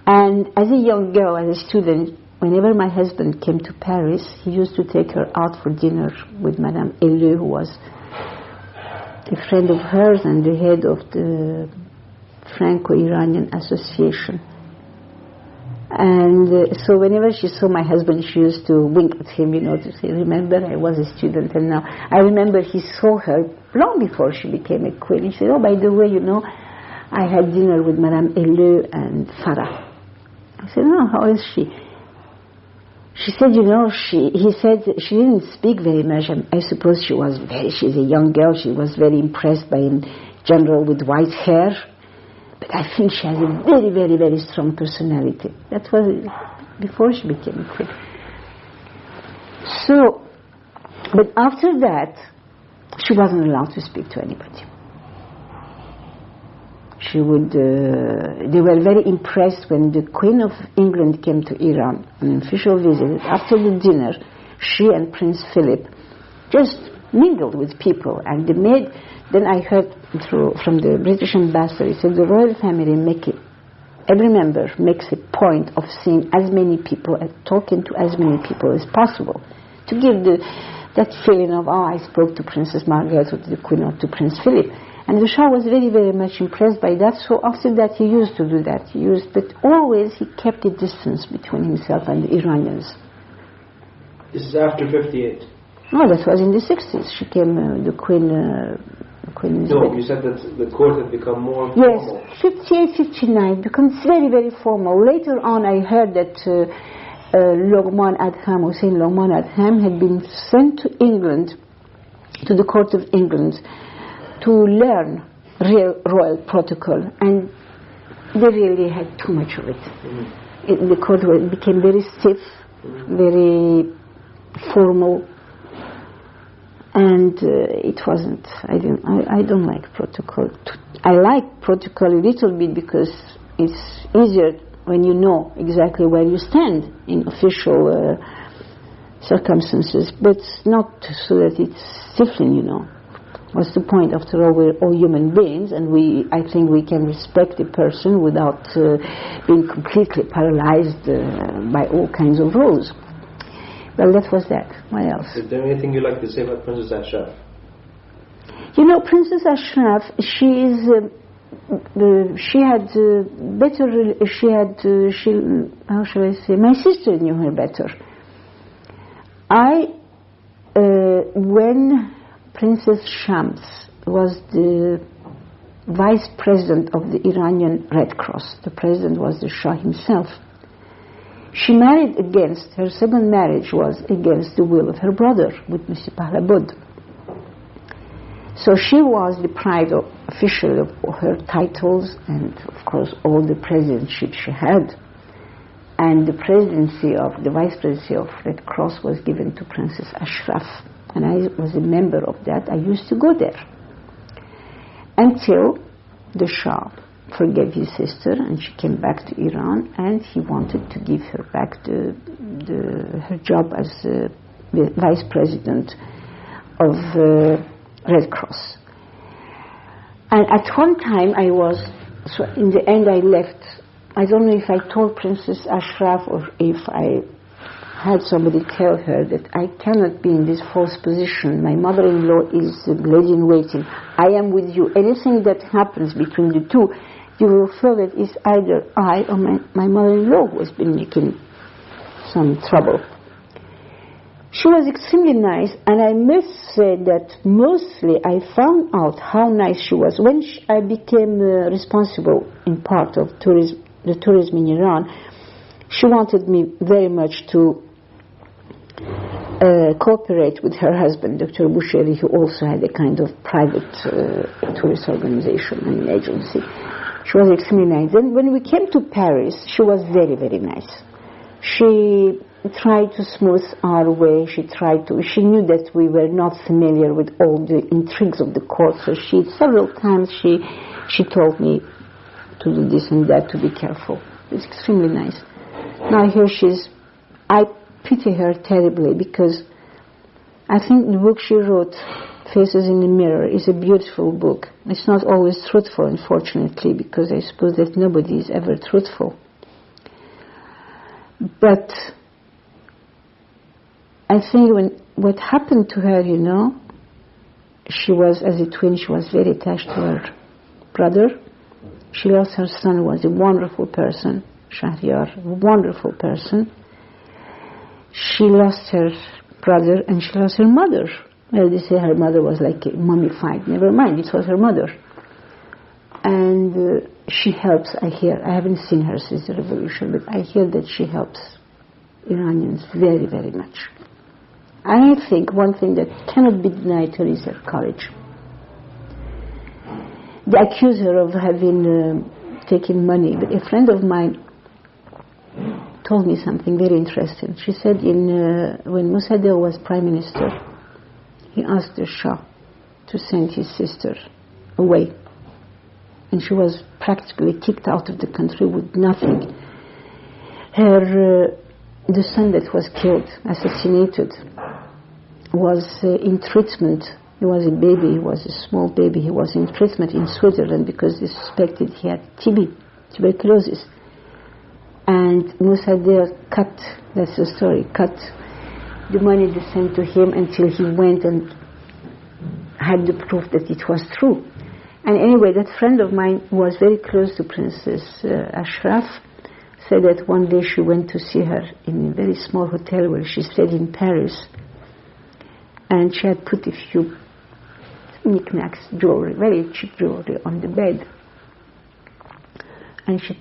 Speaker 2: And as a young girl, as a student, whenever my husband came to Paris, he used to take her out for dinner with Madame Helleu, who was a friend of hers and the head of the Franco-Iranian Association. And so whenever she saw my husband, she used to wink at him, you know, to say, remember, I was a student, and now I remember he saw her long before she became a queen. He said, oh, by the way, you know, I had dinner with Madame Helleu and Farah. I said, no, how is she? She said, you know, he said she didn't speak very much. I suppose she's a young girl. She was very impressed by a general with white hair. But I think she has a very, very, very strong personality. That was before she became a queen. So, but after that, she wasn't allowed to speak to anybody. They were very impressed when the Queen of England came to Iran on an official visit. After the dinner, she and Prince Philip just mingled with people, and then I heard from the British ambassador, he said the royal family every member makes a point of seeing as many people and talking to as many people as possible to give that feeling of, oh, I spoke to Princess Margaret or to the Queen or to Prince Philip. And the Shah was very, very much impressed by that, so after that he used to do that. But always he kept a distance between himself and the Iranians.
Speaker 3: This is after 58?
Speaker 2: No, that was in the 60s. She came, the Queen...
Speaker 3: No, you said that the court had become more formal.
Speaker 2: Yes, 58, 59, becomes very, very formal. Later on I heard that Hussein Luqman Adham had been sent to England, to the court of England, to learn real royal protocol, and they really had too much of it. The court became very stiff, very formal, and it wasn't. I don't like protocol. I like protocol a little bit because it's easier when you know exactly where you stand in official circumstances, but not so that it's stifling, you know. What's the point? After all, we're all human beings, and I think we can respect a person without being completely paralyzed by all kinds of rules. Well, that was that. What else?
Speaker 3: Is there anything you'd like to say about Princess Ashraf?
Speaker 2: You know, Princess Ashraf, how shall I say, my sister knew her better. When Princess Shams was the vice president of the Iranian Red Cross, the president was the Shah himself, she married her second marriage was against the will of her brother, with Monsieur Pahlabud. So she was deprived officially of her titles and, of course, all the presidentships she had. And the vice presidency of Red Cross was given to Princess Ashraf. And I was a member of that. I used to go there. Until the Shah forgave his sister and she came back to Iran, and he wanted to give her back her job as the vice president of Red Cross. And at one time so in the end I left. I don't know if I told Princess Ashraf or if I had somebody tell her that I cannot be in this false position. My mother-in-law is the lady in waiting. I am with you. Anything that happens between the two, you will feel that it's either I or my mother-in-law who has been making some trouble. She was extremely nice, and I must say that mostly I found out how nice she was when I became responsible in part of the tourism in Iran. She wanted me very much to cooperate with her husband, Dr. Boucheri, who also had a kind of private tourist organization and agency. She was extremely nice. Then when we came to Paris, she was very, very nice. She tried to smooth our way. She knew that we were not familiar with all the intrigues of the court, so several times she told me to do this and that, to be careful. It's extremely nice. Now here I pity her terribly, because I think the book she wrote, Faces in the Mirror, is a beautiful book. It's not always truthful, unfortunately, because I suppose that nobody is ever truthful. But I think what happened to her, she was, as a twin, she was very attached to her brother. She lost her son, who was a wonderful person, Shahryar, a wonderful person. She lost her brother and she lost her mother. Well, they say her mother was like mummified. Never mind, it was her mother. And she helps, I hear. I haven't seen her since the revolution, but I hear that she helps Iranians very, very much. I think one thing that cannot be denied to her is her courage. They accuse her of having taken money, but a friend of mine told me something very interesting. She said when Mossadegh was prime minister, he asked the Shah to send his sister away. And she was practically kicked out of the country with nothing. The son that was killed, assassinated, was in treatment. He was a baby, he was a small baby. He was in treatment in Switzerland because they suspected he had TB, tuberculosis. And Mossadegh cut, that's the story, cut the money they sent to him until he went and had the proof that it was true. And anyway, that friend of mine who was very close to Princess Ashraf said that one day she went to see her in a very small hotel where she stayed in Paris, and she had put a few knickknacks, jewelry, very cheap jewelry, on the bed. And she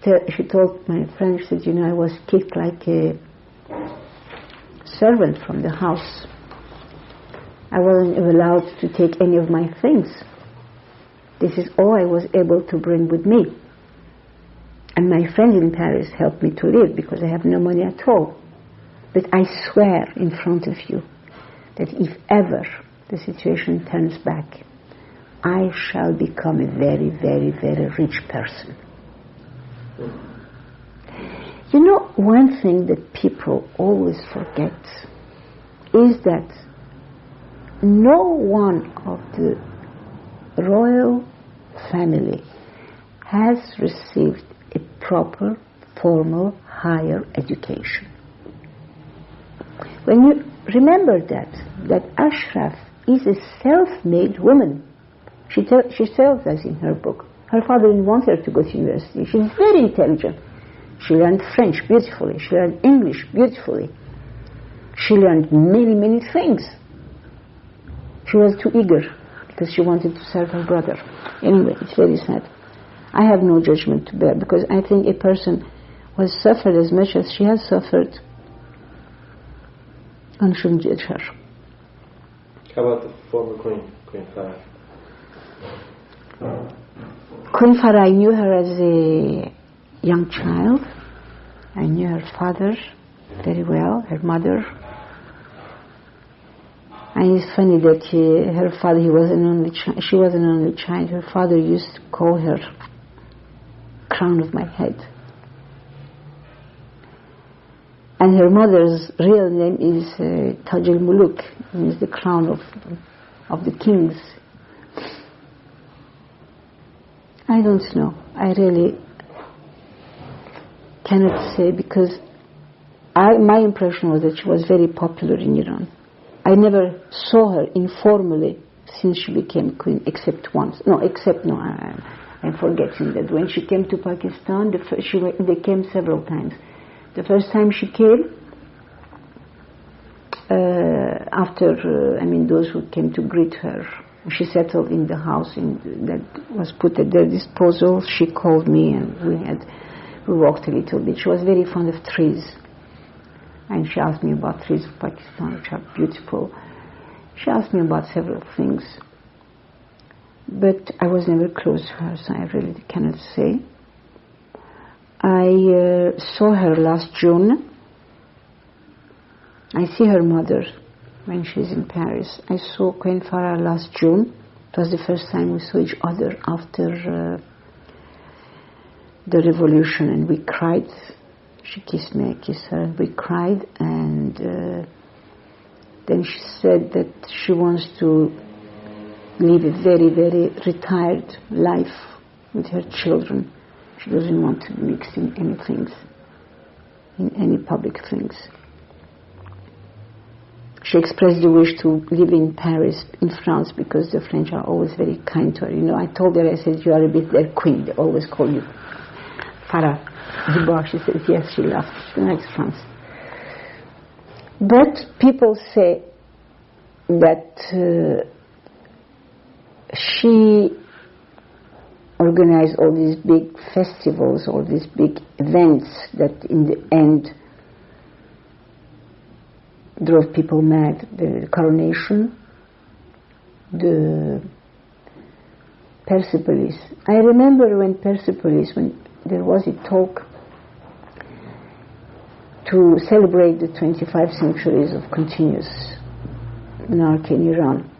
Speaker 2: told my friend, she said, I was kicked like a servant from the house. I wasn't allowed to take any of my things. This is all I was able to bring with me. And my friend in Paris helped me to live because I have no money at all. But I swear in front of you that if ever the situation turns back, I shall become a very, very, very rich person. One thing that people always forget is that no one of the royal family has received a proper, formal, higher education. When you remember that Ashraf is a self-made woman, she tells us in her book, her father didn't want her to go to university. She's very intelligent. She learned French beautifully. She learned English beautifully. She learned many, many things. She was too eager because she wanted to serve her brother. Anyway, it's very sad. I have no judgment to bear because I think a person who has suffered as much as she has suffered, one shouldn't judge her.
Speaker 3: How about the former Queen Farah?
Speaker 2: Queen Farah, I knew her as a young child. I knew her father very well, her mother. And it's funny that her father, she was an only child. Her father used to call her crown of my head. And her mother's real name is Taj al-Muluk, means the crown of the kings. I don't know. I really cannot say because my impression was that she was very popular in Iran. I never saw her informally since she became queen, except once. I'm forgetting that. When she came to Pakistan, they came several times. The first time she came, those who came to greet her, she settled in the house that was put at their disposal. She called me and we walked a little bit. She was very fond of trees. And she asked me about trees of Pakistan, which are beautiful. She asked me about several things. But I was never close to her, so I really cannot say. I saw her last June. I see her mother when she's in Paris. I saw Queen Farah last June. It was the first time we saw each other after the revolution, and we cried. She kissed me, I kissed her, and we cried, and then she said that she wants to live a very, very retired life with her children. She doesn't want to mix in any things, in any public things. She expressed the wish to live in Paris, in France, because the French are always very kind to her. You know, I told her, I said, you are a bit their queen. They always call you Farah. She says, yes, she loves. She likes France. But people say that she organized all these big festivals, all these big events that in the end drove people mad. The coronation, the Persepolis. I remember when Persepolis, when there was a talk to celebrate the 25 centuries of continuous monarchy in Iran.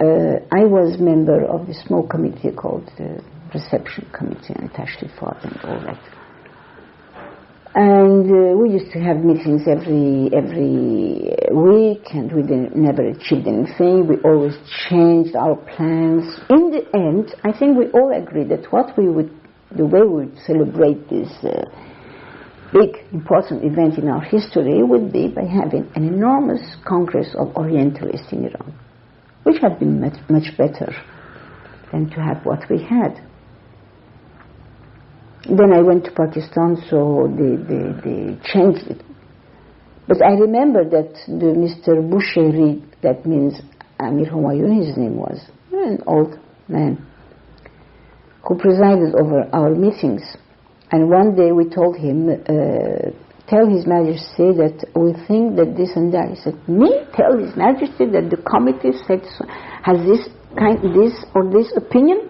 Speaker 2: I was member of a small committee called the Reception Committee and Tashrifat and all that. And we used to have meetings every week, and we never achieved anything. We always changed our plans. In the end, I think we all agreed that the way we would celebrate this big, important event in our history would be by having an enormous congress of Orientalists in Iran, which had been much better than to have what we had. Then I went to Pakistan, so they changed it. But I remember that the Mr. Bushiri, that means Amir Humayun, his name was, an old man, who presided over our meetings. And one day we told him, tell His Majesty that we think that this and that. He said, me? Tell His Majesty that the committee said so, has this or this opinion?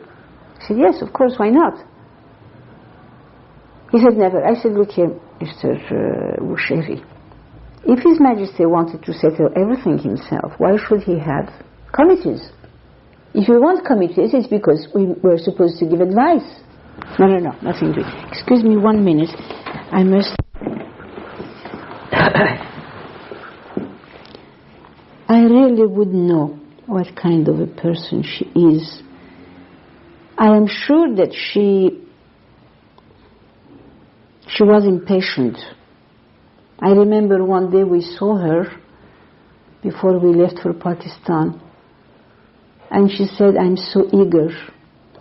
Speaker 2: I said, yes, of course, why not? He said, never. I said, look here, Mr. Bushiri, if His Majesty wanted to settle everything himself, why should he have committees? If we want committees, it's because we were supposed to give advice. No, nothing to it. Excuse me 1 minute. I must... I really would know what kind of a person she is. I am sure that she was impatient. I remember one day we saw her before we left for Pakistan, and she said, I'm so eager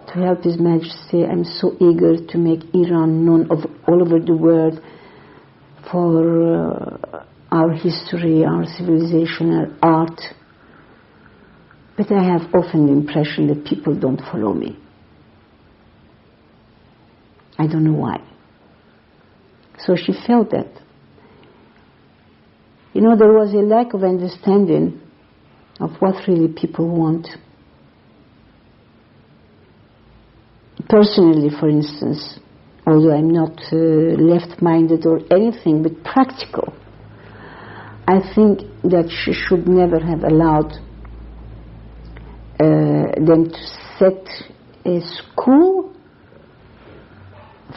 Speaker 2: to help His Majesty. I'm so eager to make Iran known all over the world for our history, our civilization, our art. But I have often the impression that people don't follow me. I don't know why. So she felt that. You know, there was a lack of understanding of what really people want. Personally, for instance, although I'm not left-minded or anything, but practical, I think that she should never have allowed them to set a school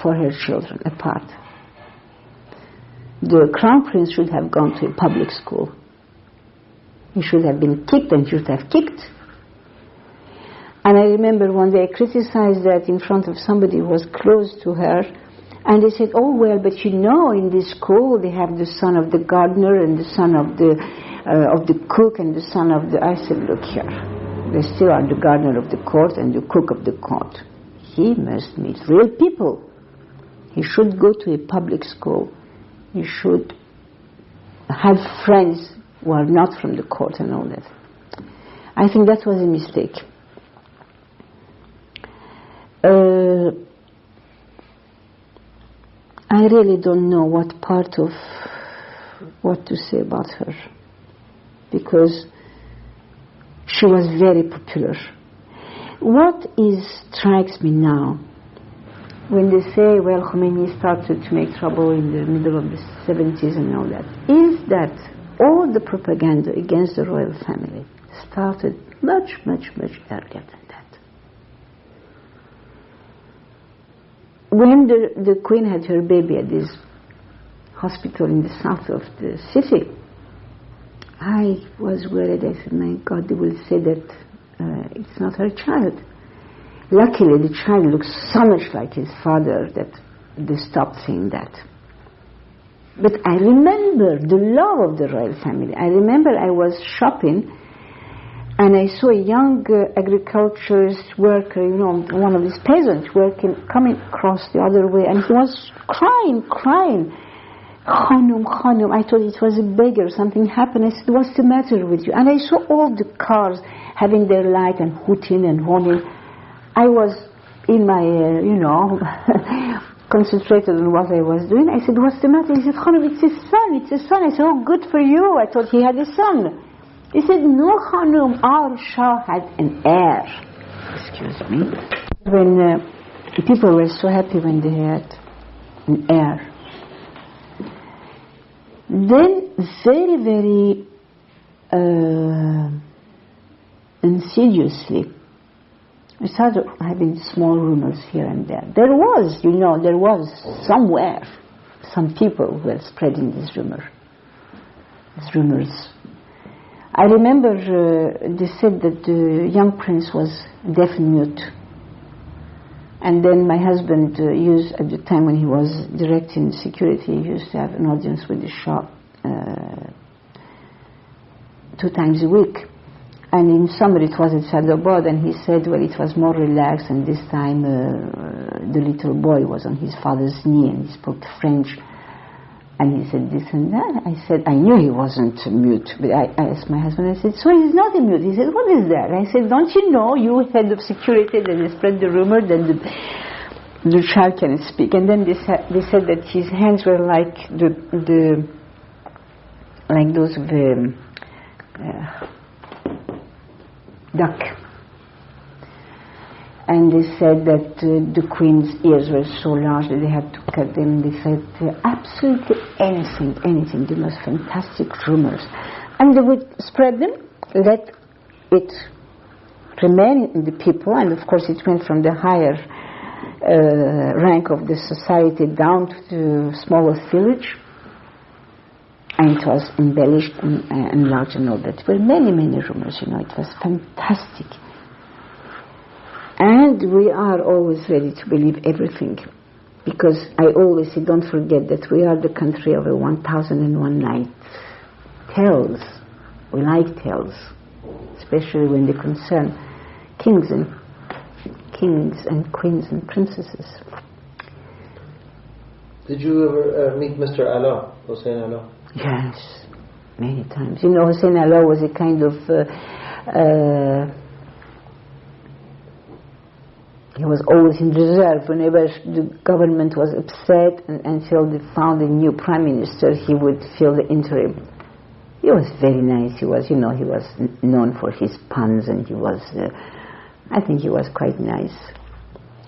Speaker 2: for her children apart. The Crown Prince should have gone to a public school. He should have been kicked and should have kicked. And I remember one day I criticized that in front of somebody who was close to her, and they said, oh well, but you know, in this school they have the son of the gardener and the son of the cook and the son of the... I said, look here, they still are the gardener of the court and the cook of the court. He must meet real people. He should go to a public school. He should have friends who are not from the court and all that. I think that was a mistake. I really don't know what to say about her, because she was very popular. What strikes me now, when they say, well, Khomeini started to make trouble in the middle of the 70s and all that, is that all the propaganda against the royal family started much, much, much earlier than that. when the Queen had her baby at this hospital in the south of the city, I was worried. I said, my God, they will say that it's not her child. Luckily, the child looks so much like his father that they stopped saying that. But I remember the love of the royal family. I remember I was shopping and I saw a young agriculturist worker, you know, one of these peasants coming across the other way, and he was crying. Khanum, Khanum. I thought it was a beggar, something happened. I said, what's the matter with you? And I saw all the cars having their light and hooting and honking. I was in my, concentrated on what I was doing. I said, what's the matter? He said, Khanum, it's a son. I said, oh, good for you. I thought he had a son. He said, no, Khanum, our Shah had an heir. Excuse me. When people were so happy when they had an heir. Then very, very insidiously, we started having small rumors here and there. There was somewhere, some people who were spreading these rumors. I remember they said that the young prince was deaf and mute. And then my husband used, at the time when he was directing security, he used to have an audience with the Shah 2 times a week. And in summer it was at Sadabad, and he said, well, it was more relaxed, and this time the little boy was on his father's knee and he spoke French. And he said this and that. I said, I knew he wasn't mute, but I asked my husband, I said, so he's not a mute? He said, what is that? I said, don't you know, you head of security, that they spread the rumor that the child can speak. And then they said that his hands were like like those of the duck. And they said that the Queen's ears were so large that they had to cut them. They said absolutely anything, the most fantastic rumors. And they would spread them, let it remain in the people, and of course it went from the higher rank of the society down to the smallest village. And it was embellished and enlarged and all that. There were many rumors, it was fantastic. And we are always ready to believe everything, because I always say, don't forget that we are the country of 1001 nights. Tales, we like tales, especially when they concern kings and queens and princesses.
Speaker 3: Did you ever meet Mr. Allah, Hussein Allah?
Speaker 2: Yes, many times. Hussein Allah was a kind of he was always in reserve. Whenever the government was upset and until they found a new prime minister, he would fill the interim. He was very nice. He was, he was known for his puns, and he was, I think he was quite nice.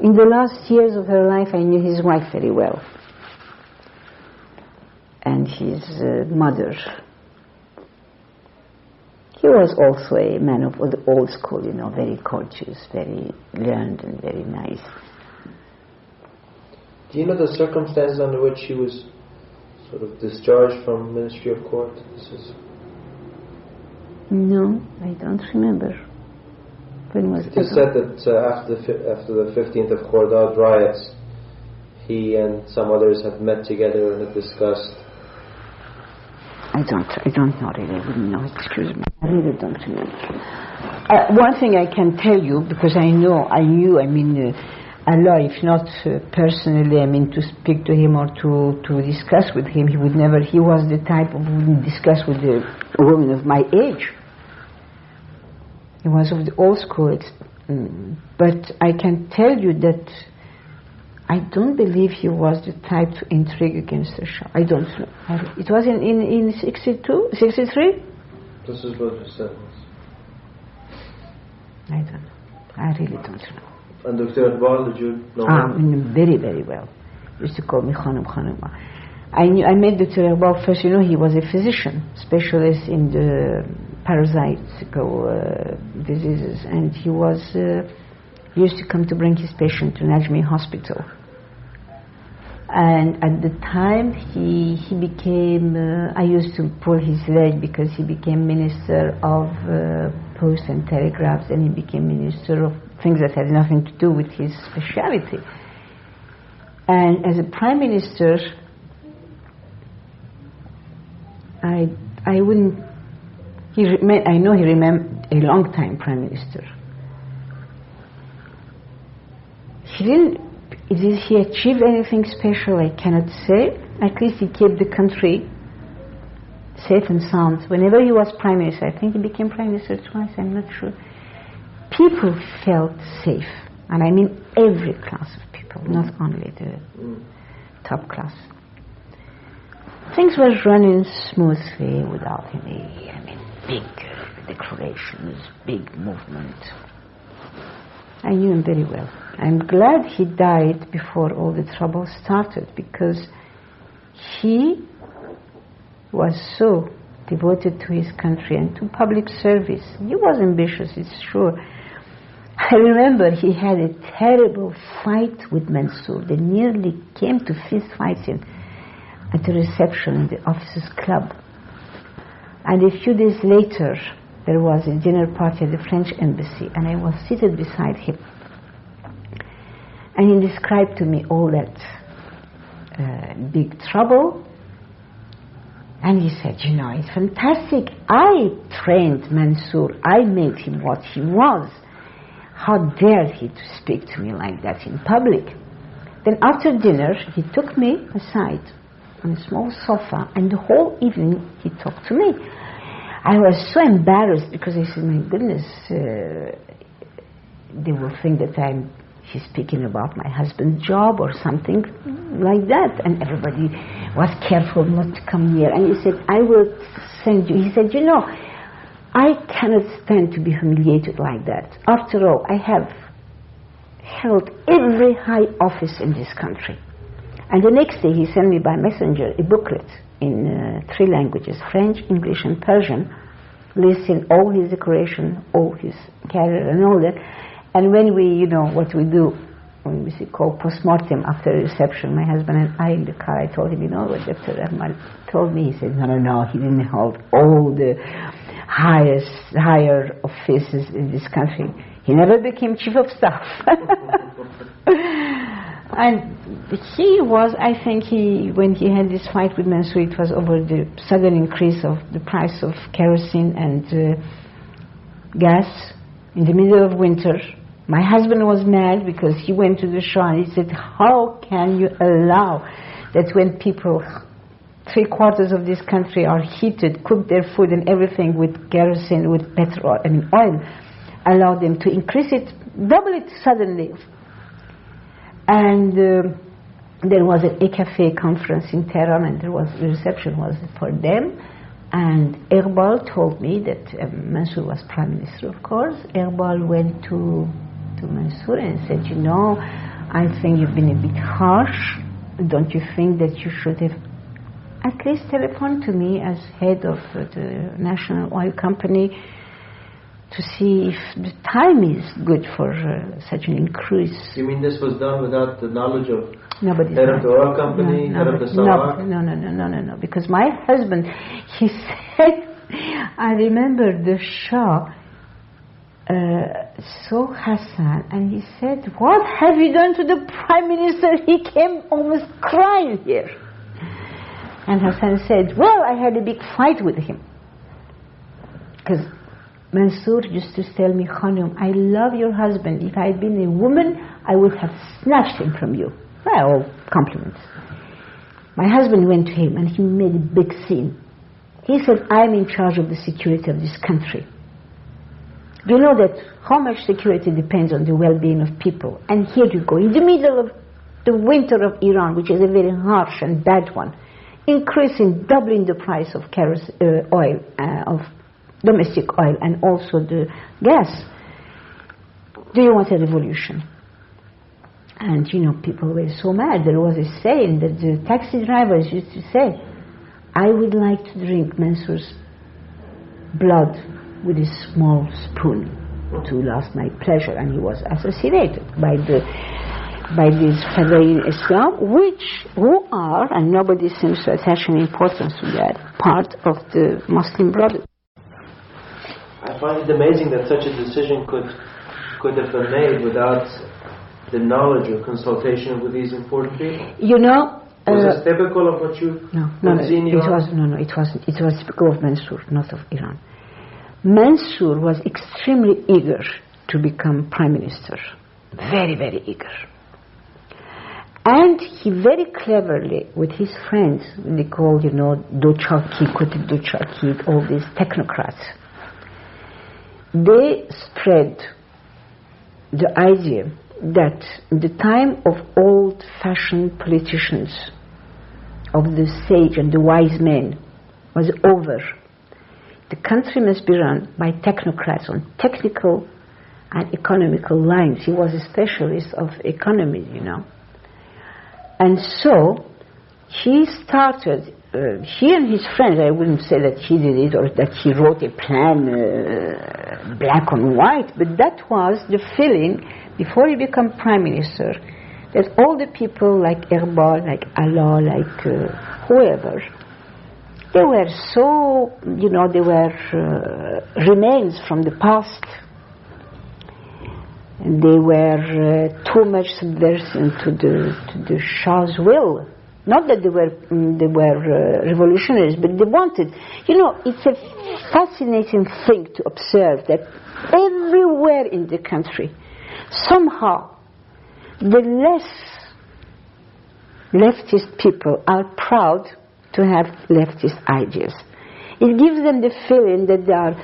Speaker 2: In the last years of her life, I knew his wife very well. And his mother. He was also a man of the old school, very courteous, very learned and very nice.
Speaker 3: Do you know the circumstances under which she was sort of discharged from Ministry of Court?
Speaker 2: No, I don't remember. When was it?
Speaker 3: It is said that after the 15th of Khordad riots, he and some others had met together and had discussed.
Speaker 2: I don't know really. I wouldn't know. Excuse me. I really don't remember. One thing I can tell you, because I knew, Allah, if not personally, to speak to him or to discuss with him, he was the type who wouldn't discuss with a woman of my age. He was of the old school. But I can tell you that I don't believe he was the type to intrigue against the Shah. I don't know. It was in 62, 63?
Speaker 3: This is what you said.
Speaker 2: I don't know. I really don't know.
Speaker 3: And Dr. Iqbal, did you know him?
Speaker 2: Very, very well. He used to call me Khanum. I met Dr. Iqbal first. He was a physician, specialist in the parasitical diseases, and he used to come to bring his patient to Najmi Hospital. And at the time he became, I used to pull his leg because he became Minister of Post and Telegraphs, and he became Minister of things that had nothing to do with his speciality. And as a Prime Minister, I wouldn't, I know he remained a long time Prime Minister. Did he achieve anything special? I cannot say. At least he kept the country safe and sound. Whenever he was Prime Minister, I think he became Prime Minister twice, I'm not sure. People felt safe. And I mean every class of people, not only the top class. Things were running smoothly without any, big declarations, big movement. I knew him very well. I'm glad he died before all the trouble started, because he was so devoted to his country and to public service. He was ambitious, it's true. I remember he had a terrible fight with Mansour. They nearly came to fist fighting at a reception in the officers' club. And a few days later, there was a dinner party at the French embassy, and I was seated beside him. And he described to me all that big trouble. And he said, it's fantastic. I trained Mansour. I made him what he was. How dared he to speak to me like that in public? Then after dinner, he took me aside on a small sofa, and the whole evening he talked to me. I was so embarrassed because I said, my goodness, they will think that he's speaking about my husband's job or something like that. And everybody was careful not to come near. And he said, I will send you. He said, I cannot stand to be humiliated like that. After all, I have held every high office in this country. And the next day he sent me by messenger a booklet in 3 languages, French, English and Persian, listing all his decoration, all his career and all that. And when we, what we do, when we call postmortem after a reception, my husband and I in the car, I told him, what Dr. Rahman told me. He said, no, he didn't hold all the higher offices in this country. He never became chief of staff. And he was, I think when he had this fight with Mansour, it was over the sudden increase of the price of kerosene and gas in the middle of winter. My husband was mad because he went to the Shah and he said, how can you allow that when people, 3/4 of this country are heated, cook their food and everything with kerosene, with petrol, oil, allow them to increase it, double it suddenly. And there was an ECAFE conference in Tehran, and the reception was for them. And Iqbal told me that Mansour was Prime Minister, of course. Iqbal went to Mansour and said, I think you've been a bit harsh. Don't you think that you should have at least telephoned to me as head of the National Oil Company to see if the time is good for such an increase? You
Speaker 3: mean this was done without the knowledge of
Speaker 2: Nobody's
Speaker 3: head of the oil company, head of the Sarawak?
Speaker 2: No. Because my husband, he said, I remember the Shah saw Hassan and he said, what have you done to the Prime Minister? He came almost crying here. And Hassan said, well, I had a big fight with him. Because Mansour used to tell me, Khanum, I love your husband. If I had been a woman, I would have snatched him from you. Well, compliments. My husband went to him and he made a big scene. He said, I'm in charge of the security of this country. You know that how much security depends on the well-being of people. And here you go, in the middle of the winter of Iran, which is a very harsh and bad one, doubling the price of oil, of domestic oil, and also the gas. Do you want a revolution? And people were so mad. There was a saying that the taxi drivers used to say, I would like to drink Mansour's blood with a small spoon to last my pleasure. And he was assassinated by the by these Fadayin Islam, who are, and nobody seems to attach any importance to that, part of the Muslim Brotherhood.
Speaker 1: I find it amazing that such a decision could have been made without the knowledge or consultation with these important people.
Speaker 2: You know,
Speaker 1: was this typical of what you would see in Iran?
Speaker 2: It was typical of Mansur, not of Iran. Mansur was extremely eager to become prime minister. Very, very eager. And he very cleverly, with his friends, they call, Dochaki, Kutib Dochaki, all these technocrats, they spread the idea that the time of old-fashioned politicians, of the sage and the wise men, was over. The country must be run by technocrats on technical and economical lines. He was a specialist of economy, And so he started, he and his friends, I wouldn't say that he did it or that he wrote a plan black on white, but that was the feeling before he became prime minister, that all the people like Erbal, like Allah, like whoever, they were so, they were remains from the past. And they were too much subversive to the Shah's will. Not that they were revolutionaries, but they wanted. It's a fascinating thing to observe that everywhere in the country, somehow, the less leftist people are proud to have leftist ideas. It gives them the feeling that they are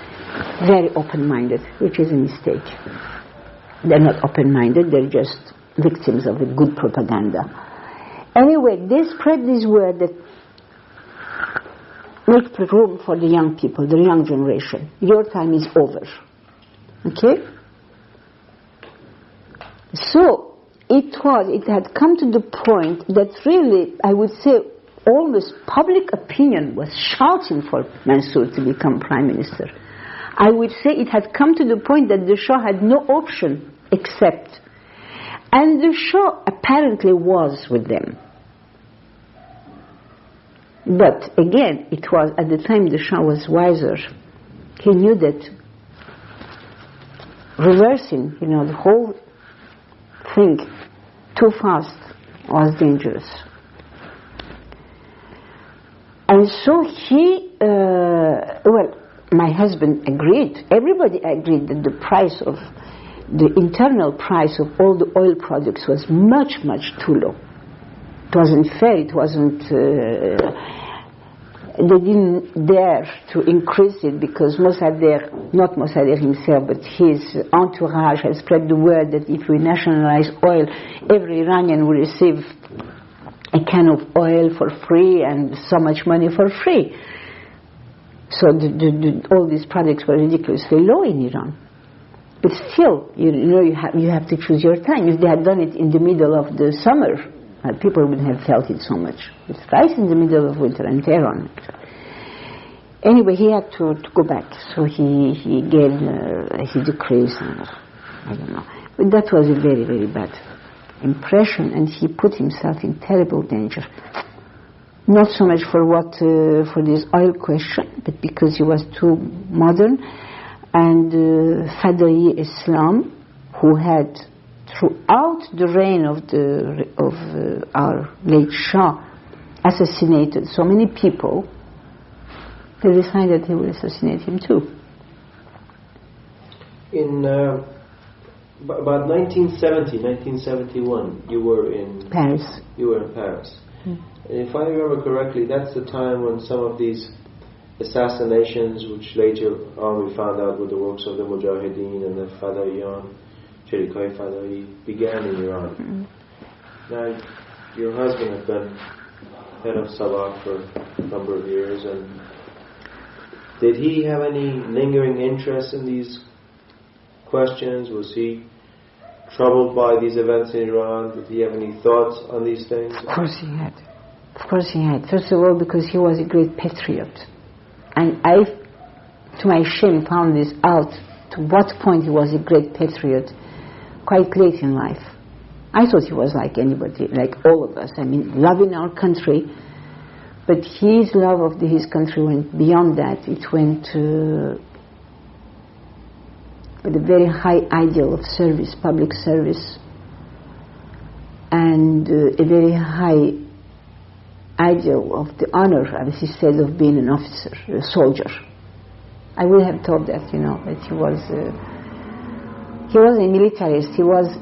Speaker 2: very open-minded, which is a mistake. They're not open-minded, they're just victims of the good propaganda. Anyway, they spread this word that make room for the young people, the young generation. Your time is over. Okay? So, it had come to the point that really, I would say, almost public opinion was shouting for Mansur to become prime minister. I would say it had come to the point that the Shah had no option except. And the Shah apparently was with them. But again, it was at the time the Shah was wiser. He knew that reversing, the whole thing too fast was dangerous. And so he, my husband agreed, everybody agreed that the internal price of all the oil products was much, much too low. It wasn't fair, it wasn't, they didn't dare to increase it because not Mossadegh himself, but his entourage had spread the word that if we nationalize oil, every Iranian will receive a can of oil for free and so much money for free. So all these products were ridiculously low in Iran. But still, you have to choose your time. If they had done it in the middle of the summer, people wouldn't have felt it so much. It's right in the middle of winter in Tehran. Anyway, he had to go back. So he gave his decrees. I don't know. But that was a very, very bad impression, and he put himself in terrible danger. Not so much for this oil question, but because he was too modern. And Fadayi Islam, who had throughout the reign of our late Shah assassinated so many people, they decided they would assassinate him too.
Speaker 1: In about 1970, 1971, you were in
Speaker 2: Paris.
Speaker 1: You were in Paris. And if I remember correctly, that's the time when some of these assassinations, which later on we found out were the works of the Mujahideen and the Fadayiyan, Cherikai Fadayi, began in Iran. Now, your husband had been head of Sabah for a number of years, and did he have any lingering interest in these questions? Was he troubled by these events in Iran? Did he have any thoughts on these things?
Speaker 2: Of course he had. Of course he had. First of all, because he was a great patriot. And I, to my shame, found this out, to what point he was a great patriot, quite late in life. I thought he was like anybody, like all of us. I mean, loving our country, but his love of his country went beyond that. It went with a very high ideal of service, public service, and a very high ideal of the honor, as he said, of being an officer, a soldier. I would have thought that, you know, that he wasn't a militarist. He was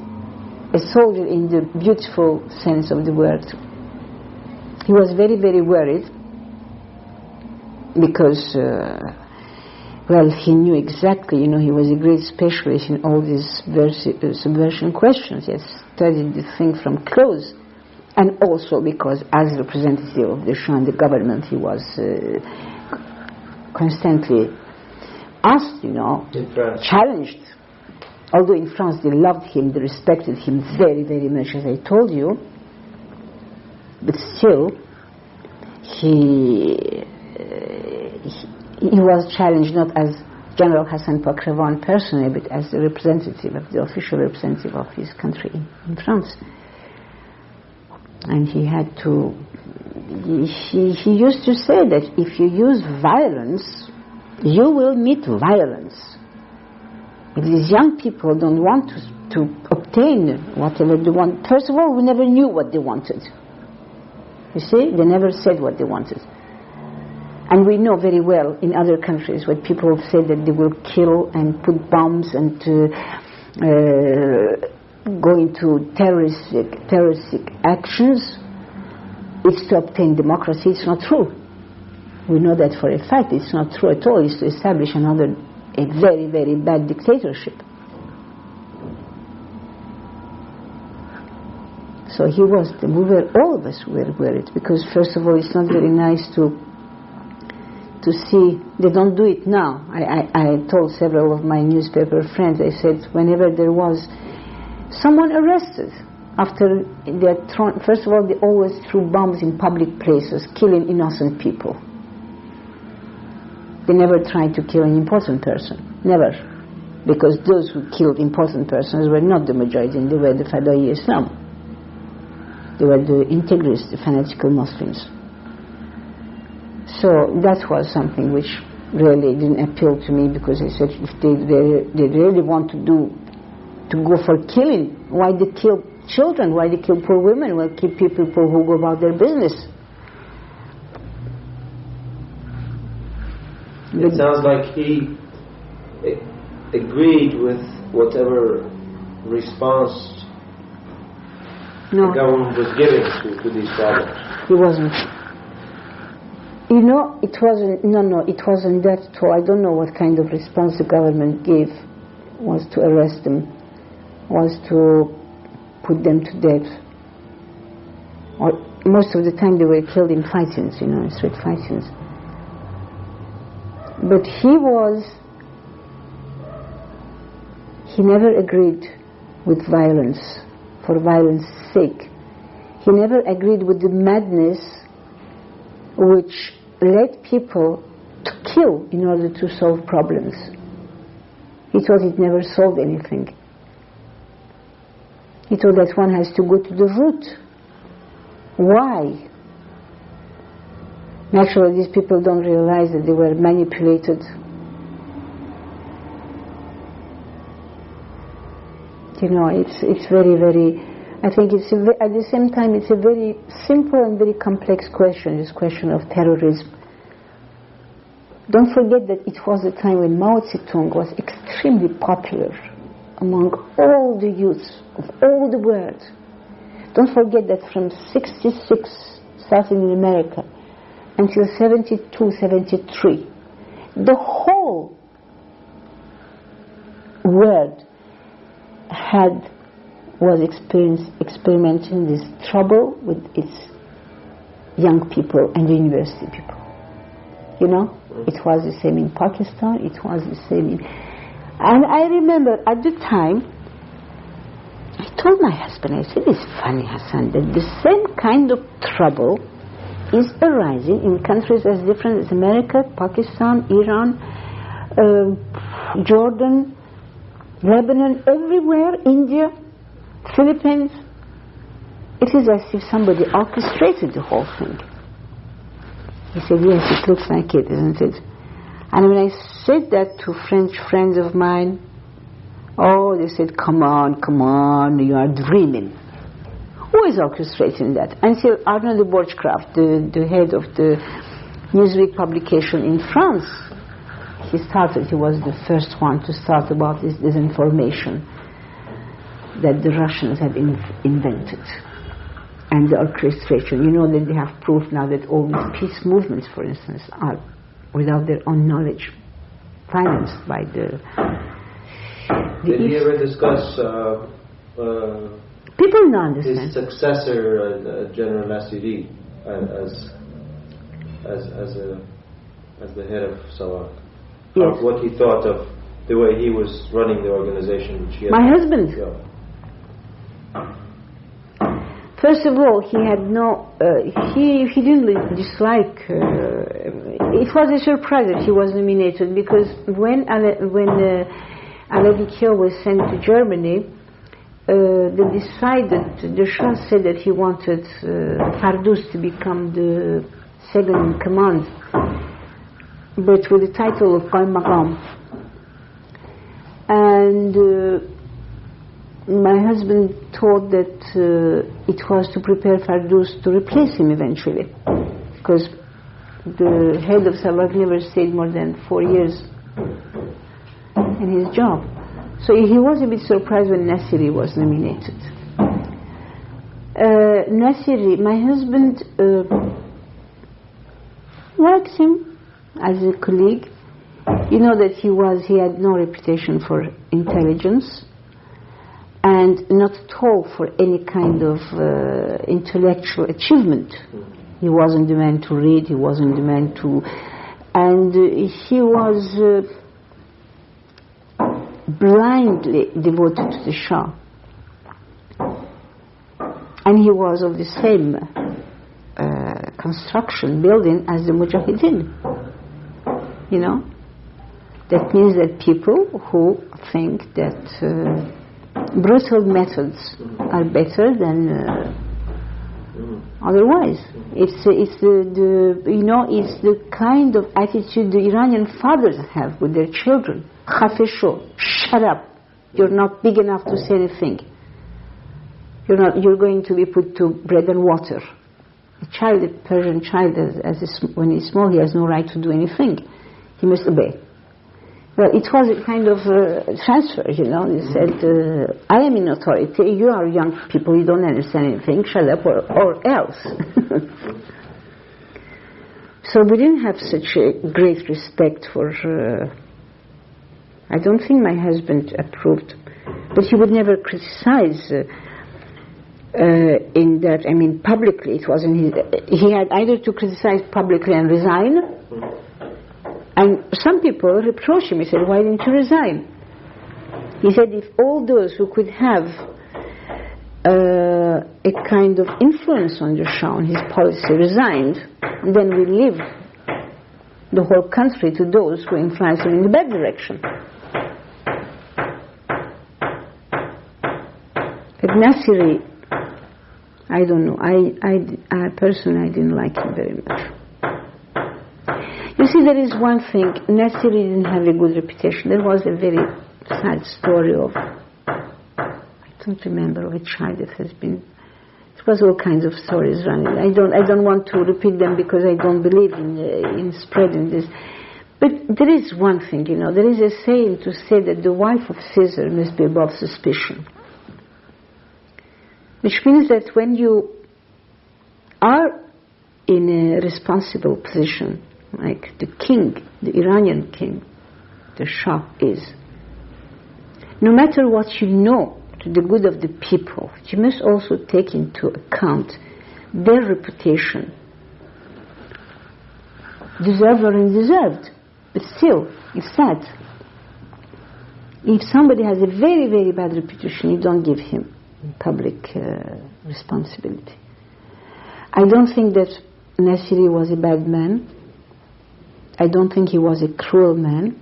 Speaker 2: a soldier in the beautiful sense of the word. He was very, very worried because, well, he knew exactly, you know, he was a great specialist in all these subversion questions. He had studied the thing from close. And also because as representative of the Shah and the government, he was constantly asked, you know, challenged. Although in France they loved him, they respected him very, very much, as I told you, but still he was challenged not as General Hassan Pokrevan personally, but as the representative, of the official representative of his country in France. And he had to, he used to say that if you use violence, you will meet violence. If these young people don't want to obtain whatever they want, first of all, we never knew what they wanted. You see, they never said what they wanted. And we know very well in other countries where people have said that they will kill and put bombs and go into terroristic actions, it's to obtain democracy. It's not true. We know that for a fact. It's not true at all. It's to establish a very, very bad dictatorship. So all of us were worried, because first of all, it's not very nice to see. They don't do it now. I told several of my newspaper friends, I said, whenever there was someone arrested after they had thrown, first of all, they always threw bombs in public places, killing innocent people. They never tried to kill an important person, never, because those who killed important persons were not the majority, they were the Fadai Islam. They were the integralists, the fanatical Muslims. So that was something which really didn't appeal to me, because I said, if they really want to go for killing, why they kill children, why they kill poor women, why kill people who go about their business?
Speaker 3: It sounds like he agreed with whatever response the government was giving to these problems.
Speaker 2: He wasn't. You know, it wasn't that at all. I don't know what kind of response the government gave. Was to arrest them, was to put them to death. Or most of the time they were killed in fightings, you know, in street fightings. But he never agreed with violence for violence's sake. He never agreed with the madness which led people to kill in order to solve problems. He thought it never solved anything. He thought that one has to go to the root. Why? Naturally, these people don't realize that they were manipulated. You know, it's very, very, I think at the same time it's a very simple and very complex question, this question of terrorism. Don't forget that it was a time when Mao Zedong was extremely popular among all the youths of all the world. Don't forget that from 66, starting in America, until 72, 73, the whole world was experimenting this trouble with its young people and university people. You know, it was the same in Pakistan, it was the same in... And I remember at the time, I told my husband, I said, it's funny, Hassan, that the same kind of trouble is arising in countries as different as America, Pakistan, Iran, Jordan, Lebanon, everywhere, India, Philippines, it is as if somebody orchestrated the whole thing. He said, yes, it looks like it, isn't it? And when I said that to French friends of mine, oh, they said, come on, you are dreaming. Who is orchestrating that? Until Arnold de Borchgraft, the head of the Newsweek publication in France, he was the first one to start about this disinformation that the Russians had invented. And the orchestration. You know that they have proof now that all these peace movements, for instance, are without their own knowledge, financed by the
Speaker 3: Did he ever discuss
Speaker 2: people don't understand
Speaker 3: his successor, General Lehestani, as the head of Sawa?
Speaker 2: Yes.
Speaker 3: What he thought of the way he was running the organization? Which he had
Speaker 2: My husband.
Speaker 3: Yeah.
Speaker 2: First of all, he had no. He didn't dislike. It was a surprise that he was nominated, because when Alain Diquio was sent to Germany, they decided. The Shah said that he wanted Fardous to become the second in command, but with the title of Qaim Maqam. And my husband thought that it was to prepare Fardous to replace him eventually, because the head of Savak never stayed more than 4 years in his job. So he was a bit surprised when Nassiri was nominated. Nassiri, my husband liked him as a colleague. You know that he had no reputation for intelligence, and not at all for any kind of intellectual achievement. He wasn't the man to read, he wasn't the man to... And he was blindly devoted to the Shah. And he was of the same construction, building as the Mujahideen. You know? That means that people who think that brutal methods are better than otherwise. It's the kind of attitude the Iranian fathers have with their children. Khafesho, shut up. You're not big enough to say anything. You're going to be put to bread and water. A Persian child, when he's small, he has no right to do anything. He must obey. Well, it was a kind of transfer, you know. They said, I am in authority, you are young people, you don't understand anything, shut up or else. So we didn't have such a great respect for... I don't think my husband approved, but he would never criticize in that, I mean, publicly. It wasn't his... He had either to criticize publicly and resign, and some people reproached him. He said, why didn't you resign? He said, if all those who could have a kind of influence on the Shah, on his policy, resigned, then we leave the whole country to those who influence him in the bad direction. But Nassiri, I don't know. I personally, I didn't like him very much. You see, there is one thing. Nassiri didn't have a good reputation. There was a very sad story of, I don't remember, of a child that has been... It was all kinds of stories running. I don't want to repeat them because I don't believe in spreading this. But there is one thing, you know. There is a saying to say that the wife of Caesar must be above suspicion. Which means that when you are in a responsible position, like the king, the Iranian king, the Shah is, no matter what you know to the good of the people, you must also take into account their reputation, deserved or undeserved. But still, it's sad. If somebody has a very, very bad reputation, you don't give him public responsibility. I don't think that Nassiri was a bad man. I don't think he was a cruel man.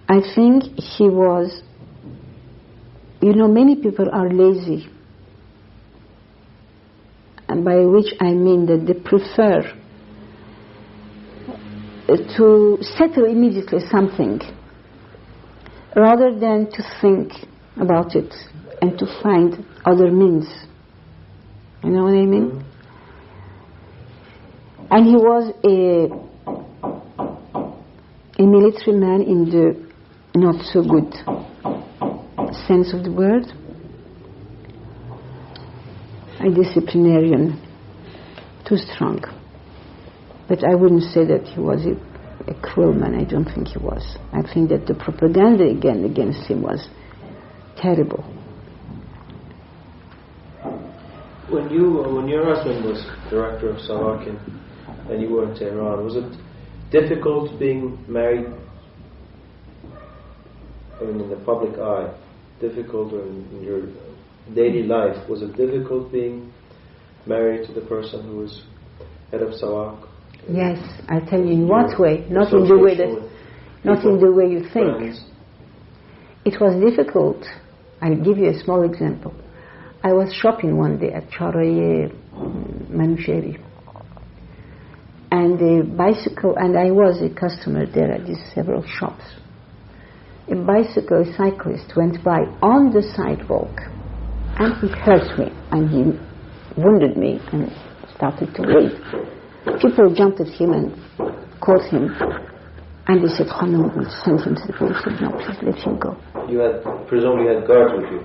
Speaker 2: I think he was, you know, many people are lazy and by which I mean that they prefer to settle immediately something rather than to think about it and to find other means. You know what I mean? Mm-hmm. And he was a military man in the not so good sense of the word, a disciplinarian, too strong. But I wouldn't say that he was a cruel man. I don't think he was. I think that the propaganda against him was terrible.
Speaker 3: When your husband was director of Savak and you were in Tehran, was it difficult being married? I mean, in the public eye, difficult, or in your daily life, was it difficult being married to the person who was head of Savak?
Speaker 2: Yes, I'll tell you in what way. Not in the way you think. Friends. It was difficult. I'll give you a small example. I was shopping one day at Charaye Manusheri, and a bicycle, and I was a customer there at these several shops. A cyclist went by on the sidewalk, and he hurt me, and he wounded me, and started to bleed. People jumped at him and caught him, and they said, "Khanum, we'll send him to the police." I said, "No, please let him go." You
Speaker 3: presumably had guards with you?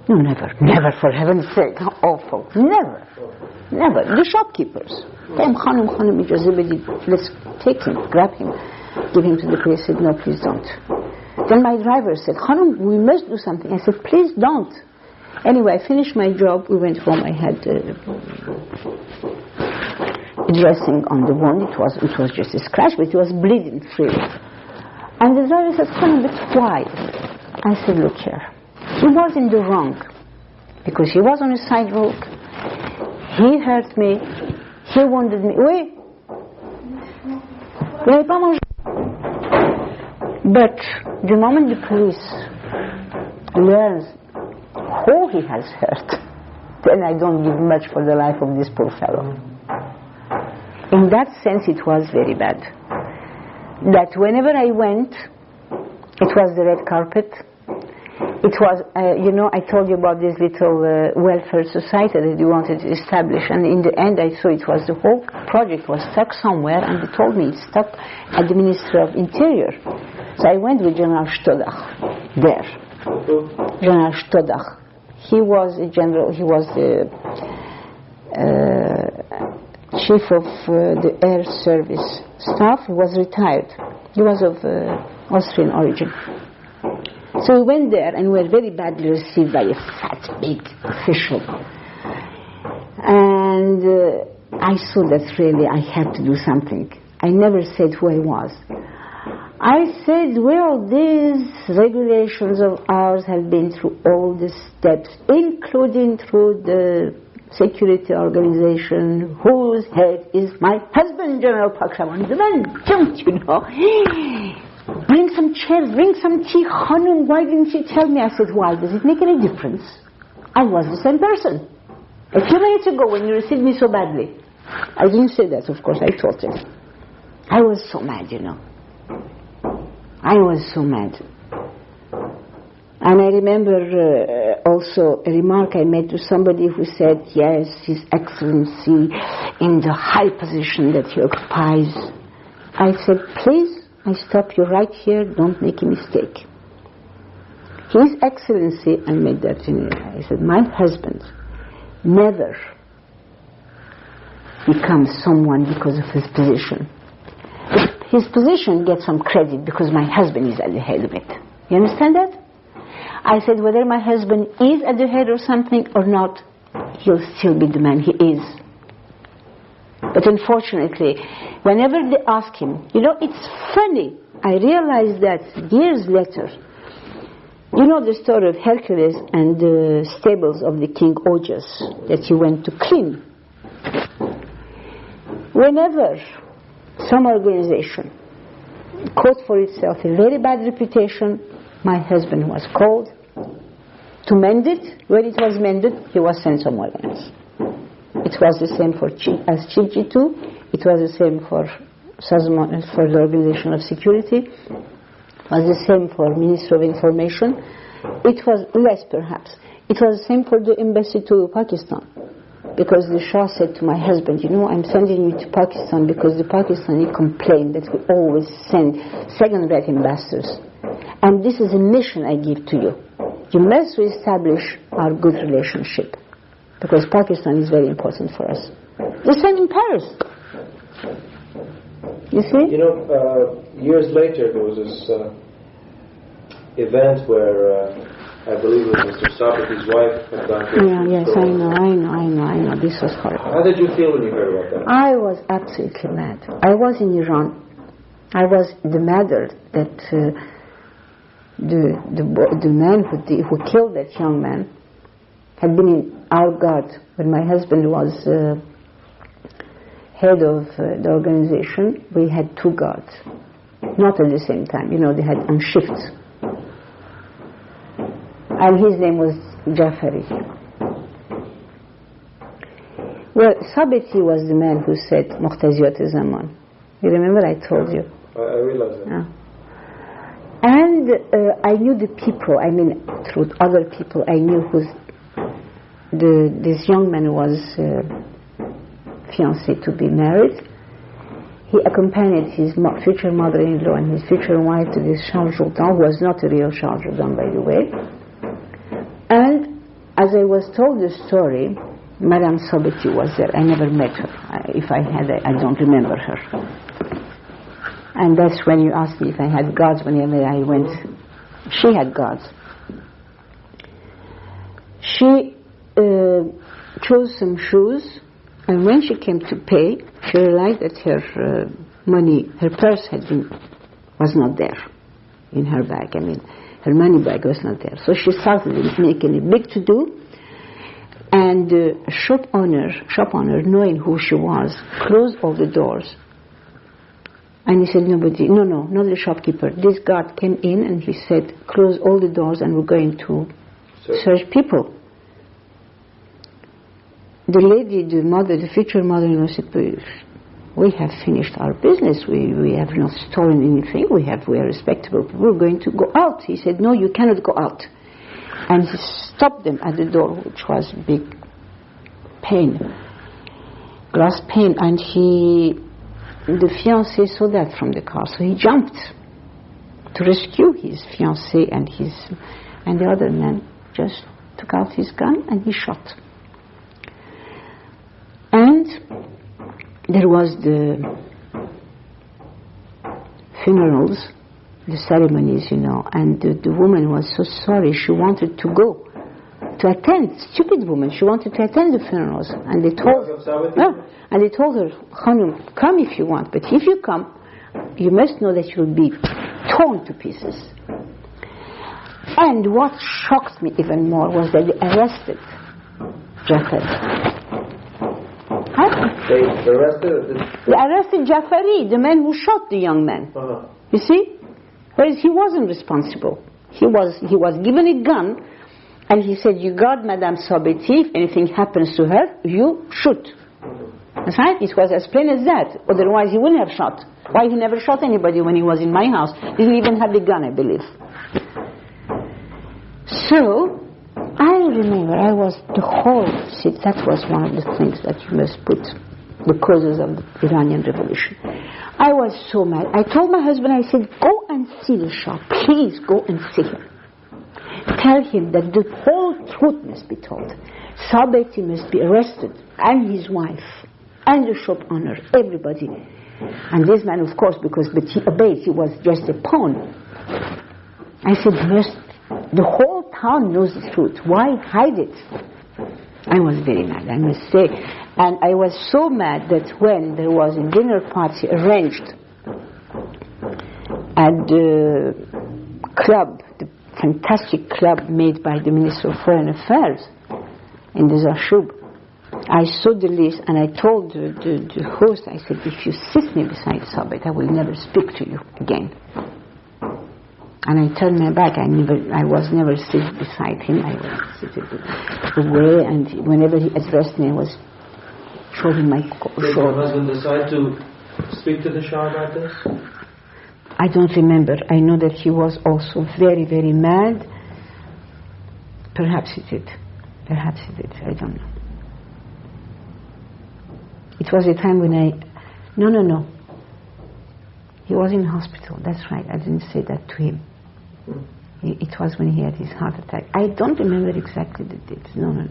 Speaker 2: No, never, for heaven's sake. Awful. Never. The shopkeepers came, Khanum, let's take him, grab him, give him to the police. I said, "No, please don't." Then my driver said, "Khanum, we must do something." I said, "Please don't." Anyway, I finished my job. We went home. I had dressing on the wound. It was just a scratch, but it was bleeding freely. And the driver said, "Khanum, but why?" I said, "Look here. He was in the wrong because he was on a sidewalk. He hurt me. He wounded me. Oui. But the moment the police learns who he has hurt, then I don't give much for the life of this poor fellow." In that sense, it was very bad. That whenever I went, it was the red carpet. It was, I told you about this little welfare society that you wanted to establish, and in the end I saw it was the whole project was stuck somewhere, and they told me it's stuck at the Ministry of Interior. So I went with General Stodach there. General Stodach. He was a general, he was the chief of the air service staff. He was retired. He was of Austrian origin. So we went there and we were very badly received by a fat, big official. And I saw that really I had to do something. I never said who I was. I said, well, these regulations of ours have been through all the steps, including through the security organization whose head is my husband, General Pokemon. The man jumped, Bring some chairs, bring some tea. Khanum, why didn't you tell me? I said, why? Does it make any difference? I was the same person. A few minutes ago when you received me so badly. I didn't say that, of course, I thought it. I was so mad, I was so mad. And I remember also a remark I made to somebody who said, yes, His Excellency, in the high position that he occupies. I said, please, I stop you right here, don't make a mistake. His Excellency, I made that in I said, my husband never becomes someone because of his position. His position gets some credit because my husband is at the head of it. You understand that? I said, whether my husband is at the head of something or not, he'll still be the man he is. But unfortunately, whenever they ask him, it's funny, I realized that years later. The story of Hercules and the stables of the king Ojas that he went to clean. Whenever some organization caught for itself a very bad reputation, my husband was called to mend it. When it was mended, he was sent somewhere else. It was the same as Chiljitu. It was the same for the Organization of Security. It was the same for Ministry of Information. It was less, perhaps. It was the same for the embassy to Pakistan. Because the Shah said to my husband, you know, I'm sending you to Pakistan because the Pakistani complain that we always send second-rate ambassadors. And this is a mission I give to you. You must reestablish our good relationship. Because Pakistan is very important for us. The same in Paris. You see?
Speaker 3: You know, years later there was this event where I believe it was Mr. Socrates' wife had gone to...
Speaker 2: Yes, I know. This was horrible.
Speaker 3: How did you feel when you heard about that?
Speaker 2: I was absolutely mad. I was in Iran. I was the madder that the man who killed that young man had been in our guard when my husband was head of the organization. We had 2 guards, not at the same time. You know, they had on shifts. And his name was Jafari. Well, Sabiti was the man who said Muqtaziyat Zaman. You remember I told you?
Speaker 3: I realize that.
Speaker 2: Yeah. And I knew the people, I mean, through other people, I knew this young man was fiancé to be married. He accompanied his future mother-in-law and his future wife to this Charles Jourdan, who was not a real Charles Jourdan, by the way. And as I was told the story, Madame Sabiti was there. I never met her. If I had, I don't remember her. And that's when you asked me if I had guards whenever I went. She had guards. She chose some shoes, and when she came to pay, she realized that her money, her purse was not there in her bag. I mean, her money bag was not there. So she started making a big to-do, and the shop owner, knowing who she was, closed all the doors. And he said, no, not the shopkeeper. This guard came in and he said, close all the doors and we're going to search people. The lady, the future mother-in-law said, we have finished our business. We have not stolen anything. We are respectable people. We're going to go out. He said, no, you cannot go out. And he stopped them at the door, which was a big pane, glass pane, and the fiancé saw that from the car, so he jumped to rescue his fiancée, and the other man just took out his gun and he shot. And there was the funerals, the ceremonies, you know, and the woman was so sorry. She wanted to go to attend. Stupid woman. She wanted to attend the funerals, and they told her, Khanum, come if you want, but if you come, you must know that you'll be torn to pieces. And what shocked me even more was that they arrested Jafari. They arrested Jafari, the man who shot the young man. You see? Whereas he wasn't responsible. He was given a gun, and he said, you guard Madame Sabiti, if anything happens to her, you shoot. That's right? It was as plain as that. Otherwise he wouldn't have shot. Why he never shot anybody when he was in my house? He didn't even have the gun, I believe. So, I remember that was one of the things that you must put, the causes of the Iranian Revolution. I was so mad. I told my husband, I said, go and see the Shah. Please go and see him. Tell him that the whole truth must be told. Sabiti must be arrested, and his wife, and the shop owner, everybody. And this man, of course, but he obeyed, he was just a pawn. I said, the whole town knows the truth. Why hide it? I was very mad, I must say. And I was so mad that when there was a dinner party arranged at the club, the fantastic club made by the Minister of Foreign Affairs in the Zashub, I saw the list and I told the host, I said, if you sit me beside Sabit, I will never speak to you again. And I turned my back. I was never sitting beside him. I was sitting away, and whenever he addressed me, I was show him my
Speaker 3: Did your husband decide to speak to the Shah about this?
Speaker 2: I don't remember. I know that he was also very, very mad. Perhaps he did. Perhaps he did. I don't know. It was a time when No. He was in hospital. That's right. I didn't say that to him. It was when he had his heart attack. I don't remember exactly the dates. No.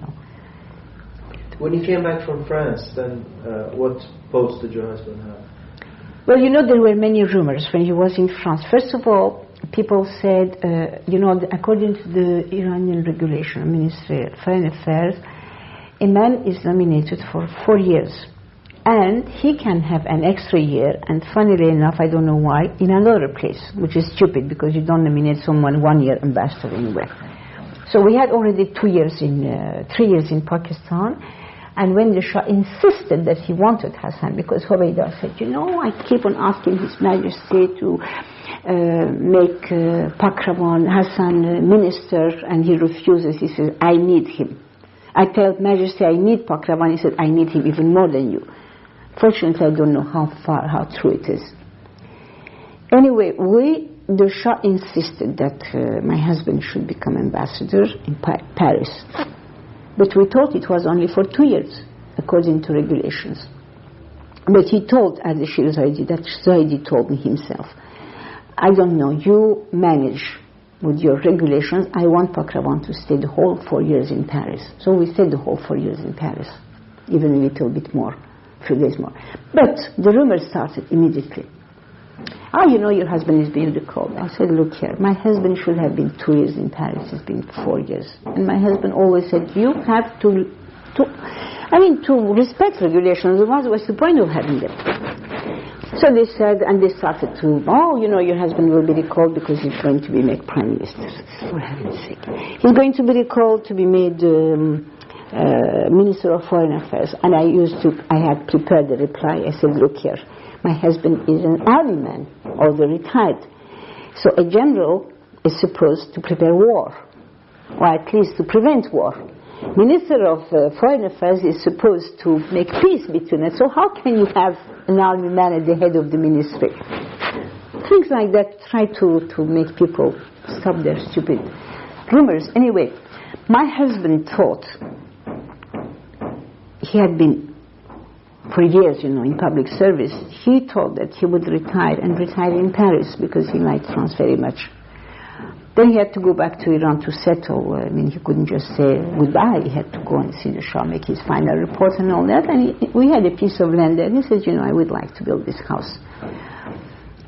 Speaker 3: When you came back from France, then what post did your husband have?
Speaker 2: Well, there were many rumors when he was in France. First of all, people said, according to the Iranian regulation, Ministry of Foreign Affairs, a man is nominated for 4 years. And he can have an extra year, and funnily enough, I don't know why, in another place, which is stupid because you don't nominate someone 1 year ambassador anywhere. So we had already 3 years in Pakistan. And when the Shah insisted that he wanted Hassan, because Hubayda said, I keep on asking His Majesty to make Pokrowan Hassan minister, and he refuses. He says, I need him. I tell Majesty I need Pokrowan. He said, I need him even more than you. Fortunately, I don't know how true it is. Anyway, the Shah insisted that my husband should become ambassador in Paris. But we thought it was only for 2 years, according to regulations. But he told Ardeshir Zaidi, that Zaidi told me himself, I don't know, you manage with your regulations. I want Pokrowan to stay the whole 4 years in Paris. So we stayed the whole 4 years in Paris, even a little bit more, a few days more. But the rumor started immediately. Your husband is being recalled. I said, look here, my husband should have been 2 years in Paris. It's been 4 years. And my husband always said, you have to respect regulations. Otherwise, what's the point of having them? So they said, and they started to, your husband will be recalled because he's going to be made prime minister. For heaven's sake. He's going to be recalled to be made Minister of Foreign Affairs. And I had prepared the reply. I said, look here, my husband is an army man, although retired. So a general is supposed to prepare war, or at least to prevent war. Minister of Foreign Affairs is supposed to make peace between us. So how can you have an army man at the head of the ministry? Things like that try to make people stop their stupid rumors. Anyway, my husband thought, he had been for years, in public service, he thought that he would retire in Paris because he liked France very much. Then he had to go back to Iran to settle. He couldn't just say goodbye. He had to go and see the Shah, make his final report and all that. And we had a piece of land there. And he said, I would like to build this house.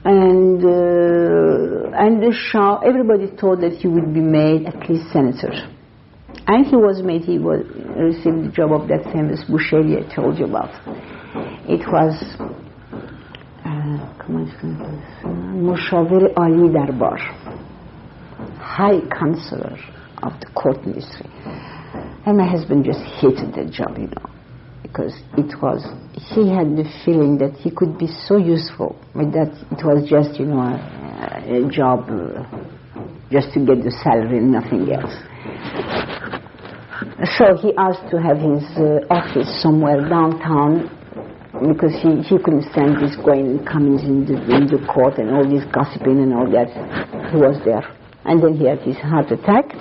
Speaker 2: And the Shah, everybody thought that he would be made at least senator. And he received the job of that famous Bouchelier I told you about. It was Mushavir Ali Darbar, high counselor of the court ministry. And my husband just hated that job, because he had the feeling that he could be so useful, but that it was just, a job just to get the salary and nothing else. So he asked to have his office somewhere downtown, because he couldn't stand this going and coming in the court and all this gossiping and all that. He was there. And then he had his heart attack.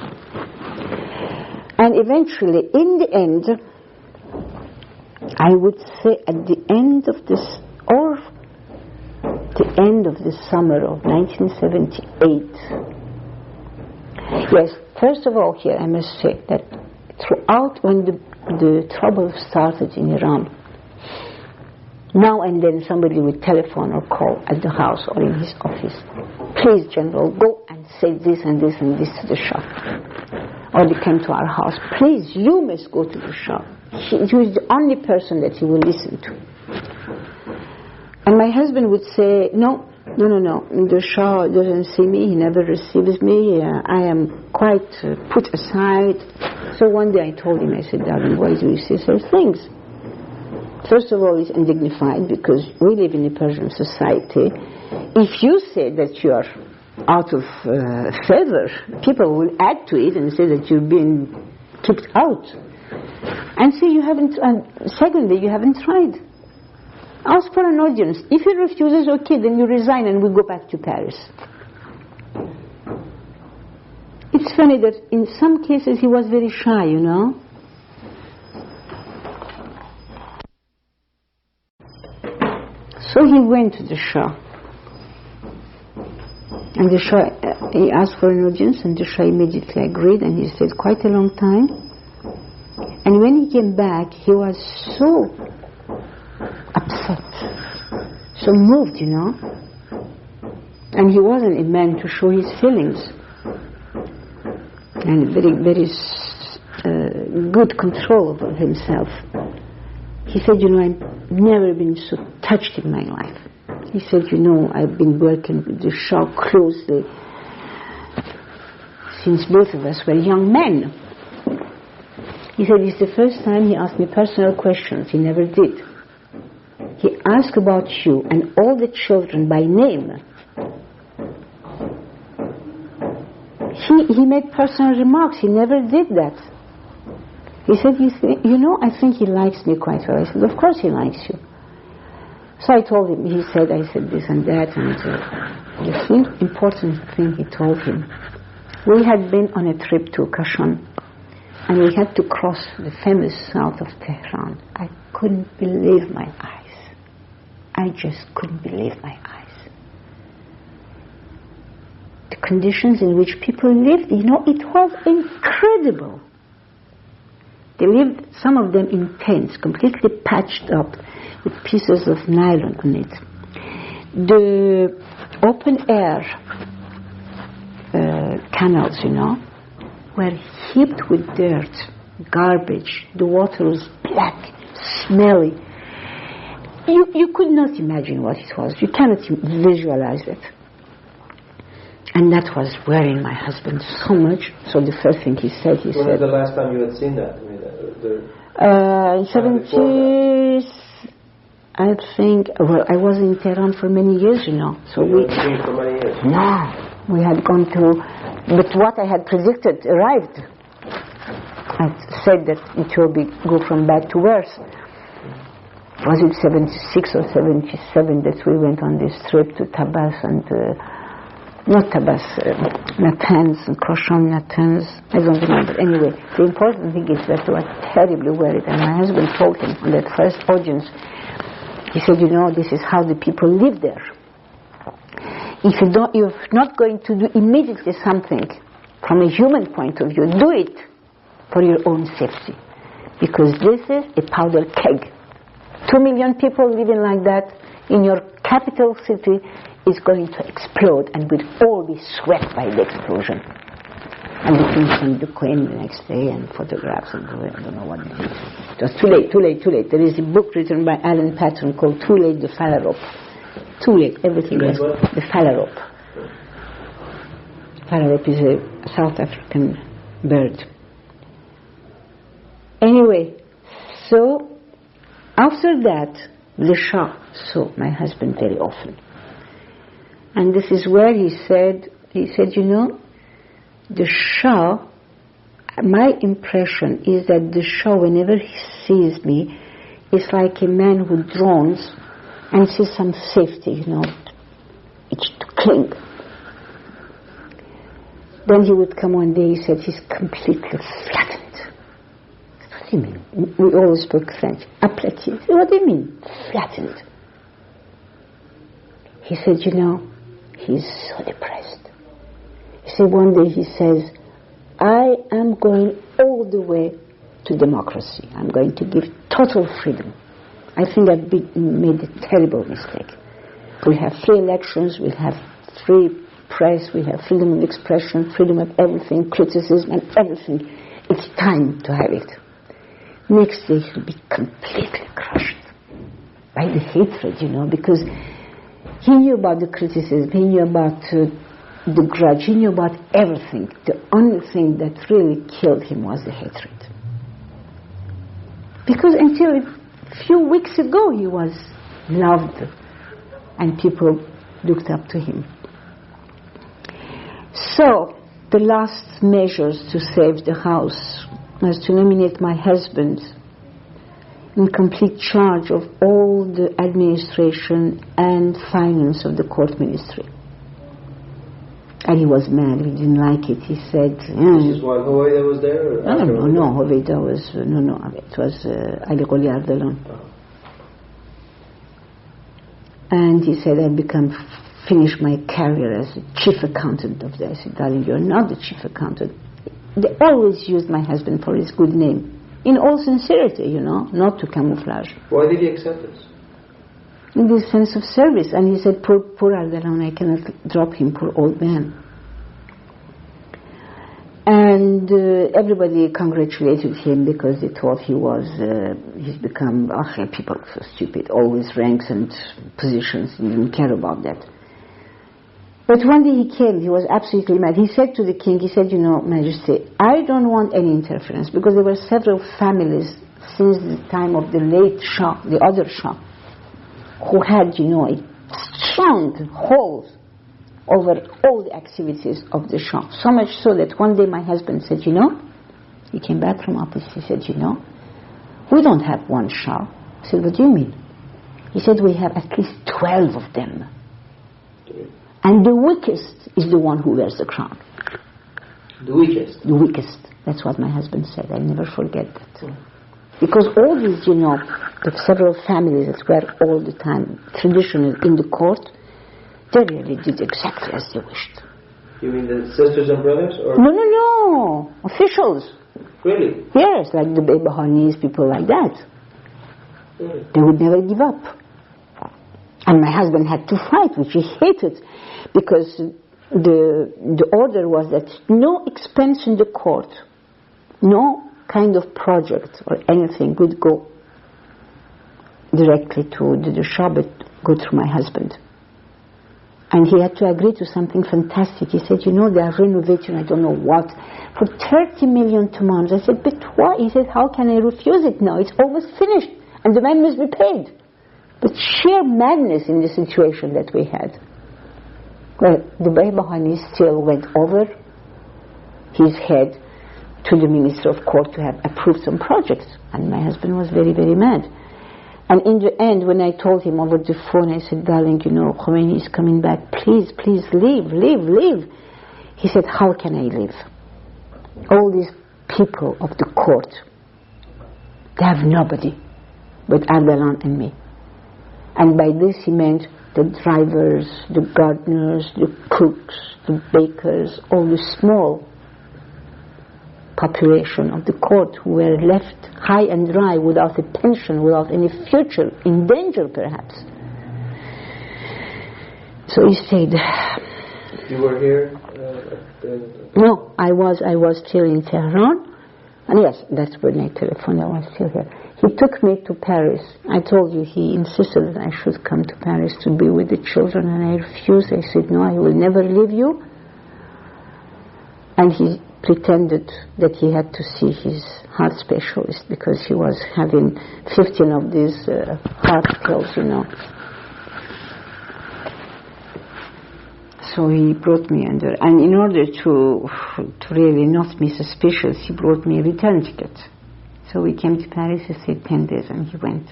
Speaker 2: And eventually, in the end, I would say at the end of the summer of 1978, yes, first of all here I must say that throughout when the trouble started in Iran, now and then somebody would telephone or call at the house or in his office, please General, go and say this and this and this to the Shah. Or they came to our house, please, you must go to the Shah. He was the only person that he would listen to. And my husband would say, no, the Shah doesn't see me, he never receives me, I am quite put aside. So one day I told him, I said, darling, why do you say such things? First of all, he's undignified because we live in a Persian society. If you say that you are out of favor, people will add to it and say that you're being kicked out. And say you haven't, and secondly, you haven't tried. Ask for an audience. If he refuses, okay, then you resign and we go back to Paris. It's funny that in some cases he was very shy, you know. So he went to the Shah. And the Shah, he asked for an audience, and the Shah immediately agreed, and he stayed quite a long time. And when he came back, he was so upset, so moved, you know. And he wasn't a man to show his feelings. And very, very good control over himself. He said, you know, I've never been so touched in my life. He said, you know, I've been working with the Shah closely since both of us were young men. He said, it's the first time he asked me personal questions. He never did. He asked about you and all the children by name. He made personal remarks. He never did that. He said, you know, I think he likes me quite well. I said, of course he likes you. So I told him, I said this and that, and the important thing he told him, we had been on a trip to Kashan, and we had to cross the famous south of Tehran. I couldn't believe my eyes. I just couldn't believe my eyes. The conditions in which people lived, you know, it was incredible. They lived, some of them in tents, completely patched up with pieces of nylon on it. The open air canals, you know, were heaped with dirt, garbage. The water was black, smelly. You could not imagine what it was. You cannot visualize it. And that was worrying my husband so much. So the first thing he said,
Speaker 3: When was the last time you had seen that? I mean,
Speaker 2: in 70s, I think. Well, I was in Tehran for many years, you know. So
Speaker 3: you hadn't seen for many years?
Speaker 2: No, we had gone to. But what I had predicted arrived. I said that it will go from bad to worse. Was it 76 or 77 that we went on this trip to Tabbas and. Not Tabbas, Natanz and Krosham Natanz, I don't remember. Anyway, the important thing is that we were terribly worried, and my husband told him on that first audience, he said, you know, this is how the people live there. If you're not going to do immediately something from a human point of view, do it for your own safety. Because this is a powder keg. 2 million people living like that in your capital city is going to explode and will all be swept by the explosion. And the king sent the queen the next day and photographs and I don't know what it is. It was too late. There is a book written by Alan Patton called Too Late, the Phalarope. Too late, everything was the Phalarope. Phalarope is a South African bird. Anyway, so after that, the Shah saw my husband very often. And this is where he said, you know, the Shah, my impression is that the Shah, whenever he sees me, is like a man who drones and sees some safety, you know, it's to cling. Then he would come one day, he said, he's completely flattened. What do you mean? We always spoke French. Aplati. What do you mean, flattened? He said, you know, he's so depressed. You see, one day he says, I am going all the way to democracy. I'm going to give total freedom. I think I've made a terrible mistake. We'll have free elections, we'll have free press, we'll have freedom of expression, freedom of everything, criticism and everything. It's time to have it. Next day he'll be completely crushed by the hatred, you know, because he knew about the criticism, he knew about the grudge, he knew about everything. The only thing that really killed him was the hatred. Because until a few weeks ago he was loved and people looked up to him. So the last measures to save the house was to nominate my husband in complete charge of all the administration and finance of the court ministry. And he was mad, he didn't like it. He said...
Speaker 3: This is while Hoveyda was there?
Speaker 2: No, Hoveyda was... No, it was Ali Qoli Ardalan. And he said, I've finished my career as a chief accountant of this. I said, darling, you're not the chief accountant. They always used my husband for his good name. In all sincerity, you know, not to camouflage.
Speaker 3: Why did he accept this?
Speaker 2: In this sense of service. And he said, poor Ardalan, I cannot drop him, poor old man. And everybody congratulated him because they thought he's become, people are so stupid, always ranks and positions, he didn't care about that. But one day he came, he was absolutely mad. He said to the king, he said, you know, Majesty, I don't want any interference, because there were several families since the time of the late Shah, the other Shah, who had, you know, a strong hold over all the activities of the Shah. So much so that one day my husband said, you know, he came back from office, he said, you know, we don't have one Shah. I said, what do you mean? He said, we have at least 12 of them. And the weakest is the one who wears the crown.
Speaker 3: The weakest?
Speaker 2: The weakest. That's what my husband said. I'll never forget that. Because all these, you know, the several families that were all the time traditional in the court, they really did exactly as they wished.
Speaker 3: You mean the sisters and brothers? Or?
Speaker 2: No. Officials.
Speaker 3: Really?
Speaker 2: Yes, like the Bebahanis, people like that.
Speaker 3: Really?
Speaker 2: They would never give up. And my husband had to fight, which he hated, because the order was that no expense in the court, no kind of project or anything would go directly to the Shah, but go through my husband. And he had to agree to something fantastic. He said, you know, they are renovating, I don't know what, for 30 million tamams. I said, but why? He said, how can I refuse it now? It's almost finished, and the man must be paid. But sheer madness in the situation that we had. Well, the Behbahani still went over his head to the Minister of Court to have approved some projects. And my husband was very, very mad. And in the end, when I told him over the phone, I said, darling, you know, Khomeini is coming back. Please, please, leave. He said, how can I leave? All these people of the court, they have nobody but Ardalan and me. And by this he meant the drivers, the gardeners, the cooks, the bakers, all the small population of the court who were left high and dry without a pension, without any future, in danger perhaps. So he stayed.
Speaker 3: You were here?
Speaker 2: No, I was still in Tehran. And yes, that's when I telephoned, I was still here. He took me to Paris. I told you he insisted that I should come to Paris to be with the children, and I refused. I said, no, I will never leave you. And he pretended that he had to see his heart specialist because he was having 15 of these heart pills, you know. So he brought me under, and in order to really not be suspicious, he brought me a return ticket. So we came to Paris, he stayed 10 days, and he went.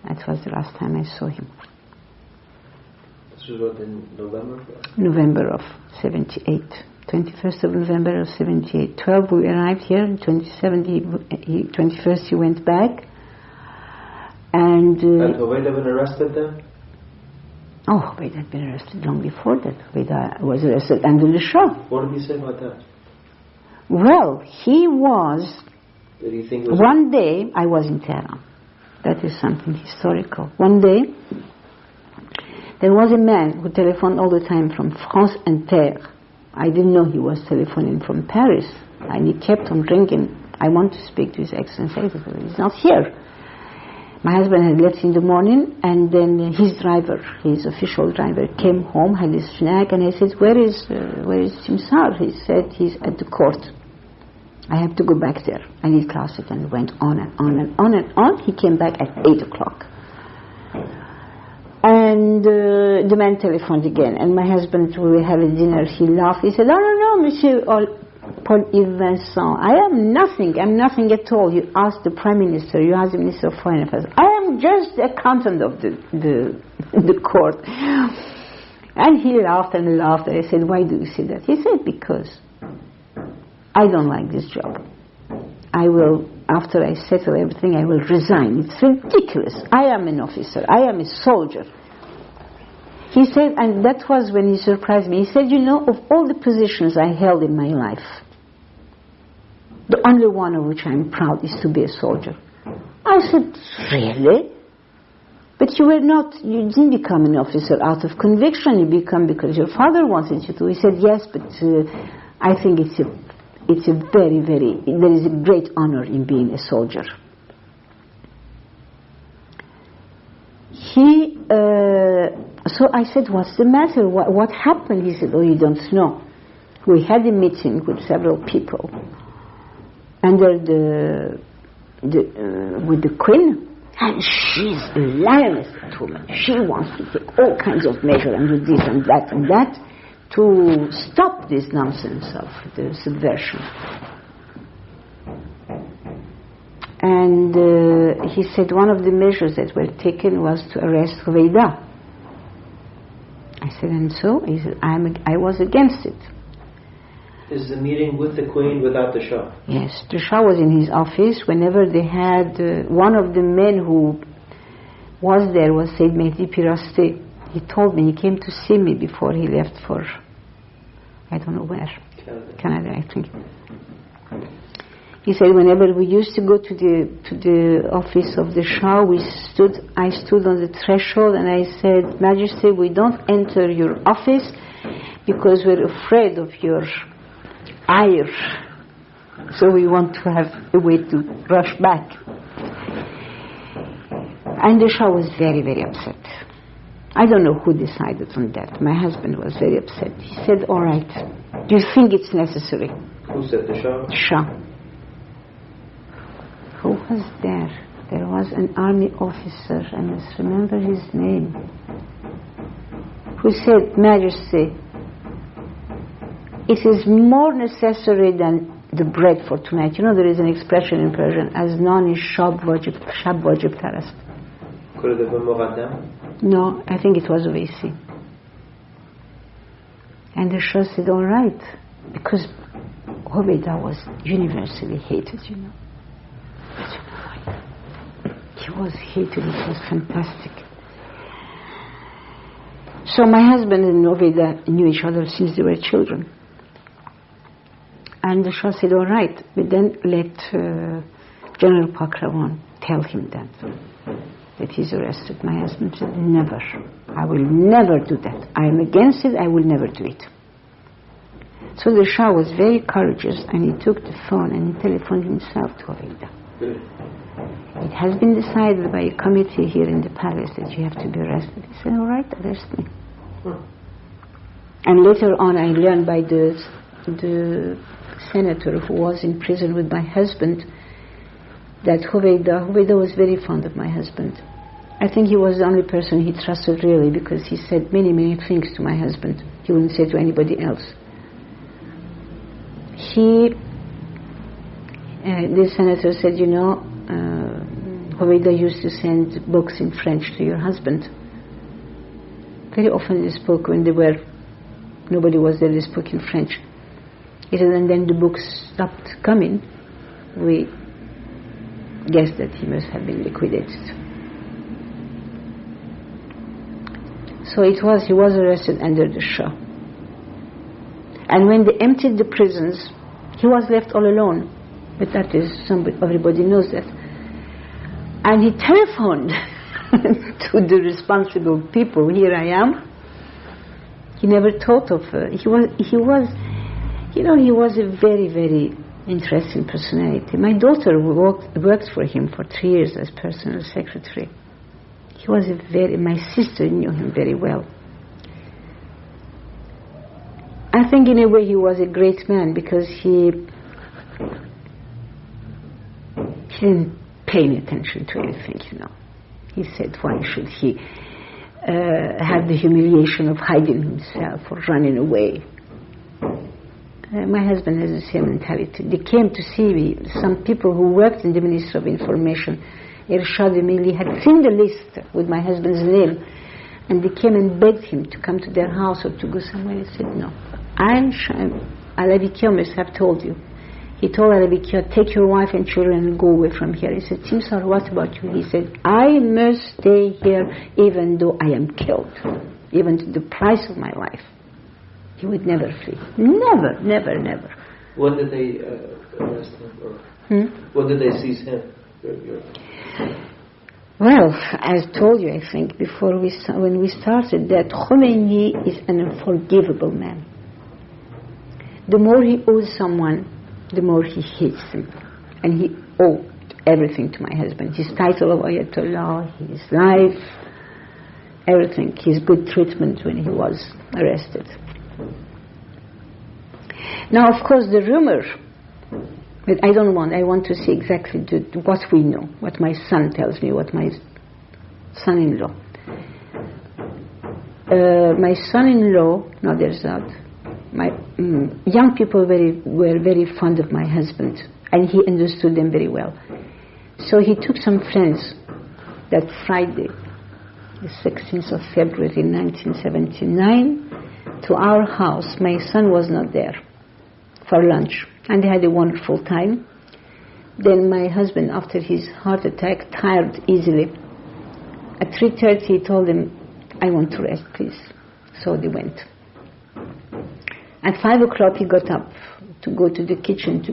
Speaker 2: That was the last time I saw him.
Speaker 3: This was what, in November?
Speaker 2: November of 78. 21st of November of 78. 12 we arrived here, 21st he went back. And
Speaker 3: Hoveyda been arrested then?
Speaker 2: Oh, Hoveyda had been arrested long before that. Hoveyda was arrested under the Shah.
Speaker 3: What did he say about that?
Speaker 2: Well, he was...
Speaker 3: Did he think it was...
Speaker 2: One day, I was in Tehran. That is something historical. One day, there was a man who telephoned all the time from France Inter. I didn't know he was telephoning from Paris. And he kept on ringing. I want to speak to His Excellency. He's not here. My husband had left in the morning, and then his driver, his official driver, came home, had his snack, and I said, where is Tימסار? He said, he's at the court. I have to go back there. I need classes, and went on and on and on and on. He came back at 8 o'clock. And the man telephoned again, and my husband, we were having dinner, he laughed. He said, no, monsieur, Paul Vincent, I am nothing. I'm nothing at all. You ask the Prime Minister, you ask the Minister of Foreign Affairs. I am just the accountant of the court. And he laughed and laughed. I said, why do you say that? He said, because I don't like this job. I will, after I settle everything, I will resign. It's ridiculous. I am an officer. I am a soldier. He said, and that was when he surprised me. He said, you know, of all the positions I held in my life, the only one of which I'm proud is to be a soldier. I said, really? But you didn't become an officer out of conviction. You become because your father wanted you to. He said, yes, but I think it's a very, very, there is a great honor in being a soldier. So I said, what's the matter? What happened? He said, oh, you don't know. We had a meeting with several people under with the Queen, and she's a lioness, that woman. She wants to take all kinds of measures and do this and that to stop this nonsense of the subversion. And he said one of the measures that were taken was to arrest Hoveyda. I said, and so? He said, I was against it.
Speaker 3: Is the meeting with the Queen without the Shah?
Speaker 2: Yes, the Shah was in his office. Whenever they had, one of the men who was there was Said Mehdi Piraste. He told me, he came to see me before he left for, I don't know where, Canada, I think. He said, whenever we used to go to the office of the Shah, I stood on the threshold and I said, Majesty, we don't enter your office because we're afraid of your ire. So we want to have a way to rush back. And the Shah was very, very upset. I don't know who decided on that. My husband was very upset. He said, all right, do you think it's necessary?
Speaker 3: Who said, the Shah?
Speaker 2: Shah. Who was there? There was an army officer, I must remember his name, who said, Majesty, it is more necessary than the bread for tonight. You know, there is an expression in Persian, as nani shab wajib tarast.
Speaker 3: Could it have been Muqaddam?
Speaker 2: No, I think it was Ovesi. And the Shah said, all right, because Hoveyda was universally hated, you know. He was hated, it was fantastic. So my husband and Hoveyda knew each other since they were children. And the Shah said, all right, but then let General Pokrovan tell him that he's arrested. My husband said, never. I will never do that. I am against it, I will never do it. So the Shah was very courageous and he took the phone and he telephoned himself to Hoveyda. It has been decided by a committee here in the palace that you have to be arrested. He said, all right, arrest me. And later on I learned by the senator who was in prison with my husband that Hoveyda was very fond of my husband. I think he was the only person he trusted really, because he said many, many things to my husband he wouldn't say to anybody else. The senator said, you know, Hoveyda used to send books in French to your husband. Very often they spoke when nobody was there, they spoke in French. He said, and then the books stopped coming. We guessed that he must have been liquidated. So he was arrested under the Shah. And when they emptied the prisons, he was left all alone. But that is, everybody knows that. And he telephoned to the responsible people, here I am. He never thought of, he was a very, very interesting personality. My daughter worked for him for 3 years as personal secretary. My sister knew him very well. I think in a way he was a great man because he didn't pay any attention to anything, you know. He said, why should he have the humiliation of hiding himself or running away? My husband has the same mentality. They came to see me. Some people who worked in the Ministry of Information, Irshad Emili, had seen the list with my husband's name, and they came and begged him to come to their house or to go somewhere. He said, no. Alavikia must have told you. He told Alavikia, take your wife and children and go away from here. He said, Tihmsar, what about you? He said, I must stay here even though I am killed, even to the price of my life. He would never flee. Never, never, never.
Speaker 3: When did they arrest him? Or when did they seize him?
Speaker 2: Well, I told you, I think, before when we started, that Khomeini is an unforgivable man. The more he owes someone, the more he hates him. And he owed everything to my husband. His title of Ayatollah, his life, everything. His good treatment when he was arrested. Now, of course, the rumor, but I want to see exactly what we know, what my son tells me, what my son-in-law. My son-in-law, no, there's not. My young people were very fond of my husband, and he understood them very well. So he took some friends that Friday, the 16th of February 1979, to our house. My son was not there for lunch, and they had a wonderful time. Then my husband, after his heart attack, tired easily. At 3:30 he told them, I want to rest, please. So they went. At 5 o'clock he got up to go to the kitchen to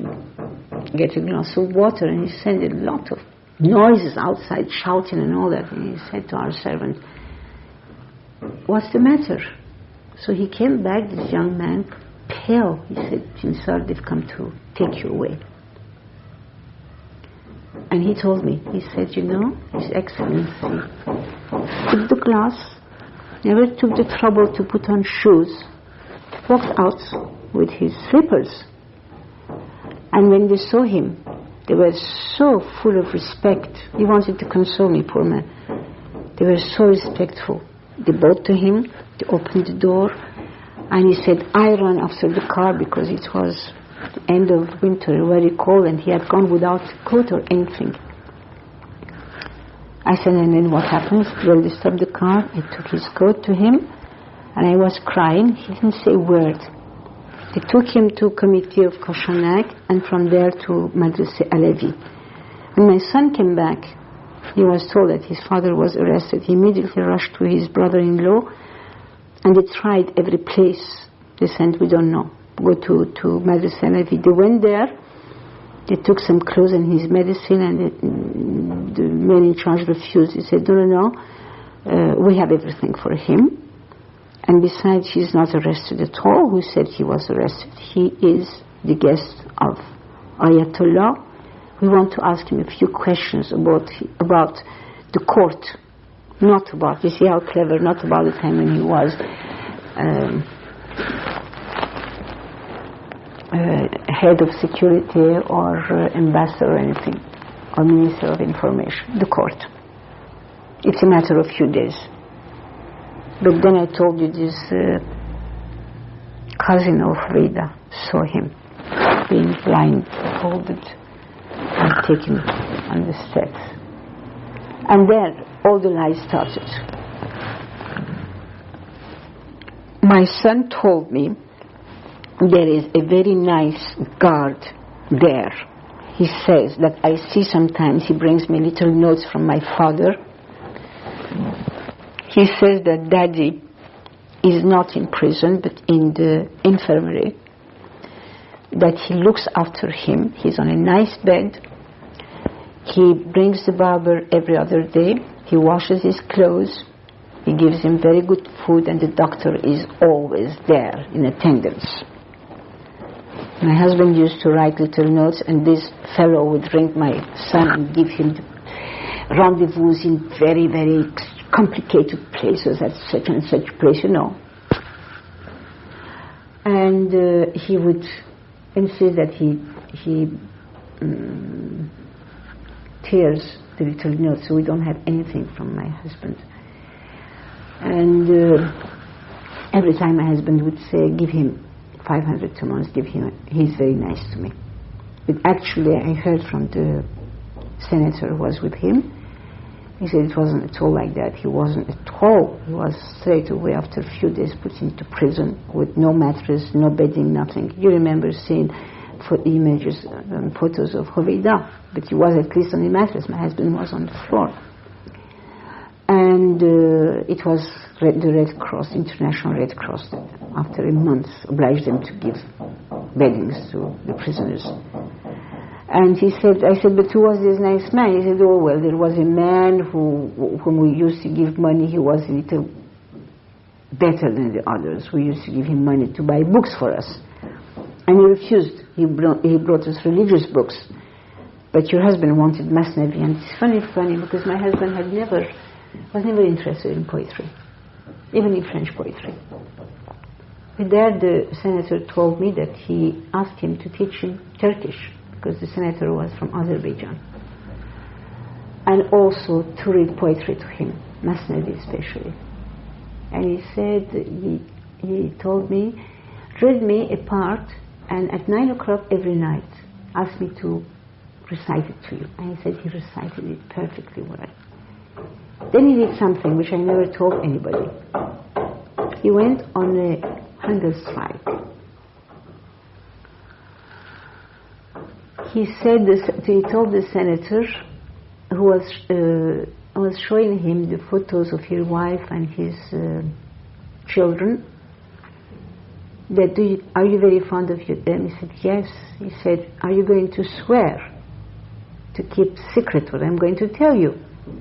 Speaker 2: get a glass of water, and he said a lot of noises outside, shouting and all that. And he said to our servant, what's the matter? So he came back, this young man, pale. He said, Tihmsar, they've come to take you away. And he told me, he said, you know, His Excellency took the glass, never took the trouble to put on shoes, walked out with his slippers. And when they saw him, they were so full of respect. He wanted to console me, poor man. They were so respectful. They bowed to him, they opened the door, and he said, I ran after the car because it was the end of winter, very cold, and he had gone without coat or anything. I said, and then what happened? Well, they stopped the car, I took his coat to him, and I was crying. He didn't say a word. They took him to Committee of Koshanak, and from there to Madrasa Alavi. When my son came back, he was told that his father was arrested. He immediately rushed to his brother-in-law, and they tried every place. They said, we don't know. Go to Madrasa Alavi. They went there. They took some clothes and his medicine, and the man in charge refused. He said, no, we have everything for him. And besides, he's not arrested at all. Who said he was arrested? He is the guest of Ayatollah. We want to ask him a few questions about the court, not about, you see how clever, not about the time when he was head of security or ambassador or anything, or minister of information, the court. It's a matter of few days. But then I told you this cousin of Rida saw him being blindfolded and taken on the steps. And then all the lies started. My son told me there is a very nice guard there. He says that I see sometimes he brings me little notes from my father. He says that Daddy is not in prison but in the infirmary, that he looks after him. He's on a nice bed. He brings the barber every other day. He washes his clothes. He gives him very good food, and the doctor is always there in attendance. My husband used to write little notes, and this fellow would ring my son and give him rendezvous in very, very complicated places at such and such place, you know. And he would insist that he tears the little notes, so we don't have anything from my husband. And every time my husband would say, give him 500 tumans, give him, he's very nice to me. But actually I heard from the senator who was with him, he said it wasn't at all like that. He wasn't at all. He was straight away after a few days put into prison with no mattress, no bedding, nothing. You remember seeing images and photos of Hoveyda, but he was at least on the mattress. My husband was on the floor. And it was the Red Cross, International Red Cross, that after a month obliged them to give beddings to the prisoners. And he said, I said, but who was this nice man? He said, oh, well, there was a man whom we used to give money. He was a little better than the others. We used to give him money to buy books for us. And he refused. He brought us religious books. But your husband wanted Masnavi. And it's funny because my husband was never interested in poetry, even in French poetry. But there the senator told me that he asked him to teach him Turkish, because the senator was from Azerbaijan, and also to read poetry to him, Masnavi especially. And he said, he told me, read me a part, and at 9 o'clock every night asked me to recite it to you. And he said he recited it perfectly well. Then he did something which I never told anybody. He went on a hunger strike. He told the senator who was showing him the photos of his wife and his children, that are you very fond of them? He said, yes. He said, are you going to swear to keep secret what I'm going to tell you?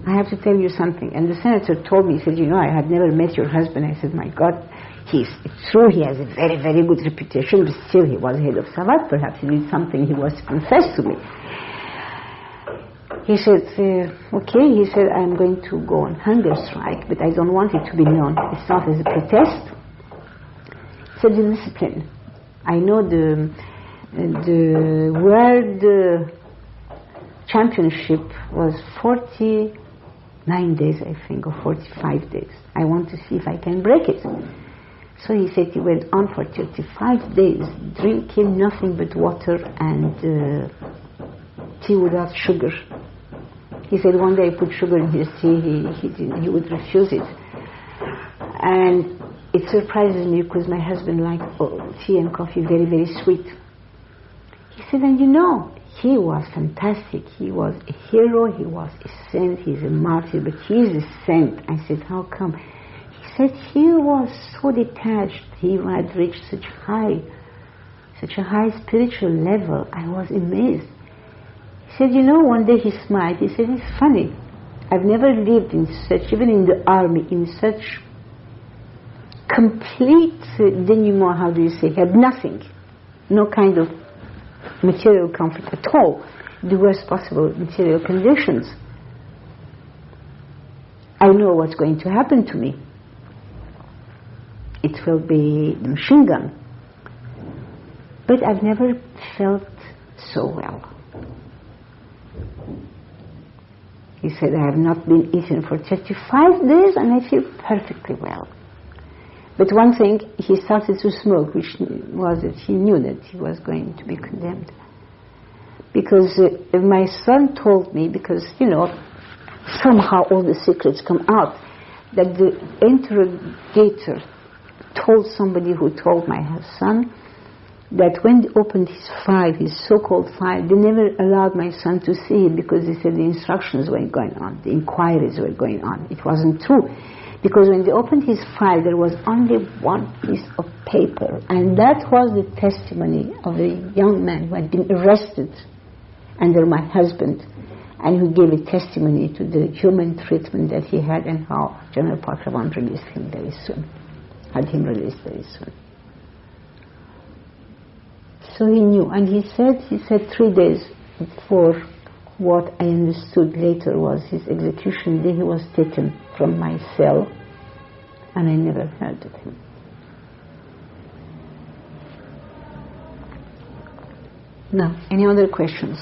Speaker 2: I have to tell you something. And the senator told me, he said, I had never met your husband. I said, my God, it's true he has a very, very good reputation, but still he was head of Savat. Perhaps he did something he was to confess to me. He said, okay. He said, I'm going to go on hunger strike, but I don't want it to be known. It's not as a protest. He said, the discipline. I know the world championship was 49 days, I think, or 45 days. I want to see if I can break it. So he said he went on for 35 days, drinking nothing but water and tea without sugar. He said one day I put sugar in his tea, he would refuse it. And it surprises me because my husband liked tea and coffee very, very sweet. He said, and he was fantastic. He was a hero, he was a saint, he's a martyr, but he's a saint. I said, how come? He said he was so detached. He had reached such a high spiritual level. I was amazed. He said, one day he smiled. He said, it's funny. I've never lived in such, even in the army, in such complete denouement, how do you say, had nothing. No kind of material comfort at all. The worst possible material conditions. I know what's going to happen to me. It will be the machine gun. But I've never felt so well. He said, I have not been eaten for 35 days and I feel perfectly well. But one thing, he started to smoke, which was that he knew that he was going to be condemned. Because my son told me, because, somehow all the secrets come out, that the interrogator told somebody who told my son that when they opened his file, his so-called file, they never allowed my son to see it because they said the instructions were going on, the inquiries were going on. It wasn't true. Because when they opened his file, there was only one piece of paper, and that was the testimony of a young man who had been arrested under my husband, and who gave a testimony to the human treatment that he had and how General Pokrovan released him very soon, had him released very soon. So he knew, and he said 3 days before what I understood later was his execution day, he was taken from my cell, and I never heard of him. Now, any other questions?